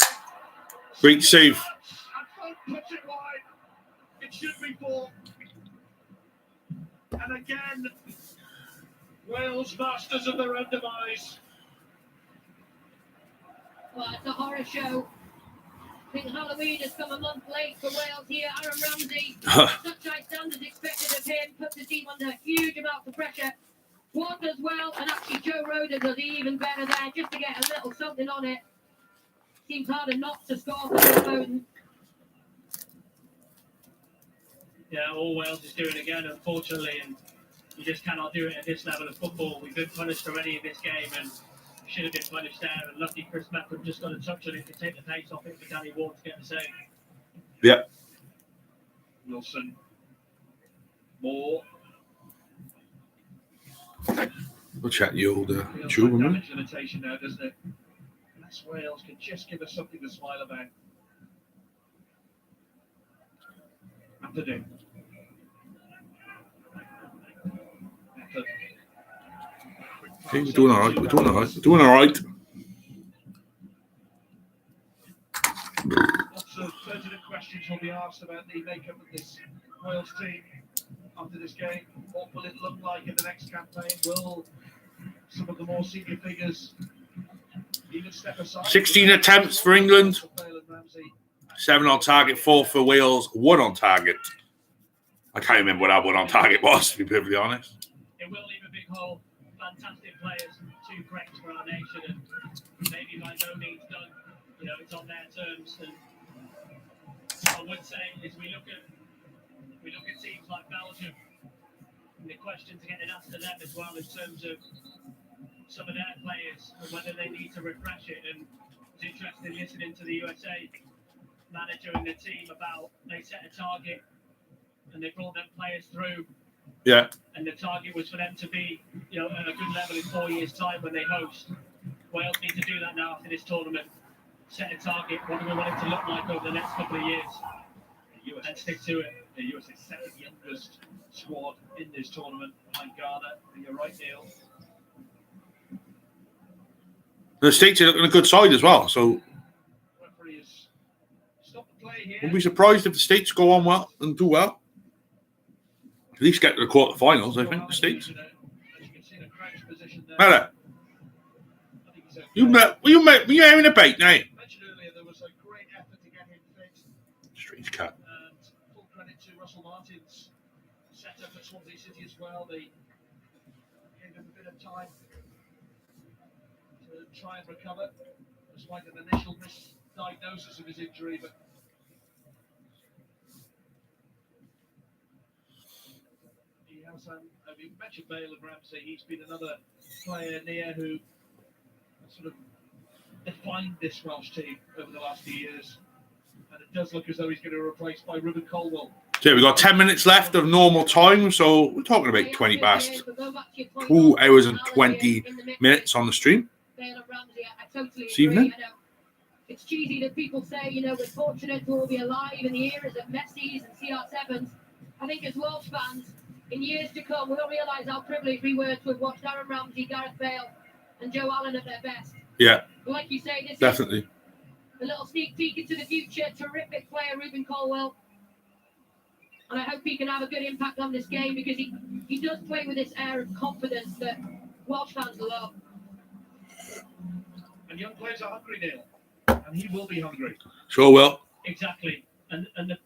Speaker 1: Great save.
Speaker 13: And Funk puts it wide. It should be 4. And again, Wales masters of their own demise.
Speaker 14: Well, it's a horror show. I think Halloween has come a month late for Wales here. Aaron Ramsey, such high standards expected of him, puts the team under huge amounts of pressure. Ward does well, and actually Joe Roden does even better there, just to get a little something on it. Seems harder not to score for Phil Foden.
Speaker 13: Yeah, all Wales is doing again, unfortunately, and you just cannot do it at this level of football. We've been punished already in this game, and should have been punished there. And lucky Chris Meckham just got a touch on it to take the pace off it for Danny Ward to get the save.
Speaker 1: Yeah.
Speaker 13: Wilson. Moore.
Speaker 1: We'll chat you old
Speaker 13: Feels
Speaker 1: tube,
Speaker 13: like
Speaker 1: man.
Speaker 13: damage limitation now, doesn't it? Unless Wales can just give us something to smile about. Have to do.
Speaker 1: Okay, we're doing all right. We're doing all right. We're doing all right.
Speaker 13: Lots of pertinent questions will be asked about the makeup of this Wales team after this game. What will it look like in the next campaign? Will some of the more senior figures even step aside?
Speaker 1: 16 attempts for England. 7 on target, 4 for Wales, 1 on target. I can't remember what our 1 on target was, to be perfectly honest.
Speaker 13: It will leave a big hole. Fantastic players, 2 greats for our nation, and maybe by no means done. It's on their terms. And I would say is we look at teams like Belgium, and the questions are getting asked to them as well in terms of some of their players and whether they need to refresh it. And it's interesting listening to the USA manager and the team about they set a target and they brought them players through.
Speaker 1: Yeah.
Speaker 13: And the target was for them to be, you know, at a good level in 4 years' time when they host. Wales need to do that now after this tournament. Set a target. What do we want it to look like over the next couple of years? And stick to it.
Speaker 7: The USA's second youngest squad in this tournament behind Ghana. And you're right, Neil.
Speaker 1: The States are looking a good side as well, so
Speaker 7: Referee has stopped the play here.
Speaker 1: wouldn't be surprised if the States go on well and do well. At least get to the quarterfinals, I think, the States. Mella, you having a bait now?
Speaker 7: Mentioned earlier there was a great effort to get him fit.
Speaker 1: Strange cat.
Speaker 7: And full credit to Russell Martin's setup at Swansea City as well. They gave him a bit of time to try and recover, despite an initial misdiagnosis of his injury. But he has, I mean, mentioned Bale and Ramsey. He's been another player near who sort of defined this Welsh team over the last few years. And it does look as though he's going to be replaced by Ruben Colwell.
Speaker 1: So we've got 10 minutes left of normal time, so we're talking about 20 past 2 hours and 20 minutes on the stream. This evening.
Speaker 14: It's cheesy that people say, you know, we're fortunate to all be alive in the eras of Messi's and CR7s. I think as Welsh fans, in years to come, we'll realise how privileged we were to have watched Aaron Ramsey, Gareth Bale and Joe Allen at their best.
Speaker 1: Yeah.
Speaker 14: But like you say, this
Speaker 1: definitely
Speaker 14: is a little sneak peek into the future. Terrific player, Ruben Colwell. And I hope he can have a good impact on this game because he does play with this air of confidence that Welsh fans love.
Speaker 7: And young players are hungry, Neil. And he will be hungry.
Speaker 1: Sure will.
Speaker 13: Exactly. And the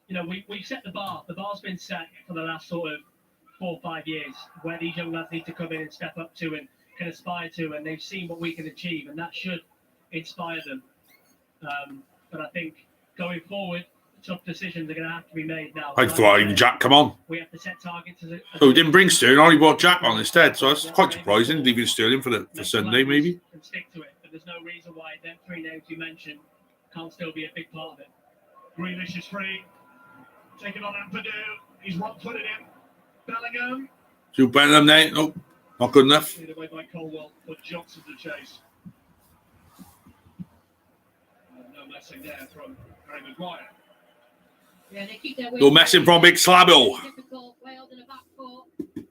Speaker 13: you know, we set the bar. The bar's been set for the last sort of 4 or 5 years where these young lads need to come in and step up to and can aspire to, and they've seen what we can achieve, and that should inspire them. But I think going forward, tough decisions are going to have to be made now.
Speaker 1: I thought even Jack come on.
Speaker 13: We have to set targets.
Speaker 1: So we didn't bring Sterling, only brought Jack on instead, so that's quite surprising, leaving Sterling for Sunday maybe.
Speaker 13: And stick to it, but there's no reason why them 3 names you mentioned can't still be a big part of it.
Speaker 7: Grealish is free. Taking on Ampadu. He's one-footed him. Bellingham.
Speaker 1: Jude Bellingham now. Nope, not good enough.
Speaker 7: Lead away by Colwell for Johnson to chase. No messing there from Harry Maguire.
Speaker 14: Yeah, they keep their
Speaker 1: No messing from Big Slabbo.
Speaker 14: Difficult Wales in the back four.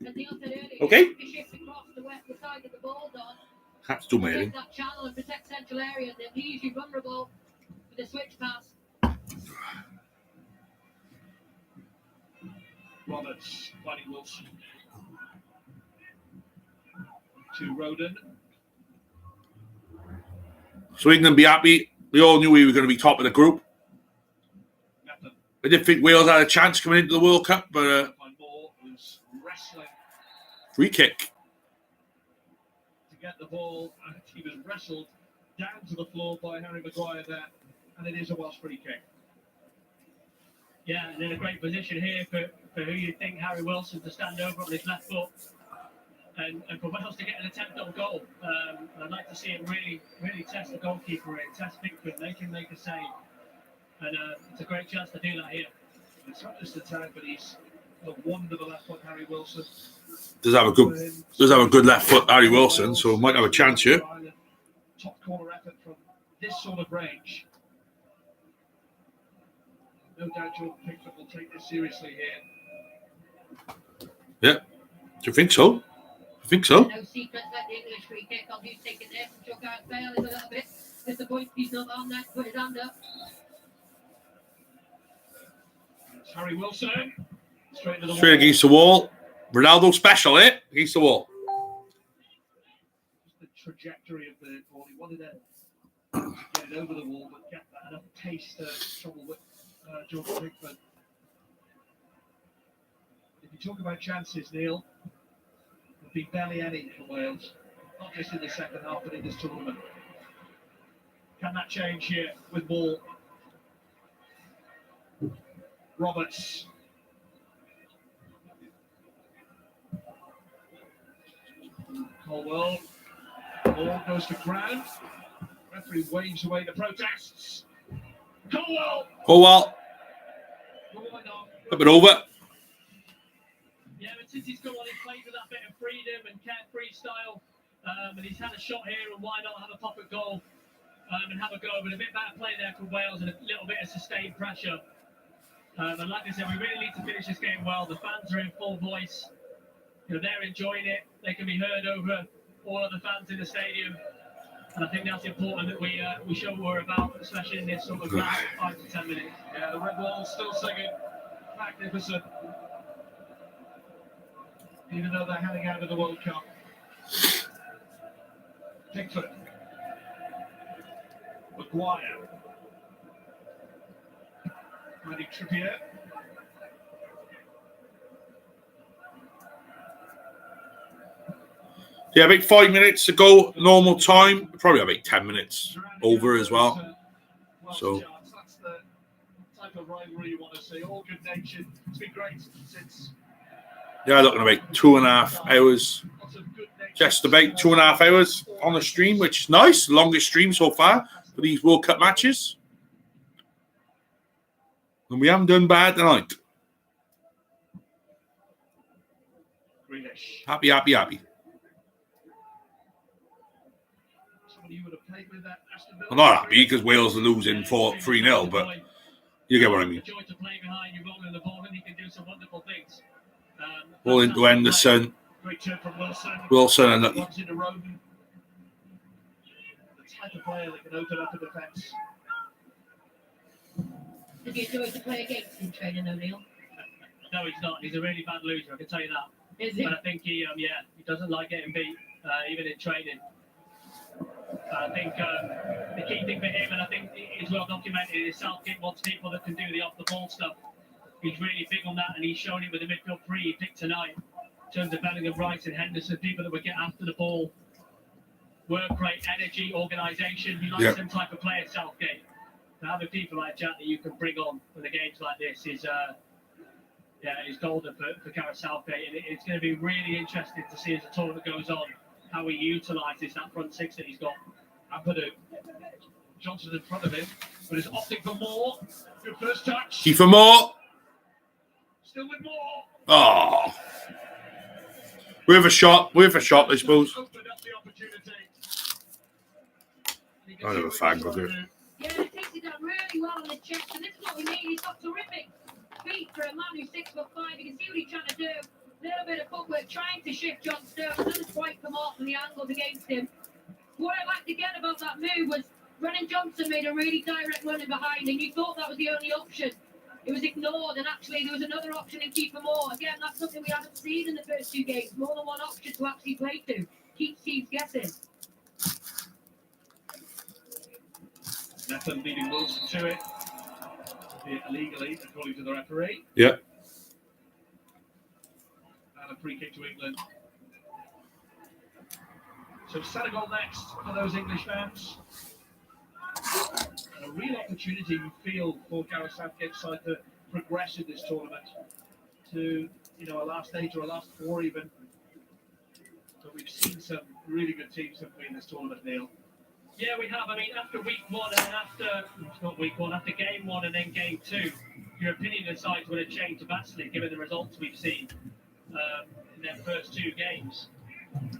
Speaker 14: As Neil said earlier,
Speaker 1: Okay.
Speaker 14: the shift across the side of the ball done.
Speaker 1: That's too many.
Speaker 14: Protect that channel and protect central areas that leaves you vulnerable with the switch pass.
Speaker 7: Roberts finding Wilson. To Roden.
Speaker 1: So England be happy. We all knew we were going to be top of the group. I didn't think Wales had a chance coming into the World Cup, but free kick.
Speaker 7: To get the ball, he was wrestled down to the floor by Harry Maguire there, and it is a Welsh free kick.
Speaker 13: Yeah, and in a great position here for who you think Harry Wilson to stand over on his left foot and for Wales to get an attempt on goal. I'd like to see him really test the goalkeeper in, test Pickford, make him make a save. And it's a great chance to do that here.
Speaker 7: It's not just a tag, but he's a wonderful left foot, Harry Wilson.
Speaker 1: Does have a good left foot, Harry Wilson, so might have a chance here.
Speaker 7: Top corner effort from this sort of range. No doubt Jordan Pickford will take this seriously here.
Speaker 1: Yeah. Do you think so? I think so.
Speaker 14: No secrets like the English free kick on who's taking this. I'm sure Gareth Bale is a little bit disappointed he's not on there to put his hand up.
Speaker 7: It's Harry Wilson. Straight
Speaker 1: against the wall. Ronaldo special, eh? Against the wall.
Speaker 7: The trajectory of the ball. He wanted to get it over the wall, but get that enough pace to trouble with Jordan Pickford. If you talk about chances, Neil, there'll be barely any for Wales, not just in the second half, but in this tournament. Can that change here with ball? Roberts. Colwell. Ball goes to ground. Referee waves away the protests.
Speaker 13: Colwell.
Speaker 1: Oh well. A bit over.
Speaker 13: Yeah, but since he's come on, he's played with that bit of freedom and carefree style. And he's had a shot here, and why not have a pop at goal and have a go? But a bit better play there for Wales and a little bit of sustained pressure. And like I said, we really need to finish this game well. The fans are in full voice. You know, they're enjoying it. They can be heard over all of the fans in the stadium. And I think that's important that we show what we're about, especially in this sort of last 5 to 10 minutes.
Speaker 7: Yeah, the Red Walls still singing magnificent, even though they're heading out of the World Cup. Pickford. Maguire. Finding Trippier.
Speaker 1: Yeah, about 5 minutes to go, normal time. Probably about 10 minutes over as well. So
Speaker 7: That's the type of rivalry you want to see. All good natured. It's been great since.
Speaker 1: yeah, looking about 2.5 hours. Just about 2.5 hours on the stream, which is nice. Longest stream so far for these World Cup matches. And we haven't done bad tonight.
Speaker 7: Grealish.
Speaker 1: Happy, happy, happy.
Speaker 7: Somebody you would have played with that Aston Villa.
Speaker 1: I'm not happy because Wales are losing 3-0, but you get what I mean.
Speaker 13: Joy to play behind you, rolling the ball, and he can do some wonderful things.
Speaker 1: Ball into Henderson.
Speaker 7: Great turn from
Speaker 1: Wilson and
Speaker 7: Runs into Roden. The type of player that can open up a defence.
Speaker 14: Did you enjoy to play against him, training O'Neill?
Speaker 13: No, he's not. He's a really bad loser, I can tell you that.
Speaker 14: Is he?
Speaker 13: But I think he doesn't like getting beat, even in training. I think the key thing for him, and I think it's well documented, is Southgate wants people that can do the off-the-ball stuff. He's really big on that, and he's shown it with the midfield three he picked tonight. In terms of Bellingham, Rice, and Henderson, people that would get after the ball, work rate, energy, organisation. He likes them type of players, Southgate. To have people like Jack that you can bring on for the games like this is golden for Gareth Southgate, and it's going to be really interesting to see as the tournament goes on how he utilises that front six that he's got.
Speaker 7: Ampadu. Johnson's in front of him, but he's opting for more. Good first touch.
Speaker 1: Key for more.
Speaker 7: Still with more.
Speaker 1: Oh. We have a shot, I suppose.
Speaker 7: Opened up the opportunity.
Speaker 1: I have a fag, I'll do it.
Speaker 14: Yeah, he takes it down really well on the chest, and this is what we need. He's got terrific feet for a man who's 6'5". You can see what he's trying to do. A little bit of footwork, trying to shift John Stones. Doesn't quite come off, and the angle's against him. What I liked again about that move was Brennan Johnson made a really direct run in behind, and you thought that was the only option. It was ignored, and actually there was another option in Keeper Moore. Again, that's something we haven't seen in the first two games. More than one option to actually play to. Keeps teams guessing.
Speaker 7: Nathan leading Wilson to it. Illegally, according to the referee.
Speaker 1: Yeah.
Speaker 7: And a free kick to England. So Senegal next for those English fans. And a real opportunity we feel for Gareth Southgate's side to progress in this tournament to, a last eight or a last four even. But we've seen some really good teams, haven't we, in this tournament, Neil?
Speaker 13: Yeah, we have. I mean, after week one and after game one and then game two, your opinion of sides would have changed vastly given the results we've seen in their first two games.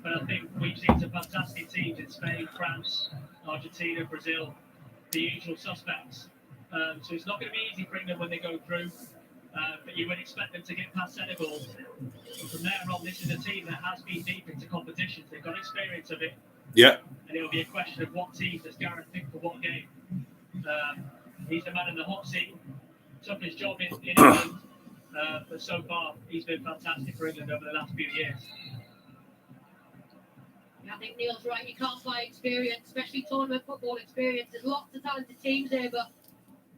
Speaker 13: But I think we've seen some fantastic teams in Spain, France, Argentina, Brazil, the usual suspects. So it's not going to be easy for England when they go through, but you would expect them to get past Senegal. From there on, this is a team that has been deep into competitions. They've got experience of it.
Speaker 1: Yeah.
Speaker 13: And it'll be a question of what team does Gareth pick for what game. He's the man in the hot seat. Took his job in England, but so far he's been fantastic for England over the last few years.
Speaker 14: I think Neil's right. You can't buy experience, especially tournament football experience. There's lots of talented teams here, but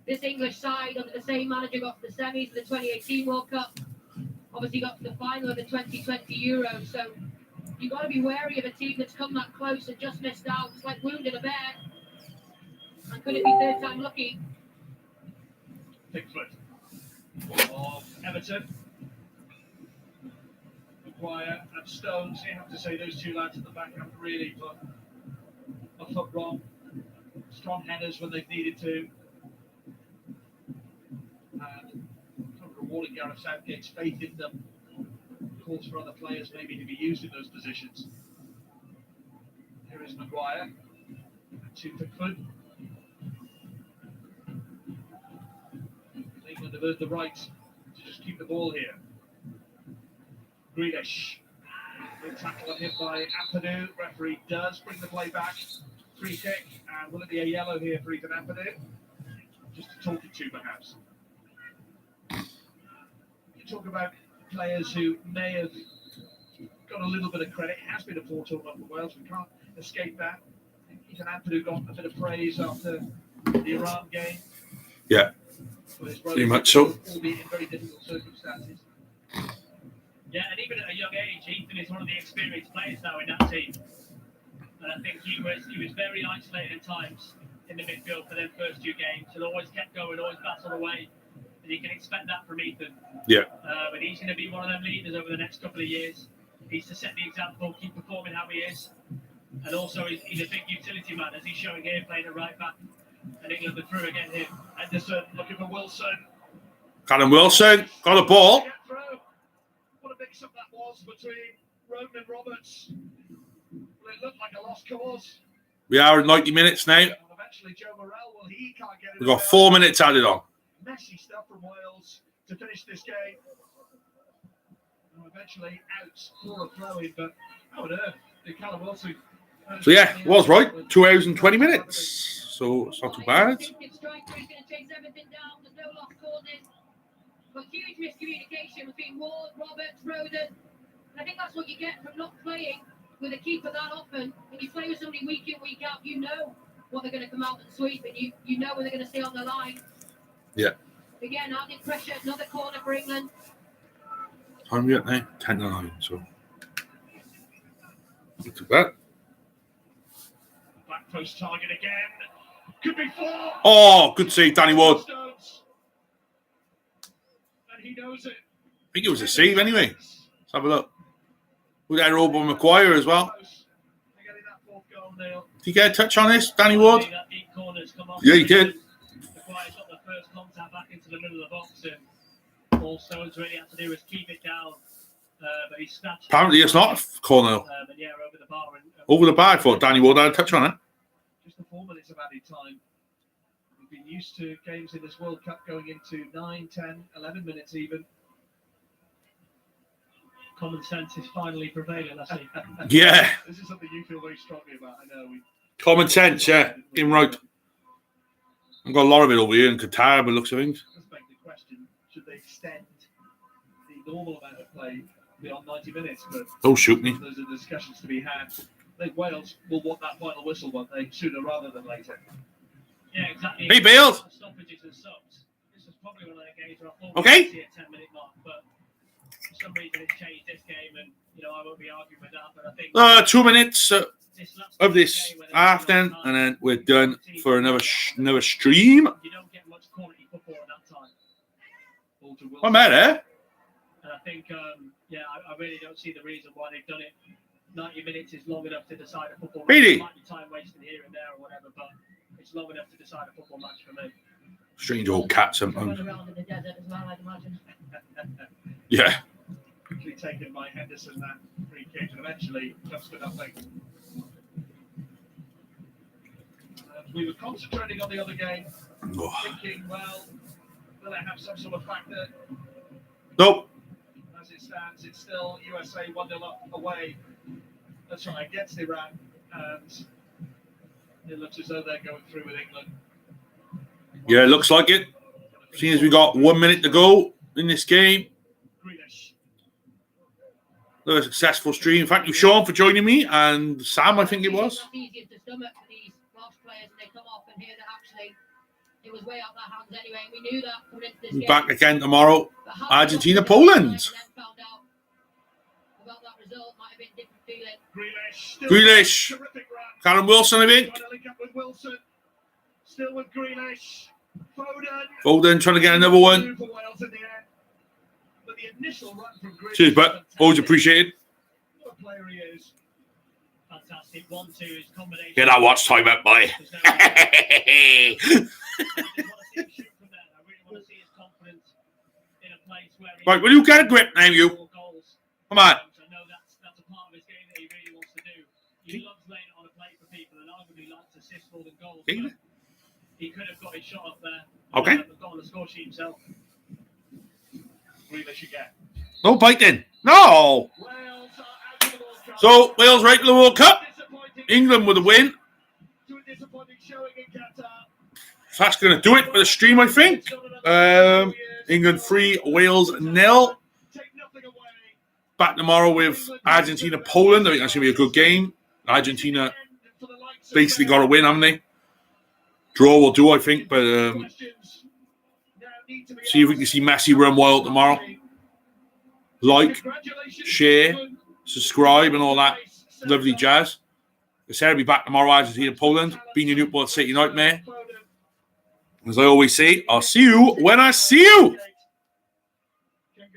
Speaker 14: this English side, under the same manager, got to the semis of the 2018 World Cup. Obviously got to the final of the 2020 Euros. So you've got to be wary of a team that's come that close and just missed out. It's like wounding a bear. And could it be third time lucky?
Speaker 7: Pickford of Everton. Maguire and Stones. You have to say those two lads at the back haven't really put a foot wrong. Strong headers when they've needed to.
Speaker 13: rewarding Gareth Southgate's faith in them. Calls for other players maybe to be used in those positions. Here is Maguire to Pickford. England have earned the right to just keep the ball here. Grealish. Good tackle on him by Ampadu. Referee does bring the play back. Free kick. And will it be a yellow here for Ethan Ampadu? Just a talking to, perhaps. You talk about players who may have got a little bit of credit. It has been a poor tournament for Wales. We can't escape that. Ethan Ampadu got a bit of praise after the Iran game.
Speaker 1: Yeah, pretty much so.
Speaker 13: Albeit in very difficult circumstances.
Speaker 15: Yeah, and even at a young age, Ethan is one of the experienced players now in that team. And I think he was very isolated at times in the midfield for them first 2 games, and always kept going, always battled away. And you can expect that from Ethan.
Speaker 1: Yeah.
Speaker 15: And he's going to be one of them leaders over the next couple of years. He's to set the example, keep performing how he is. And also, he's a big utility man, as he's showing here, playing at right back. And England are through again here.
Speaker 13: Henderson looking for Wilson.
Speaker 1: Callum Wilson got a ball.
Speaker 13: What a mix-up that was between Roman and Roberts. Well, it looked like a lost cause.
Speaker 1: We are at 90 minutes now.
Speaker 13: Eventually, Joe Morrell, well, he can't get it.
Speaker 1: We've got 4 minutes added on.
Speaker 13: Messy stuff from Wales to finish this game. Eventually out for a throw-in, but how on earth did Callum Wilson?
Speaker 1: So yeah, was right. 2 hours and 20 minutes. So it's not too bad.
Speaker 14: But huge miscommunication between Ward, Roberts, Roden. I think that's what you get from not playing with a keeper that often. When you play with somebody week in, week out, you know what they're going to come out and sweep, and you know where they're going to stay on the line.
Speaker 1: Yeah.
Speaker 14: Again, added pressure, another corner for England.
Speaker 1: Time we got now? 10 to 9. So not too bad.
Speaker 13: Back post target again. Could be 4.
Speaker 1: Oh, good save, Danny Ward.
Speaker 13: And he knows it.
Speaker 1: I think it was a save anyway. Let's have a look. We got Robert Maguire as well. Did he get a touch on this, Danny Ward? Yeah, he did.
Speaker 15: Maguire's got the first contact back into the middle of the box, and all Stones really had to do was keep it down. But he snatched.
Speaker 1: Apparently, it's not a corner.
Speaker 15: And yeah, over the bar.
Speaker 1: Over the bar, I thought Danny Ward had a touch on it.
Speaker 13: Just the 4 minutes of added time. We've been used to games in this World Cup going into 9, 10, 11 minutes even.
Speaker 15: Common sense is finally prevailing, I see.
Speaker 1: Yeah.
Speaker 13: This is something you feel very strongly about. I know.
Speaker 1: Common sense, yeah. Get him right. I've got a lot of it over here in Qatar, but looks of things.
Speaker 13: Let's make the question: should they extend the normal amount of play beyond 90 minutes? But
Speaker 1: don't shoot me.
Speaker 13: Those are discussions to be had. I think Wales will want that final whistle, won't they, sooner rather than later?
Speaker 15: Yeah, exactly.
Speaker 1: Hey, Bales.
Speaker 15: Stoppages and subs. This is probably one of the games where I thought
Speaker 1: okay.
Speaker 15: we'd see a 10-minute mark, but for some reason it's changed this game, and I won't be arguing with that. But I think
Speaker 1: 2 minutes of this half, then, and then we're done for another stream.
Speaker 15: You don't get much quality football at that time.
Speaker 1: I'm at it.
Speaker 15: And I think, I really don't see the reason why they've done it. 90 minutes is long enough to decide a football match.
Speaker 1: Really?
Speaker 15: It might be time wasted here and there or whatever, but it's long enough to decide a football match for me.
Speaker 1: Strange old cat sometimes.
Speaker 14: Around in the desert as well, I'd imagine.
Speaker 1: Yeah.
Speaker 13: Quickly taken by Henderson, that free kick, and eventually comes to nothing. We were concentrating on the other game, thinking, well, will it have some sort of factor?
Speaker 1: Nope.
Speaker 13: As it stands, it's still USA 1-0 up away. That's right, against Iran, and it looks as though they're going through with England.
Speaker 1: Yeah, it looks like it. Seeing as we got 1 minute to go in this game. Another successful stream. Thank you, Sean, for joining me, and Sam, I think it was.
Speaker 14: It's easier to stomach for these Welsh players, and they come off and hear that actually it was way out their hands anyway, and we knew that coming into this
Speaker 1: We're
Speaker 14: game.
Speaker 1: back again tomorrow. Argentina, Poland.
Speaker 14: About that result might have been a different feeling.
Speaker 1: Grealish. Callum Wilson, I think.
Speaker 13: Still with Grealish.
Speaker 1: Foden trying to get another one.
Speaker 13: But the initial run from Grealish.
Speaker 1: Cheers, but always appreciated.
Speaker 13: What a player he is.
Speaker 15: Fantastic. 1-2 is combination.
Speaker 1: Get that watch time up, boy.
Speaker 15: place where he
Speaker 1: Right, will you get a grip now, you?
Speaker 15: score goals.
Speaker 1: Come on.
Speaker 15: So I know that's a part of his game that he really wants to do. He loves laying it on a plate for people and arguably likes assists more than goals.
Speaker 1: Okay.
Speaker 15: But he could have got his shot off there.
Speaker 1: Okay.
Speaker 15: Got on the score sheet himself.
Speaker 13: Grealish again.
Speaker 1: No biting. No.
Speaker 13: Wales are out of the World Cup.
Speaker 1: So Wales right to the World Cup. England with a win.
Speaker 13: To a disappointing showing in Qatar.
Speaker 1: That's going to do it for the stream, I think. England 3, Wales 0.
Speaker 13: Take nothing away.
Speaker 1: Back tomorrow with Argentina, Poland. I think that's going to be a good game. Argentina basically got a win, haven't they? Draw will do, I think. But see if we can see Messi run wild tomorrow. Like, share, subscribe, and all that lovely jazz. I said I'll be back tomorrow, Argentina, Poland. Being your Newport City Nightmare. As I always say, I'll see you when I see you.